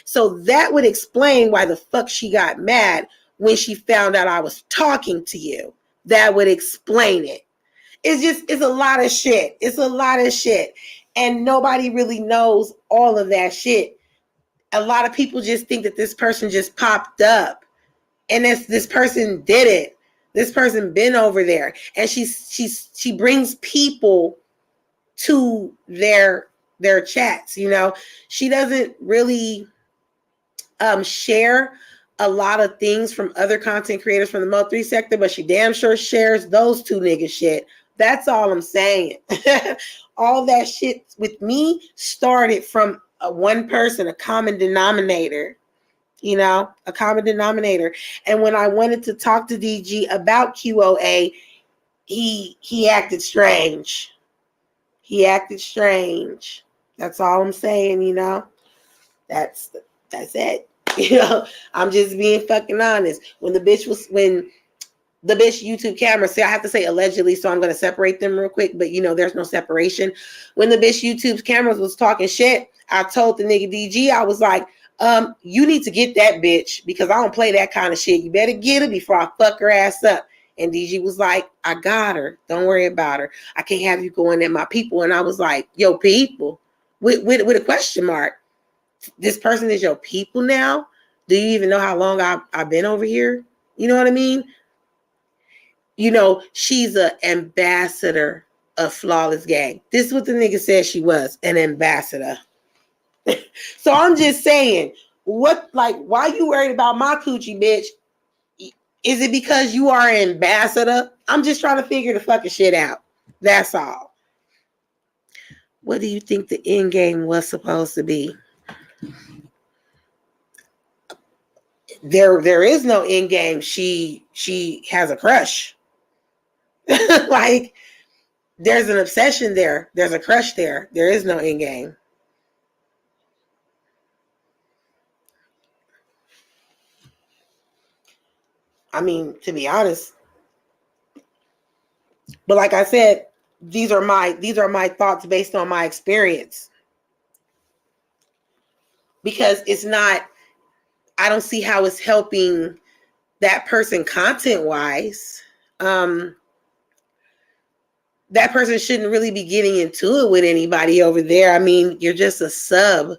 So that would explain why the fuck she got mad when she found out I was talking to you. That would explain it. It's a lot of shit. It's a lot of shit. And nobody really knows all of that shit. A lot of people just think that this person just popped up. And this person did it. This person been over there. And she brings people to their chats, She doesn't really share a lot of things from other content creators from the Mo3 sector, but she damn sure shares those two niggas shit. That's all I'm saying. All that shit with me started from one person, a common denominator, a common denominator. And when I wanted to talk to DG about QOA, he acted strange. He acted strange. That's all I'm saying, That's it. I'm just being fucking honest. When the bitch YouTube camera, I have to say allegedly, so I'm going to separate them real quick, but there's no separation. When the bitch YouTube's cameras was talking shit, I told the nigga DG, I was like, you need to get that bitch because I don't play that kind of shit. You better get her before I fuck her ass up. And DG was like, I got her. Don't worry about her. I can't have you going at my people. And I was like, yo, people, with a question mark. This person is your people now? Do you even know how long I've been over here? You know what I mean? She's an ambassador of Flawless Gang. This is what the nigga said she was, an ambassador. So I'm just saying, why you worried about my coochie, bitch? Is it because you are an ambassador? I'm just trying to figure the fucking shit out. That's all. What do you think the end game was supposed to be? There is no end game. She has a crush. Like, there's an obsession there. There's a crush there. There is no end game. I mean, to be honest. But like I said, these are my thoughts based on my experience. Because it's not, I don't see how it's helping that person content wise. That person shouldn't really be getting into it with anybody over there. I mean, you're just a sub.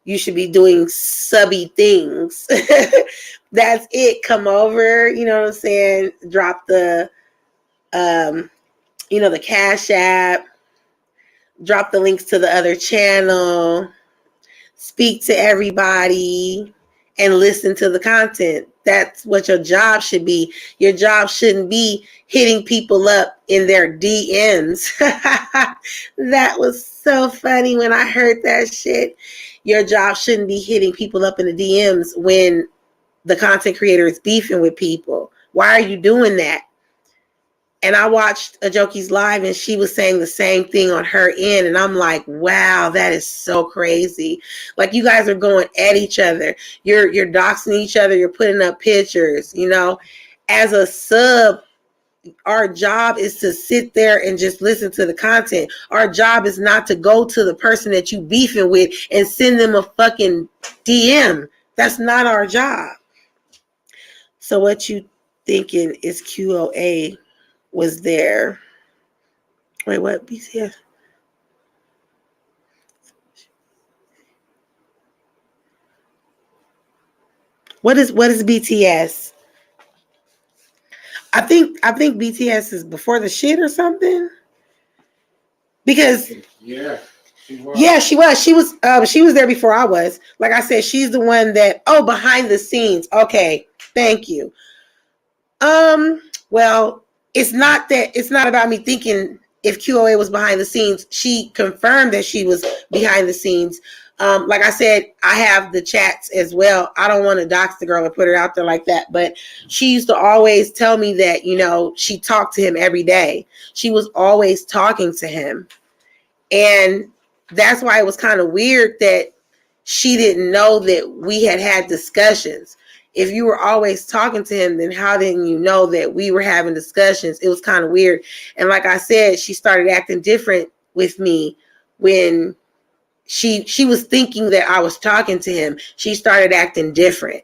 You should be doing subby things. That's it. Come over, you know what I'm saying? Drop the the Cash App, drop the links to the other channel, speak to everybody, and listen to the content. That's what your job should be. Your job shouldn't be hitting people up in their DMs. That was so funny when I heard that shit. Your job shouldn't be hitting people up in the DMs when the content creator is beefing with people. Why are you doing that? And I watched a Jokey's live and she was saying the same thing on her end. And I'm like, wow, that is so crazy. Like, you guys are going at each other. You're doxing each other. You're putting up pictures, As a sub, our job is to sit there and just listen to the content. Our job is not to go to the person that you beefing with and send them a fucking DM. That's not our job. So what you thinking is QOA was there? Wait, what? BTS? What is BTS? I think BTS is before the shit or something. Because yeah, she was there before I was. Like I said, she's the one that behind the scenes. Okay, thank you. Well, it's not about me thinking if QOA was behind the scenes. She confirmed that she was behind the scenes. Like I said, I have the chats as well. I don't want to dox the girl and put her out there like that, but she used to always tell me that, she talked to him every day. She was always talking to him. And that's why it was kind of weird that she didn't know that we had discussions. If you were always talking to him, then how didn't you know that we were having discussions? It was kind of weird. And like I said, she started acting different with me when she was thinking that I was talking to him. She started acting different.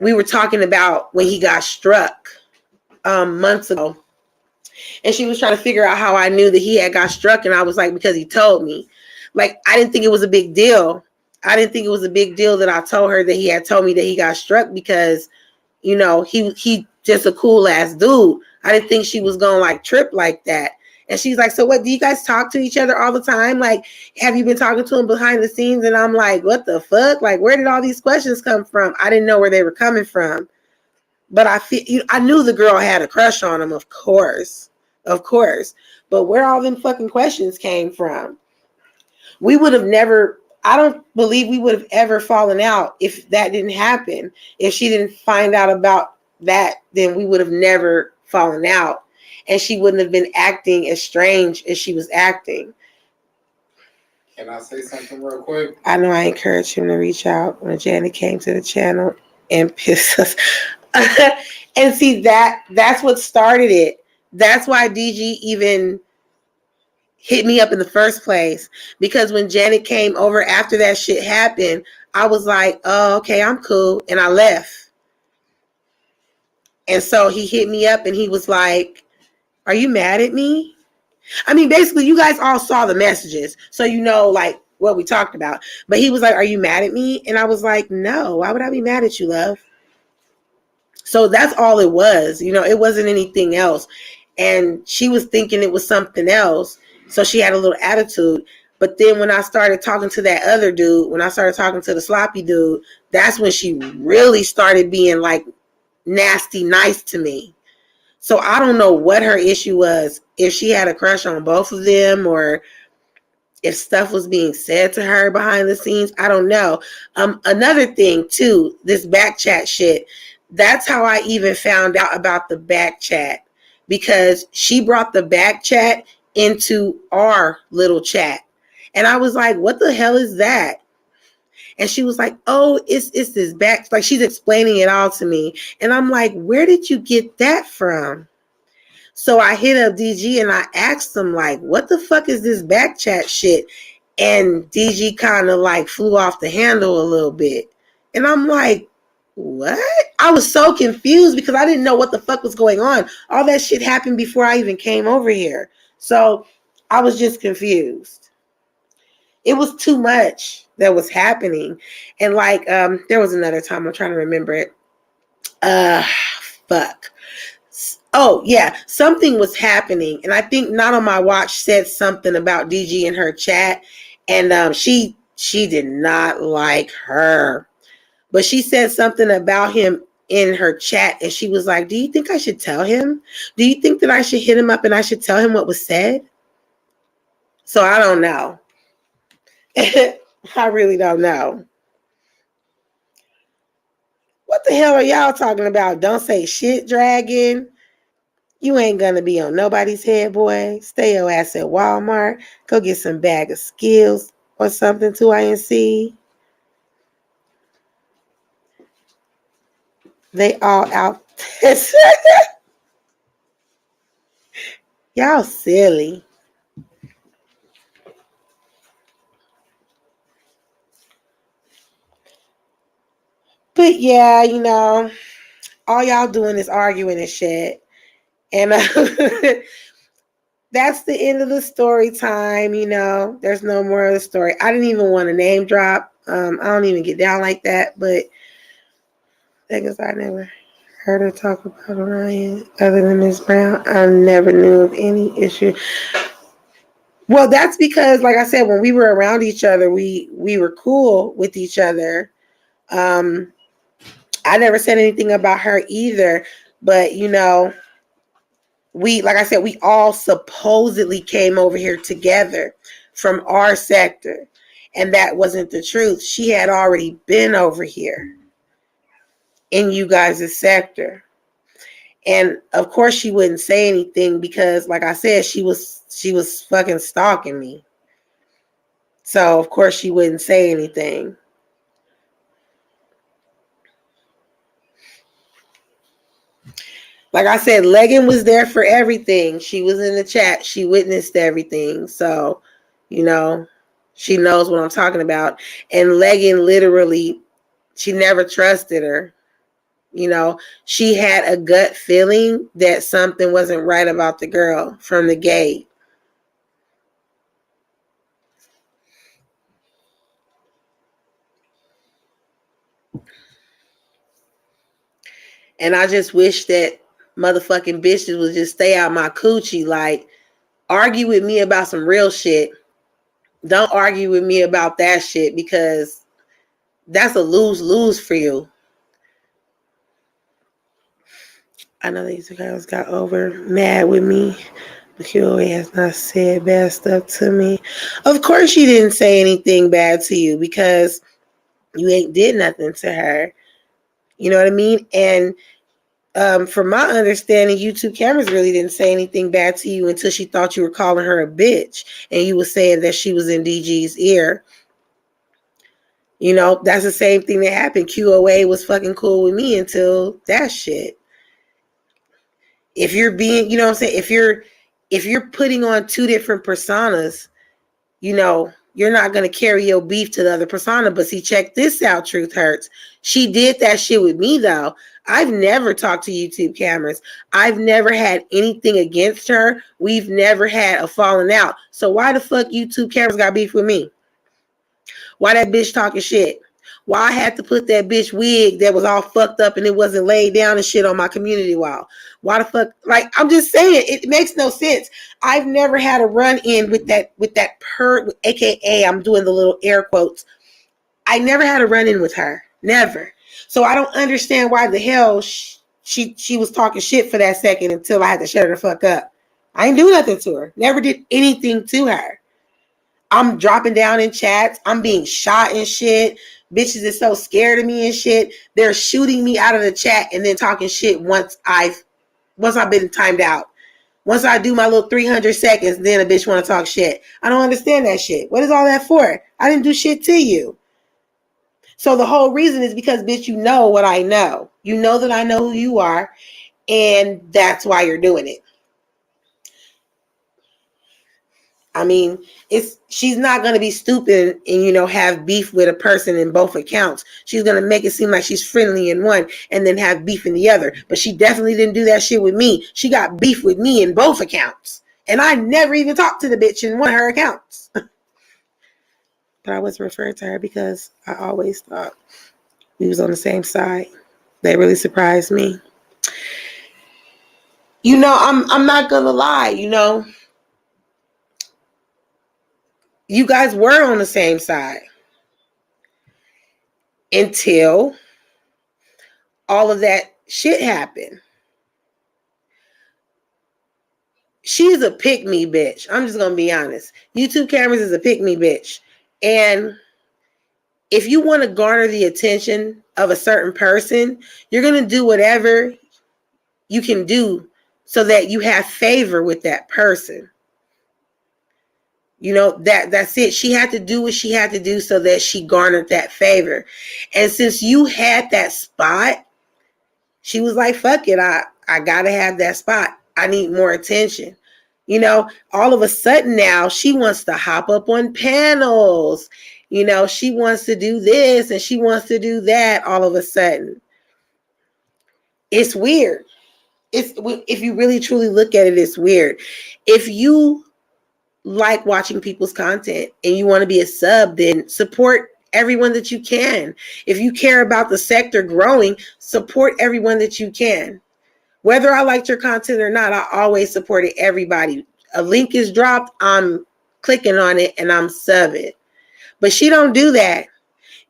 We were talking about when he got struck months ago. And she was trying to figure out how I knew that he had got struck. And I was like, because he told me. Like, I didn't think it was a big deal. I didn't think it was a big deal that I told her that he had told me that he got struck because, he just a cool ass dude. I didn't think she was going to like trip like that. And she's like, so what, do you guys talk to each other all the time? Like, have you been talking to him behind the scenes? And I'm like, what the fuck? Like, where did all these questions come from? I didn't know where they were coming from. But I knew the girl had a crush on him, of course. But where all them fucking questions came from? We would have never, I don't believe we would have ever fallen out if that didn't happen. If she didn't find out about that, then we would have never fallen out. And she wouldn't have been acting as strange as she was acting. Can I say something real quick? I know I encouraged him to reach out when Janet came to the channel and pissed us. And see, that's what started it. That's why DG even hit me up in the first place. Because when Janet came over after that shit happened, I was like, oh, okay, I'm cool. And I left. And so he hit me up and he was like, are you mad at me? I mean, basically, you guys all saw the messages. So you know, like, what we talked about. But he was like, are you mad at me? And I was like, no, why would I be mad at you, love? So that's all it was. It wasn't anything else. And she was thinking it was something else. So she had a little attitude. But then when I started talking to that other dude, when I started talking to the sloppy dude, that's when she really started being like nasty nice to me. So I don't know what her issue was. If she had a crush on both of them or if stuff was being said to her behind the scenes, I don't know. Another thing too, this back chat shit. That's how I even found out about the back chat, because she brought the back chat into our little chat. And I was like, what the hell is that? And she was like, oh, it's this back. Like she's explaining it all to me. And I'm like, where did you get that from? So I hit up DG and I asked him, like, what the fuck is this back chat shit? And DG kind of like flew off the handle a little bit. And I'm like, what? I was so confused because I didn't know what the fuck was going on. All that shit happened before I even came over here. So I was just confused. It was too much that was happening. And like, there was another time, I'm trying to remember it. Fuck. Oh, yeah, something was happening. And I think Not On My Watch said something about DG in her chat. And she did not like her. But she said something about him in her chat. And she was like, do you think I should tell him? Do you think that I should hit him up and I should tell him what was said? So I don't know. I really don't know. What the hell are y'all talking about? Don't say shit, Dragon. You ain't gonna be on nobody's head, boy. Stay your ass at Walmart. Go get some bag of skills or something to INC. They all out. Y'all silly. But yeah, you know, all y'all doing is arguing and shit. And that's the end of the story time, you know. There's no more of the story. I didn't even want to name drop. I don't even get down like that, but I guess I never heard her talk about Orion other than Miss Brown. I never knew of any issue. Well, that's because, like I said, when we were around each other, we were cool with each other. I never said anything about her either, but you know, like I said, we all supposedly came over here together from our sector, and that wasn't the truth. She had already been over here in you guys' sector. And of course she wouldn't say anything because, like I said, she was fucking stalking me. So of course she wouldn't say anything. Like I said, Leggin was there for everything. She was in the chat. She witnessed everything. So, you know, she knows what I'm talking about. And Leggin literally, she never trusted her. You know, she had a gut feeling that something wasn't right about the girl from the gate. And I just wish that motherfucking bitches would just stay out my coochie. Like, argue with me about some real shit. Don't argue with me about that shit because that's a lose-lose for you. I know these girls got over mad with me. The QOA has not said bad stuff to me. Of course she didn't say anything bad to you because you ain't did nothing to her. You know what I mean? And from my understanding, YouTube cameras really didn't say anything bad to you until she thought you were calling her a bitch and you were saying that she was in DG's ear. You know, that's the same thing that happened. QOA was fucking cool with me until that shit. If you're being, you know what I'm saying? If you're putting on two different personas, you know, you're not going to carry your beef to the other persona. But see, check this out, Truth Hurts. She did that shit with me, though. I've never talked to YouTube cameras. I've never had anything against her. We've never had a falling out. So why the fuck YouTube cameras got beef with me? Why that bitch talking shit? Why I had to put that bitch wig that was all fucked up and it wasn't laid down and shit on my community wall? Why the fuck? Like, I'm just saying, it makes no sense. I've never had a run in with that AKA, I'm doing the little air quotes. I never had a run in with her. Never. So I don't understand why the hell she was talking shit for that second until I had to shut her the fuck up. I ain't do nothing to her. Never did anything to her. I'm dropping down in chats. I'm being shot and shit. Bitches is so scared of me and shit. They're shooting me out of the chat and then talking shit once I've been timed out. Once I do my little 300 seconds, then a bitch want to talk shit. I don't understand that shit. What is all that for? I didn't do shit to you. So the whole reason is because, bitch, you know what I know. You know that I know who you are, and that's why you're doing it. I mean, she's not going to be stupid and, have beef with a person in both accounts. She's going to make it seem like she's friendly in one and then have beef in the other. But she definitely didn't do that shit with me. She got beef with me in both accounts. And I never even talked to the bitch in one of her accounts. But I wasn't referring to her because I always thought we was on the same side. That really surprised me. I'm not going to lie, you guys were on the same side until all of that shit happened. She's a pick-me bitch. I'm just going to be honest. YouTube Cameras is a pick-me bitch. And if you want to garner the attention of a certain person, you're going to do whatever you can do so that you have favor with that person. That's it. She had to do what she had to do so that she garnered that favor. And since you had that spot, she was like, fuck it. I got to have that spot. I need more attention. All of a sudden now she wants to hop up on panels. She wants to do this and she wants to do that all of a sudden. It's weird. If you really truly look at it, it's weird. If you like watching people's content and you want to be a sub, then support everyone that you can. If you care about the sector growing, support everyone that you can. Whether I liked your content or not, I always supported everybody. A link is dropped, I'm clicking on it and I'm subbing. But she don't do that.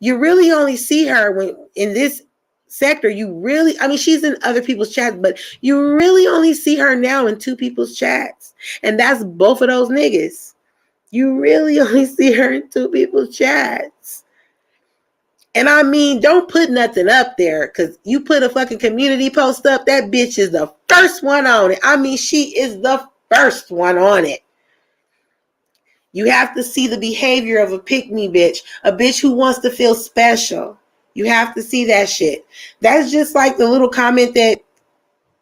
You really only see her when in this sector. She's in other people's chats, but you really only see her now in two people's chats. And that's both of those niggas. You really only see her in two people's chats. And don't put nothing up there, because you put a fucking community post up, that bitch is the first one on it. She is the first one on it. You have to see the behavior of a pick-me bitch, a bitch who wants to feel special. You have to see that shit. That's just like the little comment that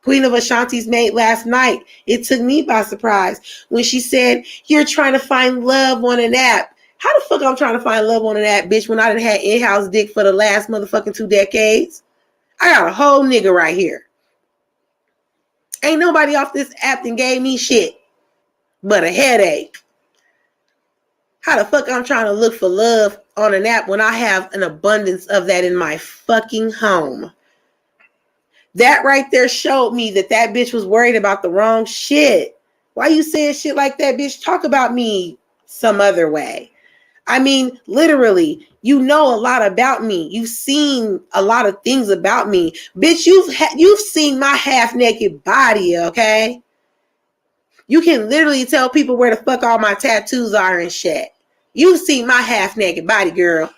Queen of Ashanti's made last night. It took me by surprise when she said, you're trying to find love on an app. How the fuck I'm trying to find love on an app, bitch, when I done had in-house dick for the last motherfucking 2 decades? I got a whole nigga right here. Ain't nobody off this app that gave me shit but a headache. How the fuck I'm trying to look for love on an app when I have an abundance of that in my fucking home? That right there showed me that bitch was worried about the wrong shit. Why you saying shit like that, bitch? Talk about me some other way. Literally, you know a lot about me. You've seen a lot of things about me. Bitch, you've seen my half-naked body, okay? You can literally tell people where the fuck all my tattoos are and shit. You've seen my half-naked body, girl.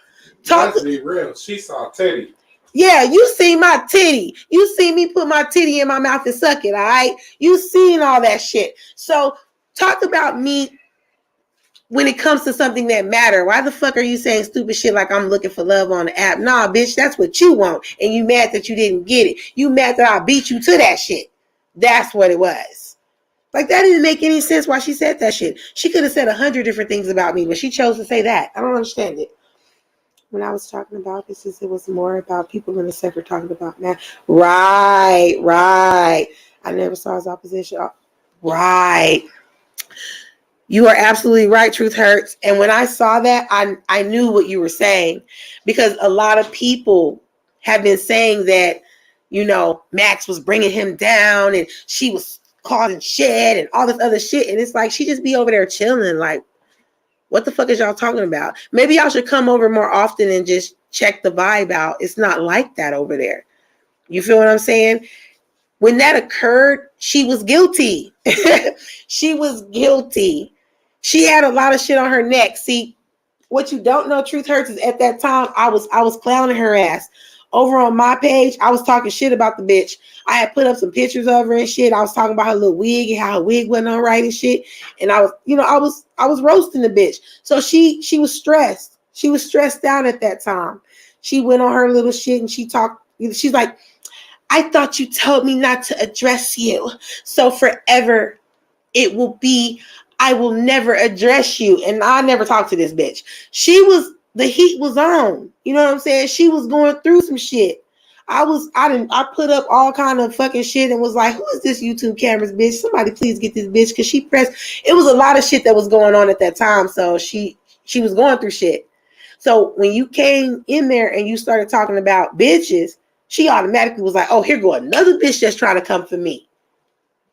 Let's be real. She saw Teddy. Yeah, you seen my titty. You seen me put my titty in my mouth and suck it, all right? You seen all that shit. So talk about me when it comes to something that matter. Why the fuck are you saying stupid shit like I'm looking for love on the app? Nah, bitch, that's what you want. And you mad that you didn't get it. You mad that I beat you to that shit. That's what it was. Like, that didn't make any sense why she said that shit. She could have said 100 different things about me, but she chose to say that. I don't understand it. When I was talking about this, it was more about people in the sector talking about man. Right. I never saw his opposition. Right. You are absolutely right. Truth hurts. And when I saw that, I knew what you were saying, because a lot of people have been saying that, Max was bringing him down and she was causing shit and all this other shit. And it's like, she just be over there chilling. Like, what the fuck is y'all talking about? Maybe y'all should come over more often and just check the vibe out. It's not like that over there. You feel what I'm saying? When that occurred, she was guilty. She was guilty. She had a lot of shit on her neck. See, what you don't know, Truth Hurts, is at that time, I was clowning her ass. Over on my page, I was talking shit about the bitch. I had put up some pictures of her and shit. I was talking about her little wig and how her wig wasn't all right and shit. And I was roasting the bitch. So she was stressed. She was stressed out at that time. She went on her little shit and she talked. She's like, I thought you told me not to address you. So forever it will be, I will never address you. And I never talked to this bitch. The heat was on. You know what I'm saying? She was going through some shit. I put up all kind of fucking shit and was like, who is this YouTube cameras bitch? Somebody please get this bitch. Cause it was a lot of shit that was going on at that time. So she was going through shit. So when you came in there and you started talking about bitches, she automatically was like, oh, here go another bitch that's trying to come for me.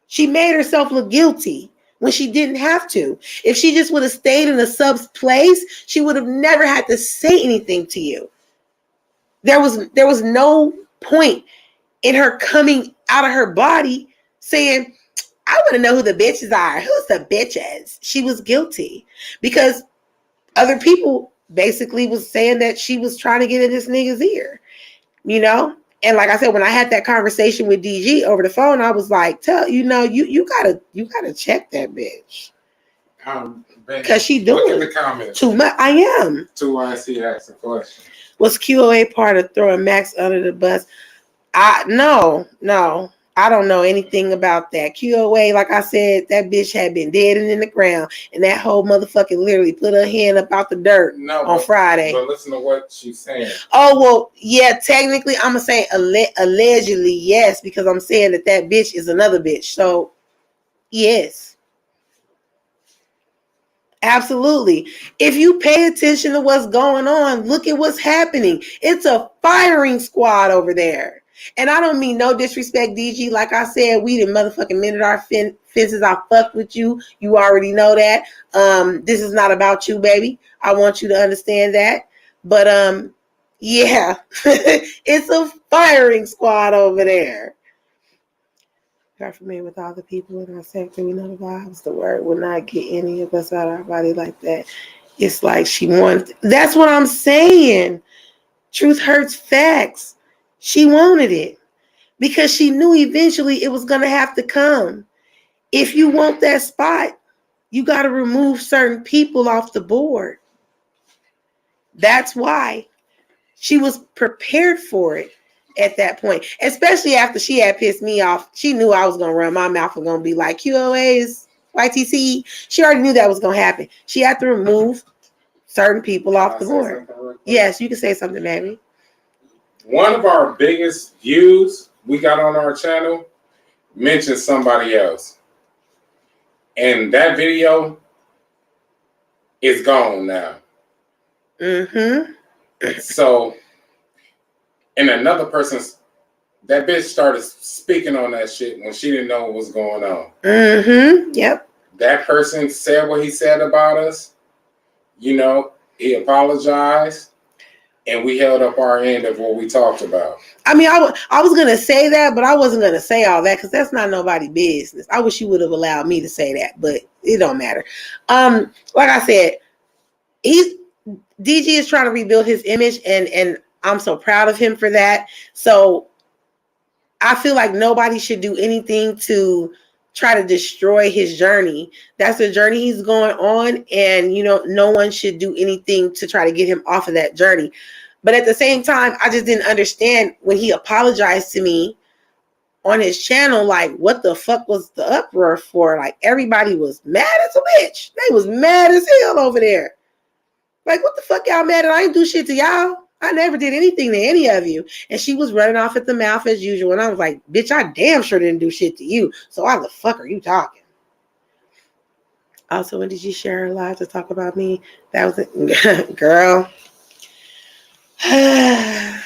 She made herself look guilty when she didn't have to. If she just would have stayed in the sub's place, she would have never had to say anything to you. There was no point in her coming out of her body saying, I want to know who the bitches are. Who's the bitches? She was guilty because other people basically was saying that she was trying to get in this nigga's ear, you know? And like I said, when I had that conversation with DG over the phone, I was like, you gotta check that bitch. Because she doing look at the comments. Too much. I am. Too I see asking questions. Was QOA part of throwing Max under the bus? No. I don't know anything about that. QOA, like I said, that bitch had been dead and in the ground, and that whole motherfucker literally put her hand up out the dirt on Friday. But listen to what she's saying. Oh, well, yeah, technically, I'm going to say allegedly, yes, because I'm saying that bitch is another bitch. So, yes. Absolutely. If you pay attention to what's going on, look at what's happening. It's a firing squad over there. And I don't mean no disrespect, DG. Like I said, we didn't motherfucking mended our fences. I fucked with you. You already know that. This is not about you, baby. I want you to understand that. But yeah, it's a firing squad over there. Got familiar with all the people in our sector. We know the vibes. The word will not get any of us out of our body like that. It's like she wanted. That's what I'm saying. Truth hurts facts. She wanted it because she knew eventually it was going to have to come. If you want that spot, you got to remove certain people off the board. That's why she was prepared for it. At that point, especially after she had pissed me off, she knew I was going to run my mouth and going to be like, QOA's YTC. She already knew that was going to happen. She had to remove certain people off the board. Yes, you can say something, baby. One of our biggest views we got on our channel mentioned somebody else. And that video is gone now. Mm-hmm. So, and another person's, that bitch started speaking on that shit when she didn't know what was going on. Mm-hmm. Yep. That person said what he said about us. You know, he apologized, and we held up our end of what we talked about. I mean, I was going to say that, but I wasn't going to say all that because that's not nobody's business. I wish you would have allowed me to say that, but it don't matter. Like I said, DG is trying to rebuild his image, and I'm so proud of him for that. So I feel like nobody should do anything to try to destroy his journey. That's the journey he's going on, and no one should do anything to try to get him off of that journey. But at the same time, I just didn't understand when he apologized to me on his channel, like, what the fuck was the uproar for? Like, everybody was mad as a bitch. They was mad as hell over there. Like, what the fuck y'all mad at? I ain't do shit to y'all. I never did anything to any of you. And she was running off at the mouth as usual. And I was like, bitch, I damn sure didn't do shit to you. So why the fuck are you talking? Also, when did you share her live to talk about me? That was it. Girl. I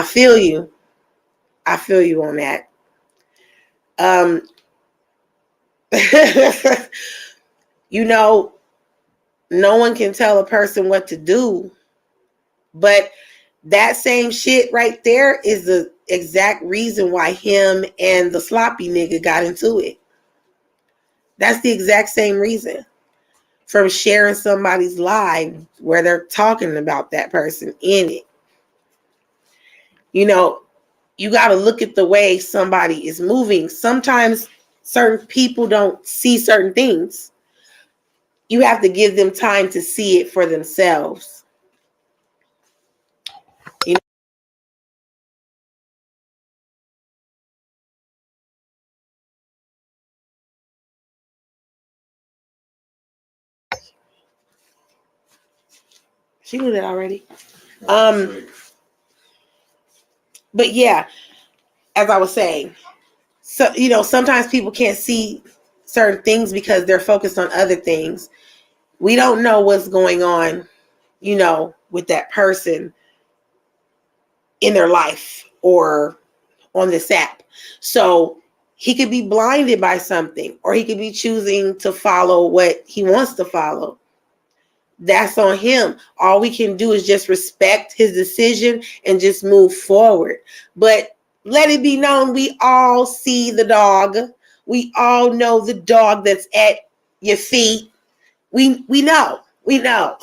feel you. I feel you on that. No one can tell a person what to do, but that same shit right there is the exact reason why him and the sloppy nigga got into it. That's the exact same reason. From sharing somebody's live where they're talking about that person in it. You got to look at the way somebody is moving. Sometimes certain people don't see certain things. You have to give them time to see it for themselves. She knew that already. But yeah, as I was saying, so sometimes people can't see certain things because they're focused on other things. We don't know what's going on, with that person in their life or on this app. So he could be blinded by something, or he could be choosing to follow what he wants to follow. That's on him. All we can do is just respect his decision and just move forward. But let it be known, we all see the dog. We all know the dog that's at your feet. We know. We know.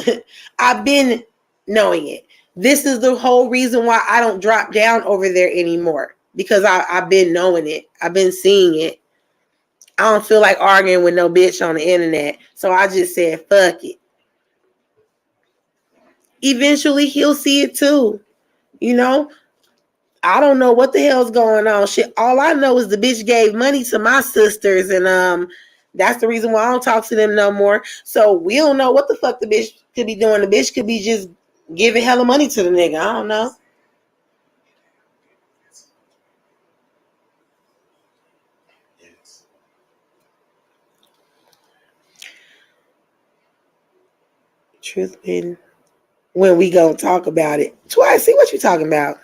I've been knowing it. This is the whole reason why I don't drop down over there anymore, because I've been knowing it. I've been seeing it. I don't feel like arguing with no bitch on the internet. So I just said, fuck it. Eventually he'll see it too. I don't know what the hell's going on. Shit, all I know is the bitch gave money to my sisters, and that's the reason why I don't talk to them no more. So we don't know what the fuck the bitch could be doing. The bitch could be just giving hella money to the nigga. I don't know. Truth be, when we gonna talk about it. Twice, see what you talking about.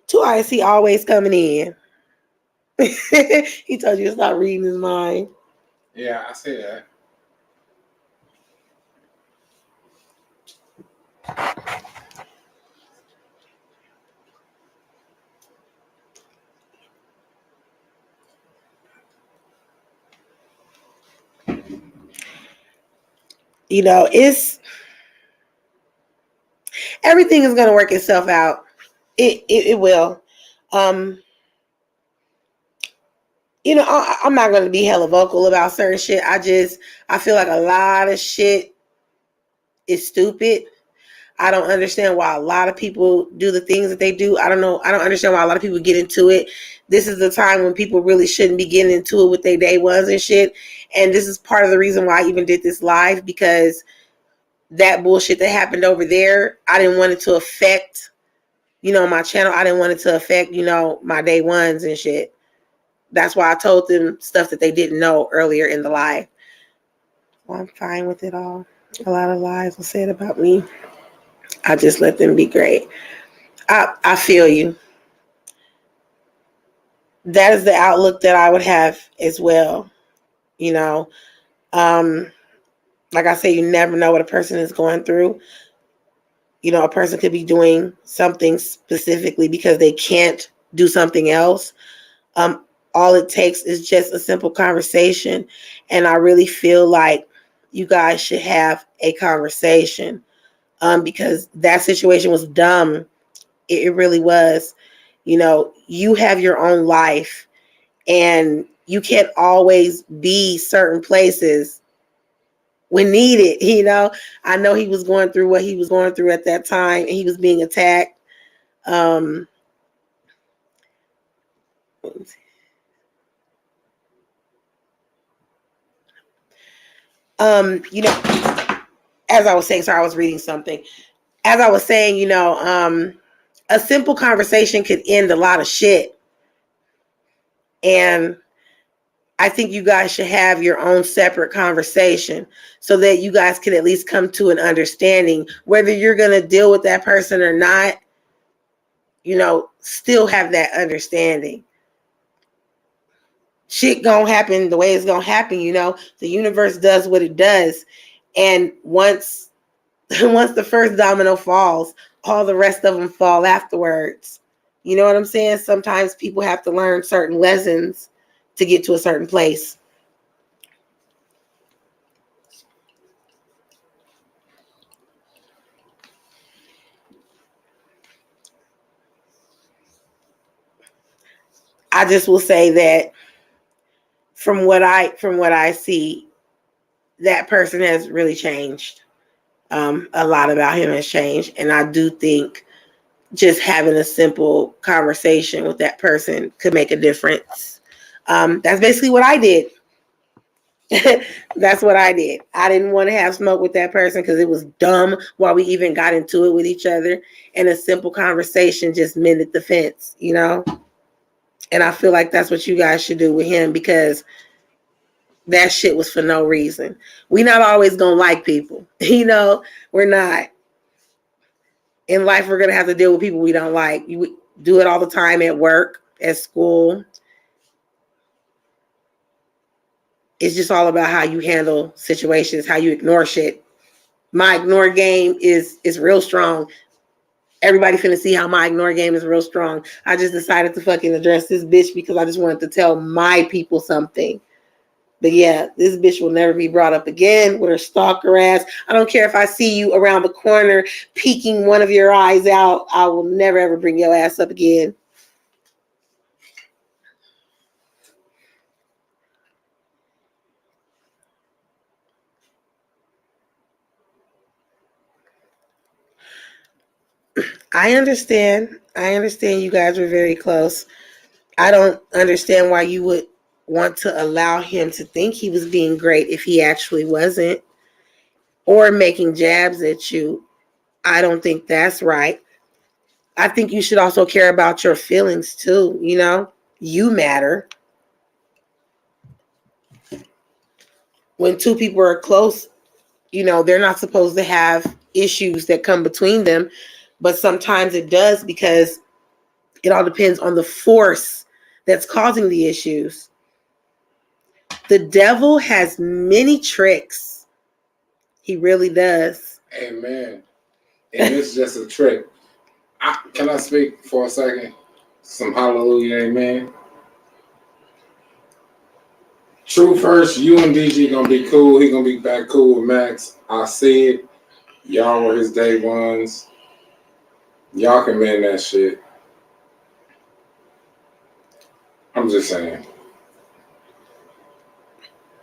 Twice, he always coming in. He told you to stop reading his mind. Yeah, I see that. It's everything is gonna work itself out. It will. I'm not gonna be hella vocal about certain shit. I feel like a lot of shit is stupid. I don't understand why a lot of people do the things that they do. I don't know. I don't understand why a lot of people get into it. This is the time when people really shouldn't be getting into it with their day ones and shit. And this is part of the reason why I even did this live, because that bullshit that happened over there, I didn't want it to affect, my channel. I didn't want it to affect, my day ones and shit. That's why I told them stuff that they didn't know earlier in the live. Well, I'm fine with it all. A lot of lies were said about me. I just let them be great. I feel you. That is the outlook that I would have as well. Like I say, you never know what a person is going through. A person could be doing something specifically because they can't do something else. All it takes is just a simple conversation. And I really feel like you guys should have a conversation, because that situation was dumb. It really was. You have your own life, and you can't always be certain places when needed. I know he was going through what he was going through at that time, and he was being attacked. As I was saying, sorry, I was reading something. As I was saying, a simple conversation could end a lot of shit. And I think you guys should have your own separate conversation so that you guys can at least come to an understanding. Whether you're going to deal with that person or not, still have that understanding. Shit gonna happen the way it's gonna happen. The universe does what it does. And once the first domino falls, all the rest of them fall afterwards. You know what I'm saying? Sometimes people have to learn certain lessons to get to a certain place. I just will say that from what I see, that person has really changed. A lot about him has changed, and I do think just having a simple conversation with that person could make a difference. That's basically what I did. That's what I did. I didn't want to have smoke with that person because it was dumb while we even got into it with each other. And a simple conversation just mended the fence, you know? And I feel like that's what you guys should do with him because that shit was for no reason. We not always gonna like people, you know? We're not. In life, we're gonna have to deal with people we don't like. You do it all the time at work, at school. It's just all about how you handle situations, how you ignore shit. My ignore game is real strong. Everybody finna see how my ignore game is real strong. I just decided to fucking address this bitch because I just wanted to tell my people something. But yeah, this bitch will never be brought up again with her stalker ass. I don't care if I see you around the corner peeking one of your eyes out. I will never ever bring your ass up again. I understand. I understand you guys were very close. I don't understand why you would want to allow him to think he was being great if he actually wasn't, or making jabs at you. I don't think that's right. I think you should also care about your feelings too, you know? You matter. When two people are close, you know, they're not supposed to have issues that come between them, but sometimes it does because it all depends on the force that's causing the issues. The devil has many tricks. He really does. Amen. And it's just a trick. Can I speak for a second? Some hallelujah, amen. True first, you and DG gonna be cool. He gonna be back cool with Max. I see it. Y'all were his day ones. Y'all can mend that shit. I'm just saying.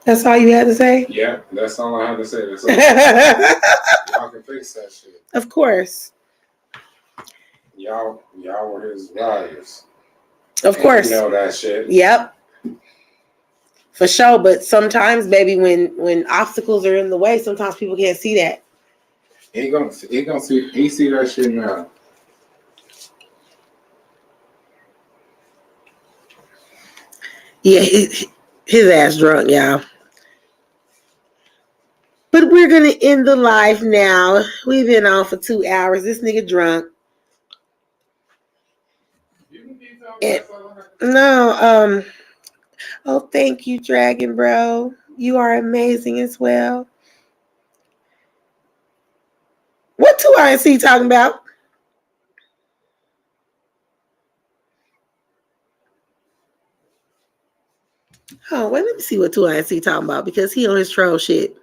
That's all you had to say? Yeah, that's all I have to say. That's all. Y'all can fix that shit. Of course. Y'all were his riders. Of course. You know that shit. Yep. For sure. But sometimes, baby, when obstacles are in the way, sometimes people can't see that. He see that shit now. Yeah, his ass drunk, y'all. But we're gonna end the live now. We've been on for 2 hours. This nigga drunk. No, oh, thank you, Dragon Bro. You are amazing as well. What 2INC talking about? Oh, wait, let me see what 2INC talking about because he on his troll shit.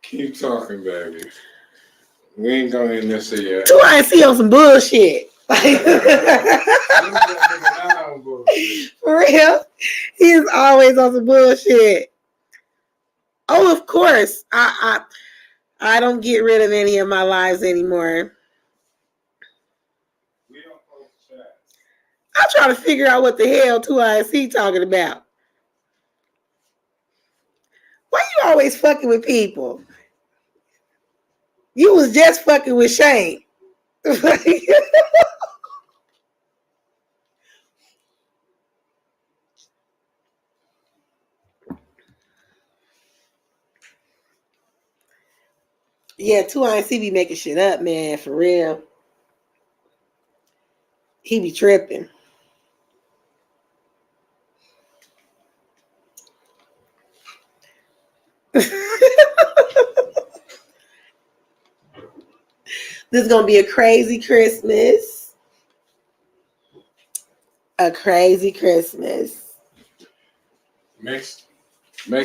Keep talking, baby. We ain't gonna end this shit yet. 2INC on some bullshit. For real, he is always on some bullshit. Oh, of course. I don't get rid of any of my lives anymore. We don't post chats. I'm trying to figure out what the hell 2INC talking about. Why you always fucking with people? You was just fucking with Shane. Yeah, 2INC be making shit up, man, for real. He be tripping. This is gonna be a crazy Christmas. A crazy Christmas. Make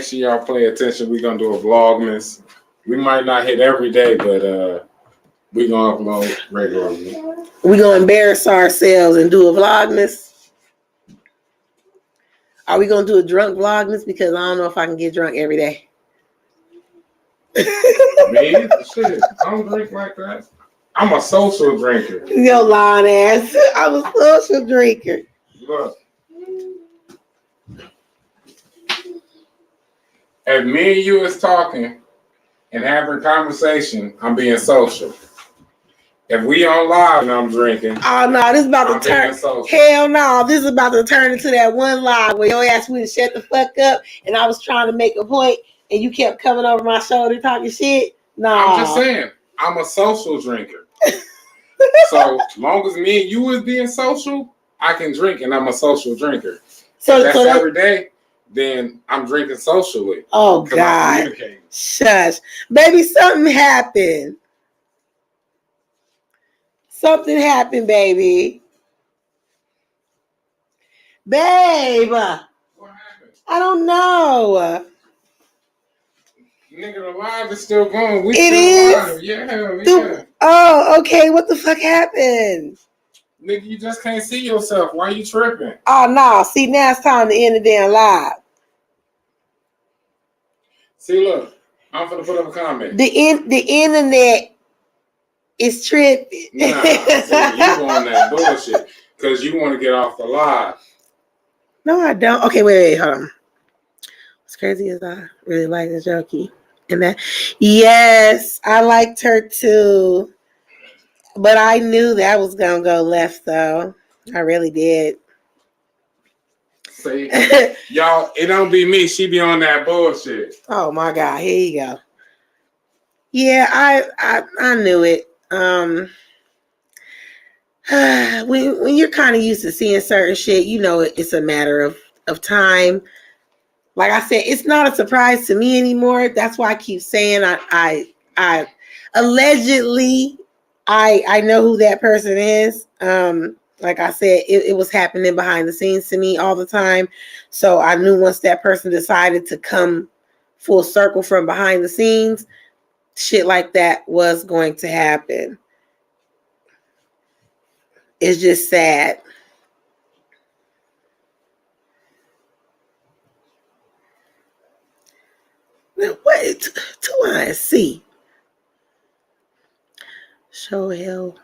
sure y'all pay attention. We're gonna do a vlogmas. We might not hit every day, but we're gonna upload regularly. We're gonna embarrass ourselves and do a vlogmas. Are we gonna do a drunk vlogmas? Because I don't know if I can get drunk every day. Me? Shit, I don't drink like that. I'm a social drinker. Yo, lying ass. I'm a social drinker. Look. If me and you is talking and having a conversation, I'm being social. If we on live and I'm drinking, oh no, this is about to turn. Hell no, this is about to turn into that one live where your ass wouldn't shut the fuck up, and I was trying to make a point, and you kept coming over my shoulder talking shit. No, I'm just saying, I'm a social drinker. So long as me and you is being social, I can drink, and I'm a social drinker. So that's every day. Then I'm drinking socially. Oh God! Shush, baby, something happened. Something happened, baby. Babe. What happened? I don't know. Nigga, the live is still going. We it still is? Yeah. Oh, okay. What the fuck happened? Nigga, you just can't see yourself. Why you tripping? Oh, no. See, now it's time to end the damn live. See, look. I'm finna put up a comment. The internet is tripping. Nah, see, you on that bullshit because you want to get off the live. No, I don't. Okay, wait, hold on. What's crazy is I really like the jokey. And that, yes, I liked her too. But I knew that was going to go left, though. I really did. See, y'all, it don't be me. She be on that bullshit. Oh, my God. Here you go. Yeah, I knew it. When you're kind of used to seeing certain shit, you know it's a matter of time. Like I said, it's not a surprise to me anymore. That's why I keep saying I allegedly I know who that person is. Like I said, it was happening behind the scenes to me all the time. So I knew once that person decided to come full circle from behind the scenes, shit like that was going to happen. It's just sad. Now, what? 2IC. Show hell.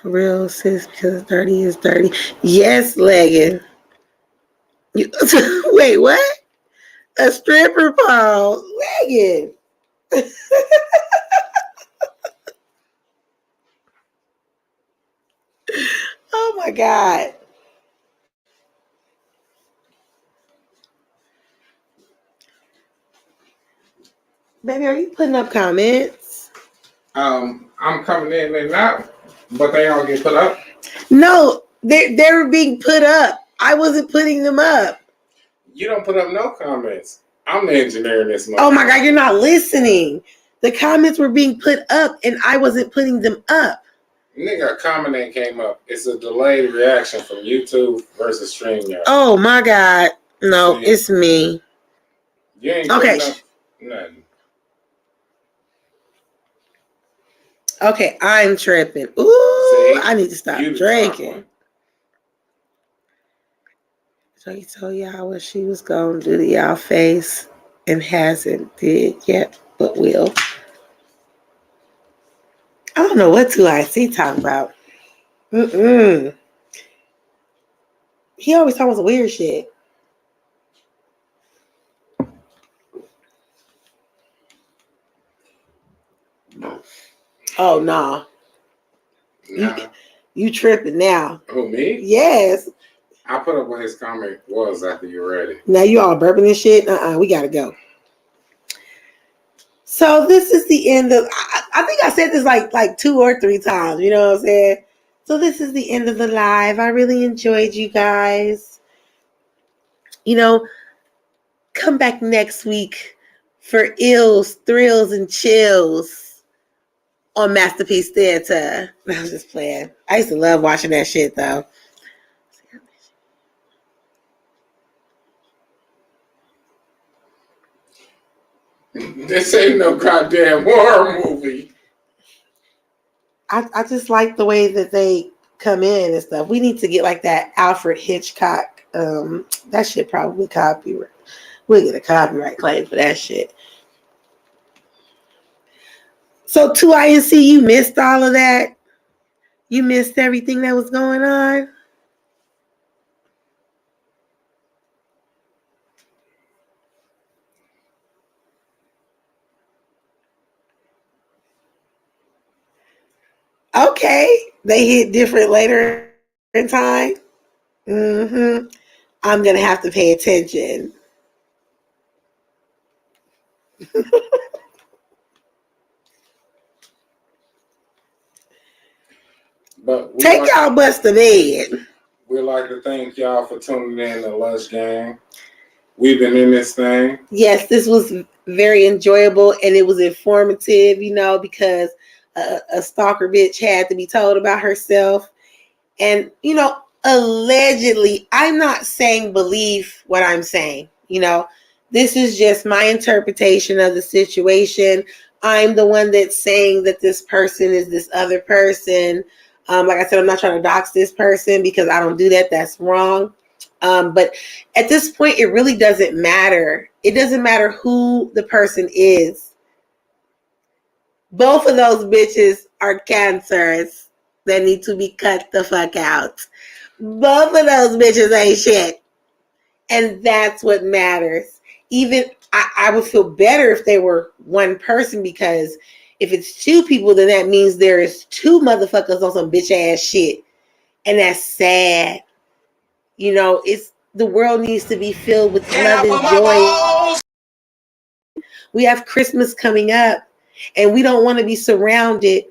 For real, sis, because dirty is dirty. Yes, legging. Wait, what? A stripper pole. Legging. Oh, my God. Baby, are you putting up comments? I'm coming in and out, but they all get put up. No, they were being put up. I wasn't putting them up. You don't put up no comments. I'm the engineer in this moment. Oh my God, you're not listening. The comments were being put up and I wasn't putting them up. Nigga, a comment that came up. It's a delayed reaction from YouTube versus StreamYard. Oh my God. No, see? It's me. You ain't putting up nothing. Okay, I'm tripping. Ooh, see, I need to stop drinking. So he told y'all what she was going to do to y'all face and hasn't did yet, but will. I don't know what 2IC talking about. He always talking about some weird shit. Oh, nah. You tripping now. Who, me? Yes. I put up what his comment was after you're ready. Now you all burping and shit? We got to go. So this is the end of, I think I said this like 2 or 3 times, you know what I'm saying? So this is the end of the live. I really enjoyed you guys. You know, come back next week for ills, thrills, and chills on Masterpiece Theater. I was just playing. I used to love watching that shit though. This ain't no goddamn horror movie. I just like the way that they come in and stuff. We need to get like that Alfred Hitchcock. That shit probably copyright. We'll get a copyright claim for that shit. So 2INC, you missed all of that? You missed everything that was going on? Okay. They hit different later in time? Mm-hmm. I'm going to have to pay attention. But take y'all butts to bed. We'd like to thank y'all for tuning in to Lush Gang. We've been in this thing. Yes, this was very enjoyable and it was informative, you know, because a stalker bitch had to be told about herself. And, you know, allegedly, I'm not saying believe what I'm saying, you know. This is just my interpretation of the situation. I'm the one that's saying that this person is this other person. Like I said, I'm not trying to dox this person because I don't do that. That's wrong. But at this point, it really doesn't matter. It doesn't matter who the person is. Both of those bitches are cancers that need to be cut the fuck out. Both of those bitches ain't shit. And that's what matters. Even I would feel better if they were one person, because if it's two people, then that means there is two motherfuckers on some bitch ass shit. And that's sad. You know, it's the world needs to be filled with love and joy. We have Christmas coming up, and we don't want to be surrounded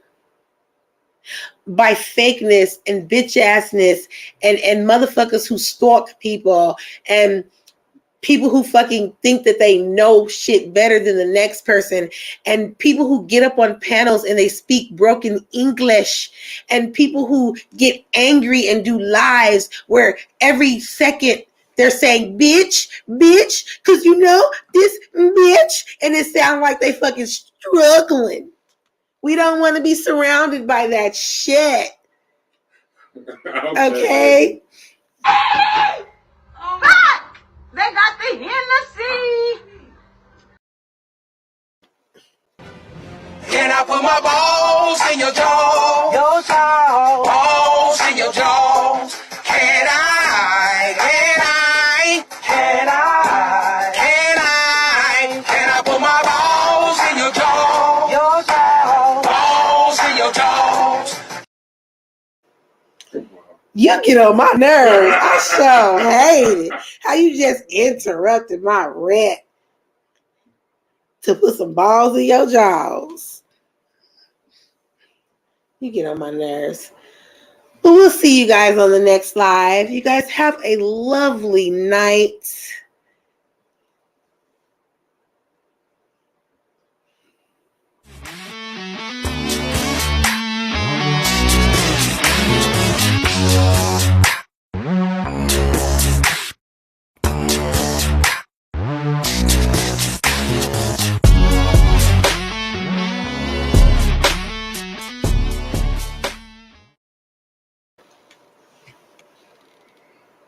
by fakeness and bitch assness and motherfuckers who stalk people and people who fucking think that they know shit better than the next person, and people who get up on panels and they speak broken English, and people who get angry and do lives where every second they're saying bitch, bitch, because you know this bitch, and it sounds like they fucking struggling. We don't want to be surrounded by that shit. Okay? Hey! Fuck! They got the Hennessy! Can I put my balls in your jaw? Your child. Balls in your jaws. Can I? Can I? Can I? Can I? Can I put my balls in your jaw? Your child. Balls in your jaws. You get on my nerves. I so hate it. How you just interrupted my rant to put some balls in your jaws. You get on my nerves. But we'll see you guys on the next live. You guys have a lovely night.